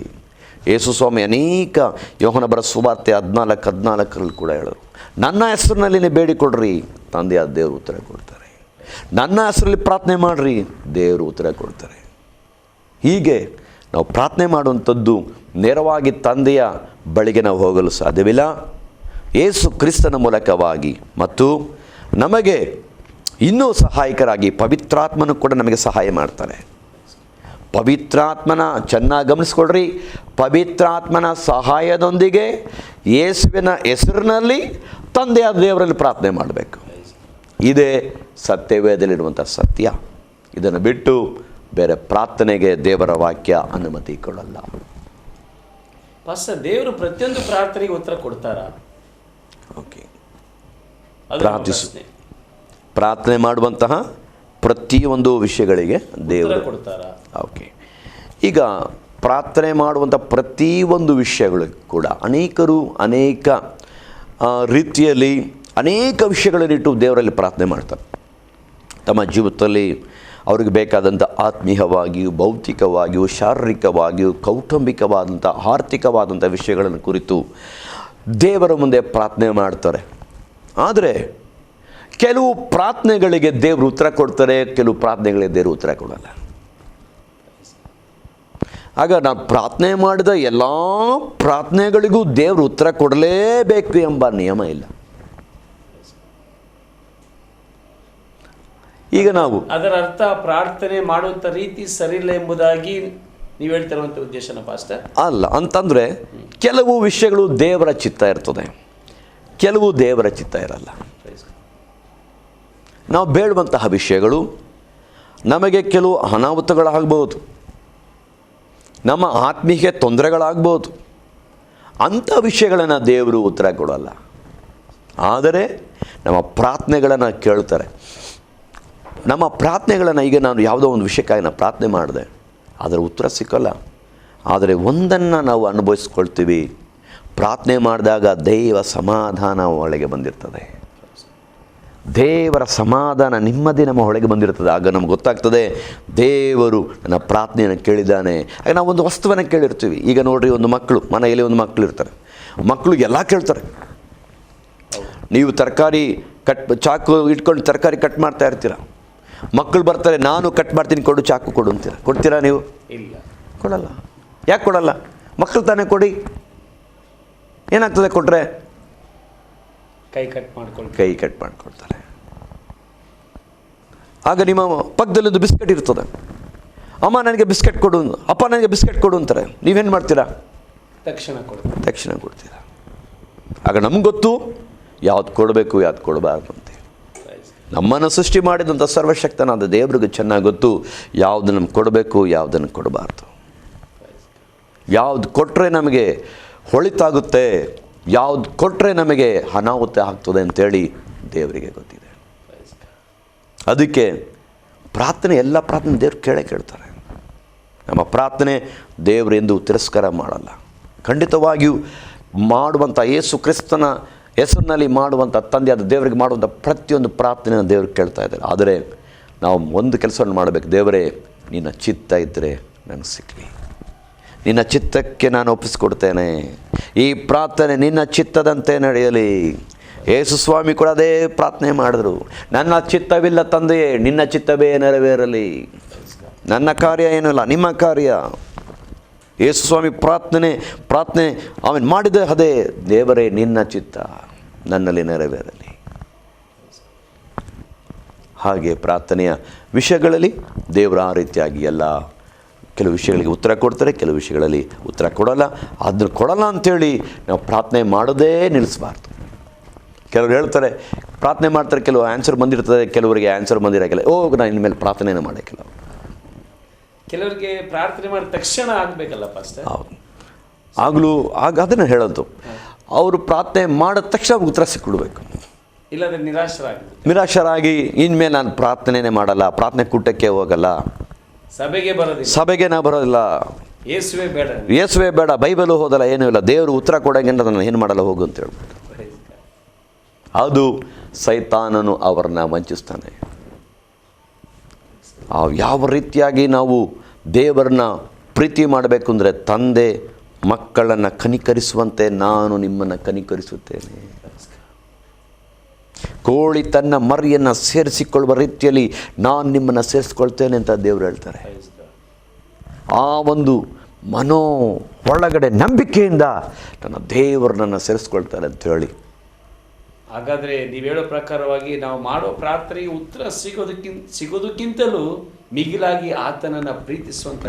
ಯೇಸು ಸ್ವಾಮಿ ಅನೇಕ ಯೋಹನ ಬರೆದ ಸುವಾರ್ತೆ 14:14 ಕೂಡ ಹೇಳೋರು, ನನ್ನ ಹೆಸರಿನಲ್ಲಿ ಬೇಡಿಕೊಡ್ರಿ, ತಂದೆಯಾದ ದೇವರು ಉತ್ತರ ಕೊಡ್ತಾರೆ. ನನ್ನ ಹೆಸರಲ್ಲಿ ಪ್ರಾರ್ಥನೆ ಮಾಡಿರಿ, ದೇವರು ಉತ್ತರ ಕೊಡ್ತಾರೆ. ಹೀಗೆ ನಾವು ಪ್ರಾರ್ಥನೆ ಮಾಡುವಂಥದ್ದು ನೇರವಾಗಿ ತಂದೆಯ ಬಳಿಗೆ ನಾವು ಹೋಗಲು ಸಾಧ್ಯವಿಲ್ಲ. ಯೇಸು ಕ್ರಿಸ್ತನ ಮೂಲಕವಾಗಿ ಮತ್ತು ನಮಗೆ ಇನ್ನೂ ಸಹಾಯಕರಾಗಿ ಪವಿತ್ರಾತ್ಮನು ಕೂಡ ನಮಗೆ ಸಹಾಯ ಮಾಡ್ತಾರೆ. ಪವಿತ್ರಾತ್ಮನ ಚೆನ್ನಾಗಿ ಗಮನಿಸ್ಕೊಡ್ರಿ, ಪವಿತ್ರಾತ್ಮನ ಸಹಾಯದೊಂದಿಗೆ ಯೇಸುವಿನ ಹೆಸರಿನಲ್ಲಿ ತಂದೆಯಾದ ದೇವರಲ್ಲಿ ಪ್ರಾರ್ಥನೆ ಮಾಡಬೇಕು. ಇದೇ ಸತ್ಯವೇದಲ್ಲಿರುವಂಥ ಸತ್ಯ. ಇದನ್ನು ಬಿಟ್ಟು ಬೇರೆ ಪ್ರಾರ್ಥನೆಗೆ ದೇವರ ವಾಕ್ಯ ಅನುಮತಿ ಕೊಡಲ್ಲ. ಪಾಸ್ಟರ್, ದೇವರು ಪ್ರತಿಯೊಂದು ಪ್ರಾರ್ಥನೆಗೆ ಉತ್ತರ ಕೊಡ್ತಾರಾ? ಓಕೆ, ಪ್ರಾರ್ಥನೆ ಮಾಡುವಂತಹ ಪ್ರತಿಯೊಂದು ವಿಷಯಗಳಿಗೆ ದೇವರು ಕೊಡ್ತಾರಾ? ಓಕೆ, ಈಗ ಪ್ರಾರ್ಥನೆ ಮಾಡುವಂಥ ಪ್ರತಿಯೊಂದು ವಿಷಯಗಳಿಗೂ ಕೂಡ ಅನೇಕರು ಅನೇಕ ರೀತಿಯಲ್ಲಿ ಅನೇಕ ವಿಷಯಗಳನ್ನಿಟ್ಟು ದೇವರಲ್ಲಿ ಪ್ರಾರ್ಥನೆ ಮಾಡ್ತಾರೆ. ತಮ್ಮ ಜೀವಿತದಲ್ಲಿ ಅವ್ರಿಗೆ ಬೇಕಾದಂಥ ಆತ್ಮೀಯವಾಗಿಯೂ ಭೌತಿಕವಾಗಿಯೂ ಶಾರೀರಿಕವಾಗಿಯೂ ಕೌಟುಂಬಿಕವಾದಂಥ ಆರ್ಥಿಕವಾದಂಥ ವಿಷಯಗಳನ್ನು ಕುರಿತು ದೇವರ ಮುಂದೆ ಪ್ರಾರ್ಥನೆ ಮಾಡ್ತಾರೆ. ಆದರೆ ಕೆಲವು ಪ್ರಾರ್ಥನೆಗಳಿಗೆ ದೇವರು ಉತ್ತರ ಕೊಡ್ತಾರೆ, ಕೆಲವು ಪ್ರಾರ್ಥನೆಗಳಿಗೆ ದೇವರು ಉತ್ತರ ಕೊಡಲ್ಲ. ಆಗ ನಾವು ಪ್ರಾರ್ಥನೆ ಮಾಡಿದ ಎಲ್ಲ ಪ್ರಾರ್ಥನೆಗಳಿಗೂ ದೇವರು ಉತ್ತರ ಕೊಡಲೇಬೇಕು ಎಂಬ ನಿಯಮ ಇಲ್ಲ. ಈಗ ನಾವು ಅದರ ಅರ್ಥ ಪ್ರಾರ್ಥನೆ ಮಾಡುವಂಥ ರೀತಿ ಸರಿಯಿಲ್ಲ ಎಂಬುದಾಗಿ ನೀವು ಹೇಳ್ತಿರುವಂಥ ಉದ್ದೇಶನ ಪಾಸ್ಟರ್? ಅಲ್ಲ, ಅಂತಂದರೆ ಕೆಲವು ವಿಷಯಗಳು ದೇವರ ಚಿತ್ತ ಇರ್ತದೆ, ಕೆಲವು ದೇವರ ಚಿತ್ತ ಇರಲ್ಲ. ನಾವು ಬೇಡುವಂತಹ ವಿಷಯಗಳು ನಮಗೆ ಕೆಲವು ಅನಾಹುತಗಳಾಗ್ಬೋದು, ನಮ್ಮ ಆತ್ಮೀಯ ತೊಂದರೆಗಳಾಗ್ಬೋದು. ಅಂಥ ವಿಷಯಗಳನ್ನು ದೇವರು ಉತ್ತರ ಕೊಡಲ್ಲ. ಆದರೆ ನಮ್ಮ ಪ್ರಾರ್ಥನೆಗಳನ್ನು ಕೇಳ್ತಾರೆ. ನಮ್ಮ ಪ್ರಾರ್ಥನೆಗಳನ್ನು, ಈಗ ನಾನು ಯಾವುದೋ ಒಂದು ವಿಷಯಕ್ಕಾಗಿ ನಾನು ಪ್ರಾರ್ಥನೆ ಮಾಡಿದೆ, ಅದರ ಉತ್ತರ ಸಿಕ್ಕಲ್ಲ. ಆದರೆ ಒಂದನ್ನು ನಾವು ಅನುಭವಿಸ್ಕೊಳ್ತೀವಿ, ಪ್ರಾರ್ಥನೆ ಮಾಡಿದಾಗ ದೈವ ಸಮಾಧಾನ ಒಳಗೆ ಬಂದಿರ್ತದೆ. ದೇವರ ಸಮಾಧಾನ ನೆಮ್ಮದಿ ನಮ್ಮ ಒಳಗೆ ಬಂದಿರ್ತದೆ. ಆಗ ನಮ್ಗೆ ಗೊತ್ತಾಗ್ತದೆ ದೇವರು ನನ್ನ ಪ್ರಾರ್ಥನೆಯನ್ನು ಕೇಳಿದ್ದಾನೆ. ಆಗ ನಾವು ಒಂದು ವಸ್ತುವನ್ನು ಕೇಳಿರ್ತೀವಿ. ಈಗ ನೋಡ್ರಿ, ಒಂದು ಮಕ್ಕಳು, ಮನೆಯಲ್ಲಿ ಒಂದು ಮಕ್ಕಳು ಇರ್ತಾರೆ, ಮಕ್ಕಳು ಎಲ್ಲ ಕೇಳ್ತಾರೆ. ನೀವು ತರಕಾರಿ ಚಾಕು ಇಟ್ಕೊಂಡು ತರಕಾರಿ ಕಟ್ ಮಾಡ್ತಾ ಇರ್ತೀರ, ಮಕ್ಕಳು ಬರ್ತಾರೆ, ನಾನು ಕಟ್ ಮಾಡ್ತೀನಿ ಕೊಡು, ಚಾಕು ಕೊಡು ಅಂತೀರ. ಕೊಡ್ತೀರಾ ನೀವು? ಇಲ್ಲ, ಕೊಡಲ್ಲ. ಯಾಕೆ ಕೊಡಲ್ಲ? ಮಕ್ಕಳು ತಾನೇ ಕೊಡಿ. ಏನಾಗ್ತದೆ ಕೊಟ್ಟರೆ? ಕೈ ಕಟ್ ಮಾಡ್ಕೊಳ್ತಾರೆ. ಆಗ ನಿಮ್ಮ ಪಕ್ಕದಲ್ಲೊಂದು ಬಿಸ್ಕೆಟ್ ಇರ್ತದೆ, ಅಮ್ಮ ನನಗೆ ಬಿಸ್ಕೆಟ್ ಕೊಡು, ಅಪ್ಪ ನನಗೆ ಬಿಸ್ಕೆಟ್ ಕೊಡು ಅಂತಾರೆ. ನೀವೇನು ಮಾಡ್ತೀರಾ? ತಕ್ಷಣ ಕೊಡ್ತೀರಾ. ಆಗ ನಮ್ಗೆ ಗೊತ್ತು ಯಾವ್ದು ಕೊಡಬೇಕು ಯಾವ್ದು ಕೊಡಬಾರ್ದು ಅಂತ. ನಮ್ಮನ್ನು ಸೃಷ್ಟಿ ಮಾಡಿದಂಥ ಸರ್ವಶಕ್ತನಾದ ದೇವರಿಗೆ ಚೆನ್ನಾಗಿ ಗೊತ್ತು ಯಾವುದು ನಮ್ಗೆ ಕೊಡಬೇಕು, ಯಾವುದನ್ನು ಕೊಡಬಾರ್ದು, ಯಾವ್ದು ಕೊಟ್ಟರೆ ನಮಗೆ ಹೊಳಿತಾಗುತ್ತೆ, ಯಾವ್ದು ಕೊಟ್ಟರೆ ನಮಗೆ ಅನಾಹುತ ಆಗ್ತದೆ ಅಂತೇಳಿ ದೇವರಿಗೆ ಗೊತ್ತಿದೆ. ಅದಕ್ಕೆ ಪ್ರಾರ್ಥನೆ, ಎಲ್ಲ ಪ್ರಾರ್ಥನೆ ದೇವ್ರು ಕೇಳ್ತಾರೆ. ನಮ್ಮ ಪ್ರಾರ್ಥನೆ ದೇವರು ಎಂದು ತಿರಸ್ಕಾರ ಮಾಡಲ್ಲ. ಖಂಡಿತವಾಗಿಯೂ ಮಾಡುವಂಥ ಯೇಸು ಕ್ರಿಸ್ತನ ಹೆಸರಿನಲ್ಲಿ ಮಾಡುವಂಥ ತಂದೆಯಾದ ದೇವರಿಗೆ ಮಾಡುವಂಥ ಪ್ರತಿಯೊಂದು ಪ್ರಾರ್ಥನೆಯನ್ನು ದೇವರು ಕೇಳ್ತಾ ಇದ್ದಾರೆ. ಆದರೆ ನಾವು ಒಂದು ಕೆಲಸವನ್ನು ಮಾಡಬೇಕು. ದೇವರೇ, ನಿನ್ನ ಚಿತ್ತ ಇದ್ದರೆ ನನಗೆ ಸಿಕ್ಕಲಿ, ನಿನ್ನ ಚಿತ್ತಕ್ಕೆ ನಾನು ಒಪ್ಪಿಸ್ಕೊಡ್ತೇನೆ. ಈ ಪ್ರಾರ್ಥನೆ ನಿನ್ನ ಚಿತ್ತದಂತೆ ನಡೆಯಲಿ. ಯೇಸು ಸ್ವಾಮಿ ಕೂಡ ಅದೇ ಪ್ರಾರ್ಥನೆ ಮಾಡಿದ್ರು. ನನ್ನ ಚಿತ್ತವಿಲ್ಲ ತಂದೆಯೇ, ನಿನ್ನ ಚಿತ್ತವೇ ನೆರವೇರಲಿ. ನನ್ನ ಕಾರ್ಯ ಏನಲ್ಲ, ನಿಮ್ಮ ಕಾರ್ಯ. ಯೇಸು ಸ್ವಾಮಿ ಪ್ರಾರ್ಥನೆ ಅವನು ಮಾಡಿದ ಅದೇ, ದೇವರೇ ನಿನ್ನ ಚಿತ್ತ ನನ್ನಲ್ಲಿ ನೆರವೇರಲಿ. ಹಾಗೆ ಪ್ರಾರ್ಥನೆಯ ವಿಷಯಗಳಲ್ಲಿ ದೇವರು ಆ ರೀತಿಯಾಗಿ ಎಲ್ಲ ಕೆಲವು ವಿಷಯಗಳಿಗೆ ಉತ್ತರ ಕೊಡ್ತಾರೆ, ಕೆಲವು ವಿಷಯಗಳಲ್ಲಿ ಉತ್ತರ ಕೊಡಲ್ಲ. ಅದನ್ನು ಕೊಡಲ್ಲ ಅಂಥೇಳಿ ನಾವು ಪ್ರಾರ್ಥನೆ ಮಾಡೋದೇ ನಿಲ್ಲಿಸಬಾರ್ದು. ಕೆಲವರು ಹೇಳ್ತಾರೆ, ಪ್ರಾರ್ಥನೆ ಮಾಡ್ತಾರೆ, ಕೆಲವು ಆನ್ಸರ್ ಬಂದಿರ್ತದೆ, ಕೆಲವರಿಗೆ ಆನ್ಸರ್ ಬಂದಿರೋಕ್ಕಿಲ್ಲ. ನಾನು ಇನ್ಮೇಲೆ ಪ್ರಾರ್ಥನೆಯನ್ನು ಮಾಡೋಕ್ಕಿಲ್ಲ. ಕೆಲವರಿಗೆ ಪ್ರಾರ್ಥನೆ ಮಾಡಿದ ತಕ್ಷಣ ಆಗಬೇಕಲ್ಲ ಪಾಸ್ಟರ್? ಆಗಲೂ ಅದನ್ನು ಹೇಳೋದು, ಅವರು ಪ್ರಾರ್ಥನೆ ಮಾಡಿದ ತಕ್ಷಣ ಉತ್ತರ ಸಿಕ್ಬಿಡ್ಬೇಕು. ಇಲ್ಲಾಂದ್ರೆ ನಿರಾಶರಾಗಿದೆ, ನಿರಾಶರಾಗಿ ಇನ್ಮೇಲೆ ನಾನು ಪ್ರಾರ್ಥನೆನೇ ಮಾಡಲ್ಲ, ಪ್ರಾರ್ಥನೆ ಕೂಟಕ್ಕೆ ಹೋಗಲ್ಲ, ಸಭೆಗೆ ನಾ ಬರೋದಿಲ್ಲ, ಯೇಸುವೇ ಬೇಡ, ಯೇಸುವೇ ಬೇಡ, ಬೈಬಲು ಹೋದಲ್ಲ, ಏನೂ ಇಲ್ಲ, ದೇವರು ಉತ್ತರ ಕೊಡಂಗೆ ನಾನು ಏನು ಮಾಡಲ್ಲ, ಹೋಗು ಅಂತ ಹೇಳ್ಬಿಟ್ಟು. ಅದು ಸೈತಾನನು ಅವರನ್ನ ವಂಚಿಸ್ತಾನೆ. ಯಾವ ರೀತಿಯಾಗಿ ನಾವು ದೇವರನ್ನ ಪ್ರೀತಿ ಮಾಡಬೇಕು ಅಂದರೆ, ತಂದೆ ಮಕ್ಕಳನ್ನು ಕನಿಕರಿಸುವಂತೆ ನಾನು ನಿಮ್ಮನ್ನು ಕನಿಕರಿಸುತ್ತೇನೆ. ಕೋಳಿ ತನ್ನ ಮರಿಯನ್ನು ಸೇರಿಸಿಕೊಳ್ಳುವ ರೀತಿಯಲ್ಲಿ ನಾನು ನಿಮ್ಮನ್ನು ಸೇರಿಸ್ಕೊಳ್ತೇನೆ ಅಂತ ದೇವರು ಹೇಳ್ತಾರೆ. ಆ ಒಂದು ಮನೋ ಒಳಗಡೆ ನಂಬಿಕೆಯಿಂದ ನನ್ನ ದೇವರು ನನ್ನ ಸೇರಿಸ್ಕೊಳ್ತಾರೆ ಅಂತ ಹೇಳಿ. ಹಾಗಾದರೆ ನೀವು ಹೇಳೋ ಪ್ರಕಾರವಾಗಿ ನಾವು ಮಾಡೋ ಪ್ರಾರ್ಥನೆಗೆ ಉತ್ತರ ಸಿಗೋದಕ್ಕಿಂತಲೂ ಮಿಗಿಲಾಗಿ ಆತನನ್ನು ಪ್ರೀತಿಸುವಂತ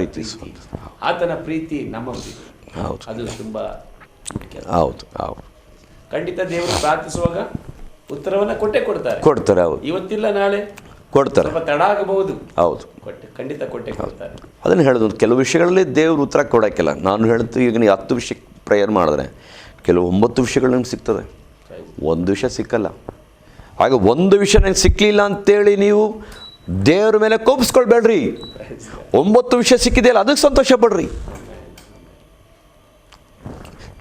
ಆತನ ಪ್ರೀತಿ ನಮ್ಮ ಪ್ರೀತಿ, ಅದು ತುಂಬ ಮುಖ್ಯ. ಹೌದು ಹೌದು, ಖಂಡಿತ ದೇವರು ಪ್ರಾರ್ಥಿಸುವಾಗ ಉತ್ತರವನ್ನು ಕೊಡ್ತಾರೆ. ಹೌದು, ಇವತ್ತಿಲ್ಲ ನಾಳೆ ಕೊಡ್ತಾರೆ, ಸ್ವಲ್ಪ ತಡ ಆಗಬಹುದು, ಹೌದು, ಖಂಡಿತ ಕೊಡ್ತಾರೆ. ಅದನ್ನು ಹೇಳೋದು, ಕೆಲವು ವಿಷಯಗಳಲ್ಲಿ ದೇವರು ಉತ್ತರ ಕೊಡೋಕ್ಕಿಲ್ಲ. ನಾನು ಹೇಳ್ತೀವಿ, ಈಗ ನೀವು 10 ವಿಷಯಕ್ಕೆ ಪ್ರೇಯರ್ ಮಾಡಿದ್ರೆ ಕೆಲವು 9 ವಿಷಯಗಳು ನಿಮ್ಗೆ ಸಿಗ್ತದೆ, ಒಂದು ವಿಷಯ ಸಿಕ್ಕಲ್ಲ. ಆಗ ಒಂದು ವಿಷಯ ನನಗೆ ಸಿಕ್ಕಲಿಲ್ಲ ಅಂತೇಳಿ ನೀವು ದೇವ್ರ ಮೇಲೆ ಕೋಪಿಸ್ಕೊಳ್ಬೇಡ್ರಿ. 9 ವಿಷಯ ಸಿಕ್ಕಿದೆಯಲ್ಲ, ಅದಕ್ಕೆ ಸಂತೋಷ ಪಡ್ರಿ.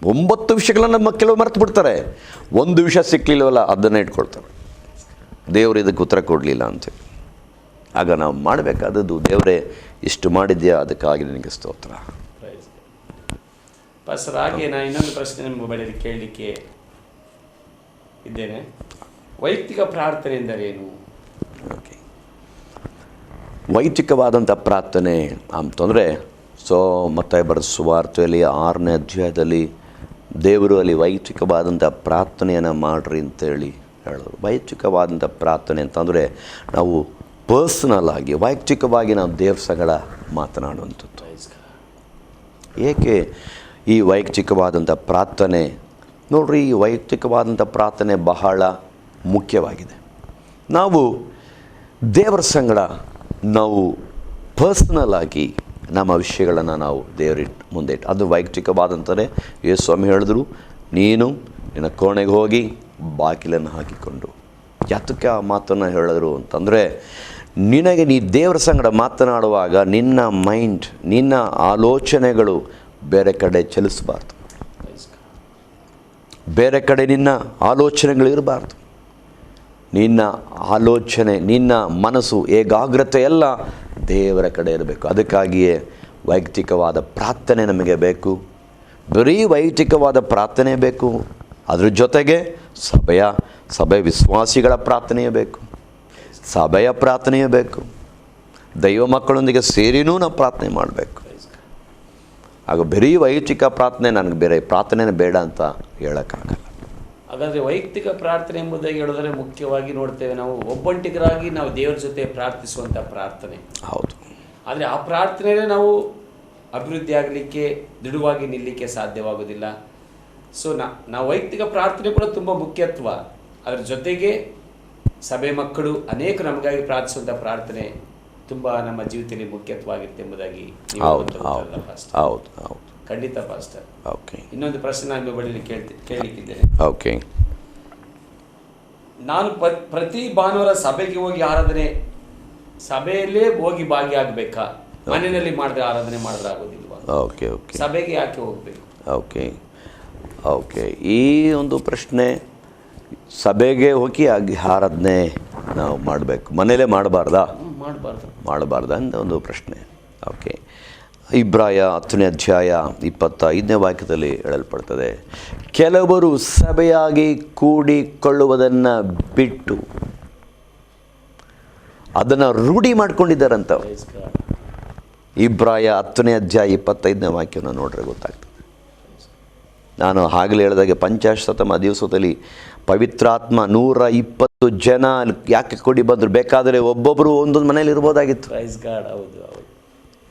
9 ವಿಷಯಗಳನ್ನ ಕೆಲವು ಮರೆತು ಬಿಡ್ತಾರೆ, ಒಂದು ವಿಷಯ ಸಿಕ್ಕಲಿಲ್ಲವಲ್ಲ ಅದನ್ನೇ ಇಟ್ಕೊಳ್ತಾರೆ, ದೇವರು ಇದಕ್ಕೆ ಉತ್ತರ ಕೊಡಲಿಲ್ಲ ಅಂತೇಳಿ. ಆಗ ನಾವು ಮಾಡಬೇಕಾದದ್ದು, ದೇವರೇ ಇಷ್ಟು ಮಾಡಿದ್ಯಾ, ಅದಕ್ಕಾಗಿ ನಿನಗೆ ಸ್ತೋತ್ರ. ಪಾಸ್ಟರ್, ಹಾಗೆ ನಾನು ಇನ್ನೊಂದು ಪ್ರಶ್ನೆ ನಿಮ್ಮ ಬಳಿಯಲ್ಲಿ ಕೇಳಲಿಕ್ಕೆ ಇದ್ದೇನೆ. ವೈಯಕ್ತಿಕ ಪ್ರಾರ್ಥನೆ ಎಂದರೇನು? ಓಕೆ, ವೈಯಕ್ತಿಕವಾದಂಥ ಪ್ರಾರ್ಥನೆ ಅಂತಂದರೆ, ಮತ್ತಾಯ ಬರೆದ ಸುವಾರ್ತೆಯಲ್ಲಿ 6ನೇ ಅಧ್ಯಾಯದಲ್ಲಿ ದೇವರು ಅಲ್ಲಿ ವೈಯಕ್ತಿಕವಾದಂಥ ಪ್ರಾರ್ಥನೆಯನ್ನು ಮಾಡಿರಿ ಅಂತೇಳಿ ಹೇಳೋದು. ವೈಯಕ್ತಿಕವಾದಂಥ ಪ್ರಾರ್ಥನೆ ಅಂತಂದರೆ ನಾವು ಪರ್ಸನಲ್ ಆಗಿ ವೈಯಕ್ತಿಕವಾಗಿ ನಾವು ದೇವ್ರ ಸಂಗಡ ಮಾತನಾಡುವಂಥದ್ದು. ಏಕೆ ಈ ವೈಯಕ್ತಿಕವಾದಂಥ ಪ್ರಾರ್ಥನೆ? ನೋಡ್ರಿ, ಈ ವೈಯಕ್ತಿಕವಾದಂಥ ಪ್ರಾರ್ಥನೆ ಬಹಳ ಮುಖ್ಯವಾಗಿದೆ. ನಾವು ದೇವರ ಸಂಗಡ ನಾವು ಪರ್ಸನಲ್ ಆಗಿ ನಮ್ಮ ವಿಷಯಗಳನ್ನು ನಾವು ಮುಂದೆ ಇಟ್ಟು, ಅದು ವೈಯಕ್ತಿಕವಾದಂಥದ್ದೇ. ಯೇಸು ಸ್ವಾಮಿ ಹೇಳಿದ್ರು, ನೀನು ನಿನ್ನ ಕೋಣೆಗೆ ಹೋಗಿ ಬಾಗಿಲನ್ನು ಹಾಕಿಕೊಂಡು. ಯಾತಕ್ಕೆ ಆ ಮಾತನ್ನು ಹೇಳಿದ್ರು ಅಂತಂದರೆ, ನಿನಗೆ ನೀ ದೇವರ ಸಂಗಡ ಮಾತನಾಡುವಾಗ ನಿನ್ನ ಮೈಂಡ್, ನಿನ್ನ ಆಲೋಚನೆಗಳು ಬೇರೆ ಕಡೆ ಚಲಿಸಬಾರ್ದು, ಬೇರೆ ಕಡೆ ನಿನ್ನ ಆಲೋಚನೆಗಳು ಇರಬಾರ್ದು. ನಿನ್ನ ಆಲೋಚನೆ, ನಿನ್ನ ಮನಸ್ಸು, ಏಕಾಗ್ರತೆ ಎಲ್ಲ ದೇವರ ಕಡೆ ಇರಬೇಕು. ಅದಕ್ಕಾಗಿಯೇ ವೈಯಕ್ತಿಕವಾದ ಪ್ರಾರ್ಥನೆ ನಮಗೆ ಬೇಕು. ಬರೀ ವೈಯಕ್ತಿಕವಾದ ಪ್ರಾರ್ಥನೆ ಬೇಕು, ಅದ್ರ ಜೊತೆಗೆ ಸಭೆ ವಿಶ್ವಾಸಿಗಳ ಪ್ರಾರ್ಥನೆಯೇ ಬೇಕು, ಸಭೆಯ ಪ್ರಾರ್ಥನೆಯೇ ಬೇಕು. ದೈವ ಮಕ್ಕಳೊಂದಿಗೆ ಸೇರಿನೂ ನಾವು ಪ್ರಾರ್ಥನೆ ಮಾಡಬೇಕು. ಆಗ ಬರೀ ವೈಯಕ್ತಿಕ ಪ್ರಾರ್ಥನೆ, ನನಗೆ ಬೇರೆ ಪ್ರಾರ್ಥನೆ ಬೇಡ ಅಂತ ಹೇಳೋಕ್ಕಾಗಲ್ಲ. ಹಾಗಾದರೆ ವೈಯಕ್ತಿಕ ಪ್ರಾರ್ಥನೆ ಎಂಬುದಾಗಿ ಹೇಳಿದ್ರೆ ಮುಖ್ಯವಾಗಿ ನೋಡ್ತೇವೆ ನಾವು ಒಬ್ಬಂಟಿಗರಾಗಿ ನಾವು ದೇವರ ಜೊತೆ ಪ್ರಾರ್ಥಿಸುವಂಥ ಪ್ರಾರ್ಥನೆ. ಹೌದು. ಆದರೆ ಆ ಪ್ರಾರ್ಥನೆಯೇ ನಾವು ಅಭಿವೃದ್ಧಿ ಆಗಲಿಕ್ಕೆ, ದೃಢವಾಗಿ ನಿಲ್ಲಲಿಕ್ಕೆ ಸಾಧ್ಯವಾಗೋದಿಲ್ಲ. ಸೊ ನಾವು ವೈಯಕ್ತಿಕ ಪ್ರಾರ್ಥನೆ ಕೂಡ ತುಂಬ ಮುಖ್ಯತ್ವ. ಅದರ ಜೊತೆಗೆ ಸಭೆ ಮಕ್ಕಳು ಅನೇಕ ನಮಗಾಗಿ ಪ್ರಾರ್ಥಿಸುವಂಥ ಪ್ರಾರ್ಥನೆ ತುಂಬ ನಮ್ಮ ಜೀವಿತದಲ್ಲಿ ಮುಖ್ಯತ್ವವಾಗಿರುತ್ತೆ ಎಂಬುದಾಗಿ ಹೌದು. ಖಂಡಿತ ಪಾಸ್ಟರ್. ಓಕೆ, ಇನ್ನೊಂದು ಪ್ರಶ್ನೆ ನಾನು ಬಳಿ ಕೇಳಲಿಕ್ಕಿದ್ದೇನೆ. ಓಕೆ, ನಾನು ಪ್ರತಿ ಭಾನುವಾರ ಸಭೆಗೆ ಹೋಗಿ ಆರಾಧನೆ, ಸಭೆಯಲ್ಲೇ ಹೋಗಿ ಭಾಗಿಯಾಗಬೇಕಾ? ಮನೆಯಲ್ಲಿ ಮಾಡಿದ್ರೆ ಆರಾಧನೆ ಮಾಡಿದ್ರೆ ಆಗೋದಿಲ್ವಾ? ಓಕೆ ಓಕೆ, ಸಭೆಗೆ ಯಾಕೆ ಹೋಗಬೇಕು? ಓಕೆ ಓಕೆ, ಈ ಒಂದು ಪ್ರಶ್ನೆ, ಸಭೆಗೆ ಹೋಗಿ ಆರಾಧನೆ ನಾವು ಮಾಡಬೇಕು, ಮನೇಲೇ ಮಾಡಬಾರ್ದಾ ಅಂತ ಒಂದು ಪ್ರಶ್ನೆ. ಓಕೆ, ಇಬ್ರಾಯ 10ನೇ ಅಧ್ಯಾಯ 25ನೇ ವಾಕ್ಯದಲ್ಲಿ ಹೇಳಲ್ಪಡ್ತದೆ, ಕೆಲವರು ಸಭೆಯಾಗಿ ಕೂಡಿಕೊಳ್ಳುವುದನ್ನು ಬಿಟ್ಟು ಅದನ್ನು ರೂಢಿ ಮಾಡ್ಕೊಂಡಿದ್ದಾರಂತ. ಇಬ್ರಾಯ 10ನೇ ಅಧ್ಯಾಯ 25ನೇ ವಾಕ್ಯವನ್ನು ನೋಡ್ರೆ ಗೊತ್ತಾಗ್ತದೆ. ನಾನು ಆಗಲೇ ಹೇಳಿದಾಗೆ ಪಂಚಾಶತಮ ದಿವಸದಲ್ಲಿ ಪವಿತ್ರಾತ್ಮ 120 ಜನ ಯಾಕೆ ಕೂಡಿ ಬಂದರು? ಬೇಕಾದರೆ ಒಬ್ಬೊಬ್ಬರು ಒಂದೊಂದು ಮನೇಲಿ ಇರ್ಬೋದಾಗಿತ್ತು.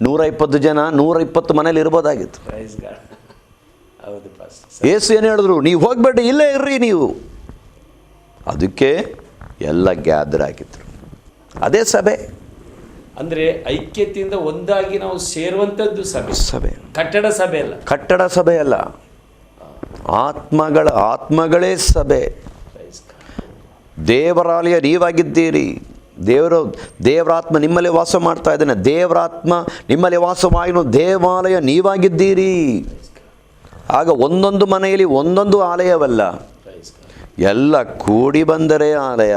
120 ಜನ 120 ಮನೇಲಿ ಇರ್ಬೋದಾಗಿತ್ತು. ಯೇಸು ಏನು ಹೇಳಿದ್ರು? ನೀವು ಹೋಗ್ಬೇಡಿ, ಇಲ್ಲೇ ಇರ್ರಿ ನೀವು. ಅದಕ್ಕೆ ಎಲ್ಲ ಗ್ಯಾದರ್ ಆಗಿದ್ರು. ಅದೇ ಸಭೆ. ಅಂದರೆ ಐಕ್ಯತೆಯಿಂದ ಒಂದಾಗಿ ನಾವು ಸೇರುವಂಥದ್ದು ಸಭೆ. ಕಟ್ಟಡ ಸಭೆ ಅಲ್ಲ, ಆತ್ಮಗಳೇ ಸಭೆ. ದೇವರಾಲಯ ನೀವಾಗಿದ್ದೀರಿ. ದೇವರಾತ್ಮ ನಿಮ್ಮಲ್ಲಿ ವಾಸ ಮಾಡ್ತಾ ಇದ್ದಾನೆ. ದೇವರಾತ್ಮ ನಿಮ್ಮಲ್ಲಿ ವಾಸವಾಗಿರೋ ದೇವಾಲಯ ನೀವಾಗಿದ್ದೀರಿ. ಆಗ ಒಂದೊಂದು ಮನೆಯಲ್ಲಿ ಒಂದೊಂದು ಆಲಯವಲ್ಲ, ಎಲ್ಲ ಕೂಡಿ ಬಂದರೆ ಆಲಯ.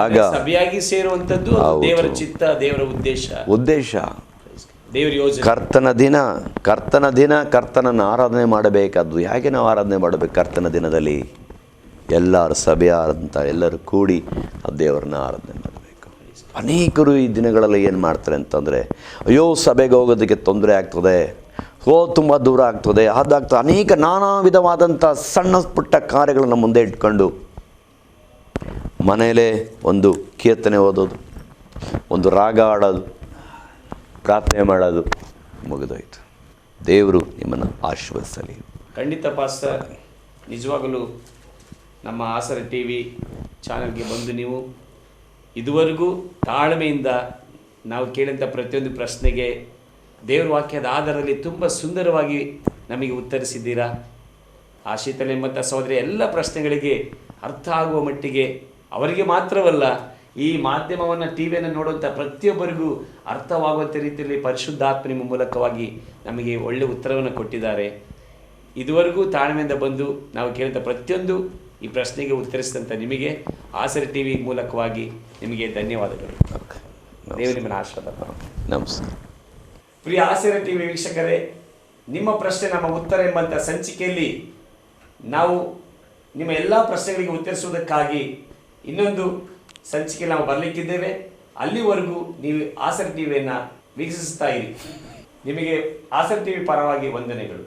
ಆಗ ಸಭೆಯಾಗಿ ಸೇರುವಂಥದ್ದು ದೇವರ ಚಿತ್ತ, ದೇವರ ಉದ್ದೇಶ, ದೇವರ ಯೋಜನೆ. ಕರ್ತನ ದಿನ ಕರ್ತನನ್ನು ಆರಾಧನೆ ಮಾಡಬೇಕಾದ್ದು. ಹೇಗೆ ನಾವು ಆರಾಧನೆ ಮಾಡಬೇಕು? ಕರ್ತನ ದಿನದಲ್ಲಿ ಎಲ್ಲರೂ ಸಭೆಯಾದಂಥ ಎಲ್ಲರೂ ಕೂಡಿ ಆ ದೇವರನ್ನ ಆರಾಧನೆ ಮಾಡಬೇಕು. ಅನೇಕರು ಈ ದಿನಗಳಲ್ಲಿ ಏನು ಮಾಡ್ತಾರೆ ಅಂತಂದರೆ, ಅಯ್ಯೋ ಸಭೆಗೆ ಹೋಗೋದಕ್ಕೆ ತೊಂದರೆ ಆಗ್ತದೆ, ತುಂಬ ದೂರ ಆಗ್ತದೆ, ಅದಾಗ್ತದೆ, ಅನೇಕ ನಾನಾ ವಿಧವಾದಂಥ ಸಣ್ಣ ಪುಟ್ಟ ಕಾರ್ಯಗಳನ್ನು ಮುಂದೆ ಇಟ್ಕೊಂಡು ಮನೆಯಲ್ಲೇ ಒಂದು ಕೀರ್ತನೆ ಓದೋದು, ಒಂದು ರಾಗ ಆಡೋದು, ಪ್ರಾರ್ಥನೆ ಮಾಡೋದು, ಮುಗಿದೋಯ್ತು. ದೇವರು ನಿಮ್ಮನ್ನು ಆಶೀರ್ವದಿಸಲಿ. ಖಂಡಿತ ಪಾಸ್ಟರ್, ನಿಜವಾಗಲೂ ನಮ್ಮ ಆಸರೆ ಟಿ ವಿ ಚಾನಲ್ಗೆ ಬಂದು ನೀವು ಇದುವರೆಗೂ ತಾಳ್ಮೆಯಿಂದ ನಾವು ಕೇಳಿದಂಥ ಪ್ರತಿಯೊಂದು ಪ್ರಶ್ನೆಗೆ ದೇವರ ವಾಕ್ಯದ ಆಧಾರದಲ್ಲಿ ತುಂಬ ಸುಂದರವಾಗಿ ನಮಗೆ ಉತ್ತರಿಸಿದ್ದೀರಾ. ಆ ಶೀತಲೆ ಮತ್ತು ಸಹೋದರಿ ಎಲ್ಲ ಪ್ರಶ್ನೆಗಳಿಗೆ ಅರ್ಥ ಆಗುವ ಮಟ್ಟಿಗೆ ಅವರಿಗೆ ಮಾತ್ರವಲ್ಲ, ಈ ಮಾಧ್ಯಮವನ್ನು ಟಿ ವಿಯನ್ನು ನೋಡುವಂಥ ಪ್ರತಿಯೊಬ್ಬರಿಗೂ ಅರ್ಥವಾಗುವಂಥ ರೀತಿಯಲ್ಲಿ ಪರಿಶುದ್ಧಾತ್ಮ ನಿಮ್ಮ ಮೂಲಕವಾಗಿ ನಮಗೆ ಒಳ್ಳೆಯ ಉತ್ತರವನ್ನು ಕೊಟ್ಟಿದ್ದಾರೆ. ಇದುವರೆಗೂ ತಾಳ್ಮೆಯಿಂದ ಬಂದು ನಾವು ಕೇಳಿದ ಪ್ರತಿಯೊಂದು ಈ ಪ್ರಶ್ನೆಗೆ ಉತ್ತರಿಸಿದಂಥ ನಿಮಗೆ ಆಸರೆ ಟಿ ವಿ ಮೂಲಕವಾಗಿ ನಿಮಗೆ ಧನ್ಯವಾದಗಳು. ದೇವರು ನಿಮ್ಮನ್ನು ಆಶೀರ್ವಾದ. ನಮಸ್ಕಾರ. ಪ್ರಿಯ ಆಸರೆ ಟಿ ವಿ ವೀಕ್ಷಕರೇ, ನಿಮ್ಮ ಪ್ರಶ್ನೆ ನಮ್ಮ ಉತ್ತರ ಎಂಬಂಥ ಸಂಚಿಕೆಯಲ್ಲಿ ನಾವು ನಿಮ್ಮ ಎಲ್ಲ ಪ್ರಶ್ನೆಗಳಿಗೆ ಉತ್ತರಿಸುವುದಕ್ಕಾಗಿ ಇನ್ನೊಂದು ಸಂಚಿಕೆಯಲ್ಲಿ ನಾವು ಬರಲಿಕ್ಕಿದ್ದೇವೆ. ಅಲ್ಲಿವರೆಗೂ ನೀವು ಆಸರೆ ಟಿ ವಿಯನ್ನು ವೀಕ್ಷಿಸ್ತಾ ಇರಿ. ನಿಮಗೆ ಆಸರೆ ಟಿ ವಿ ಪರವಾಗಿ ವಂದನೆಗಳು.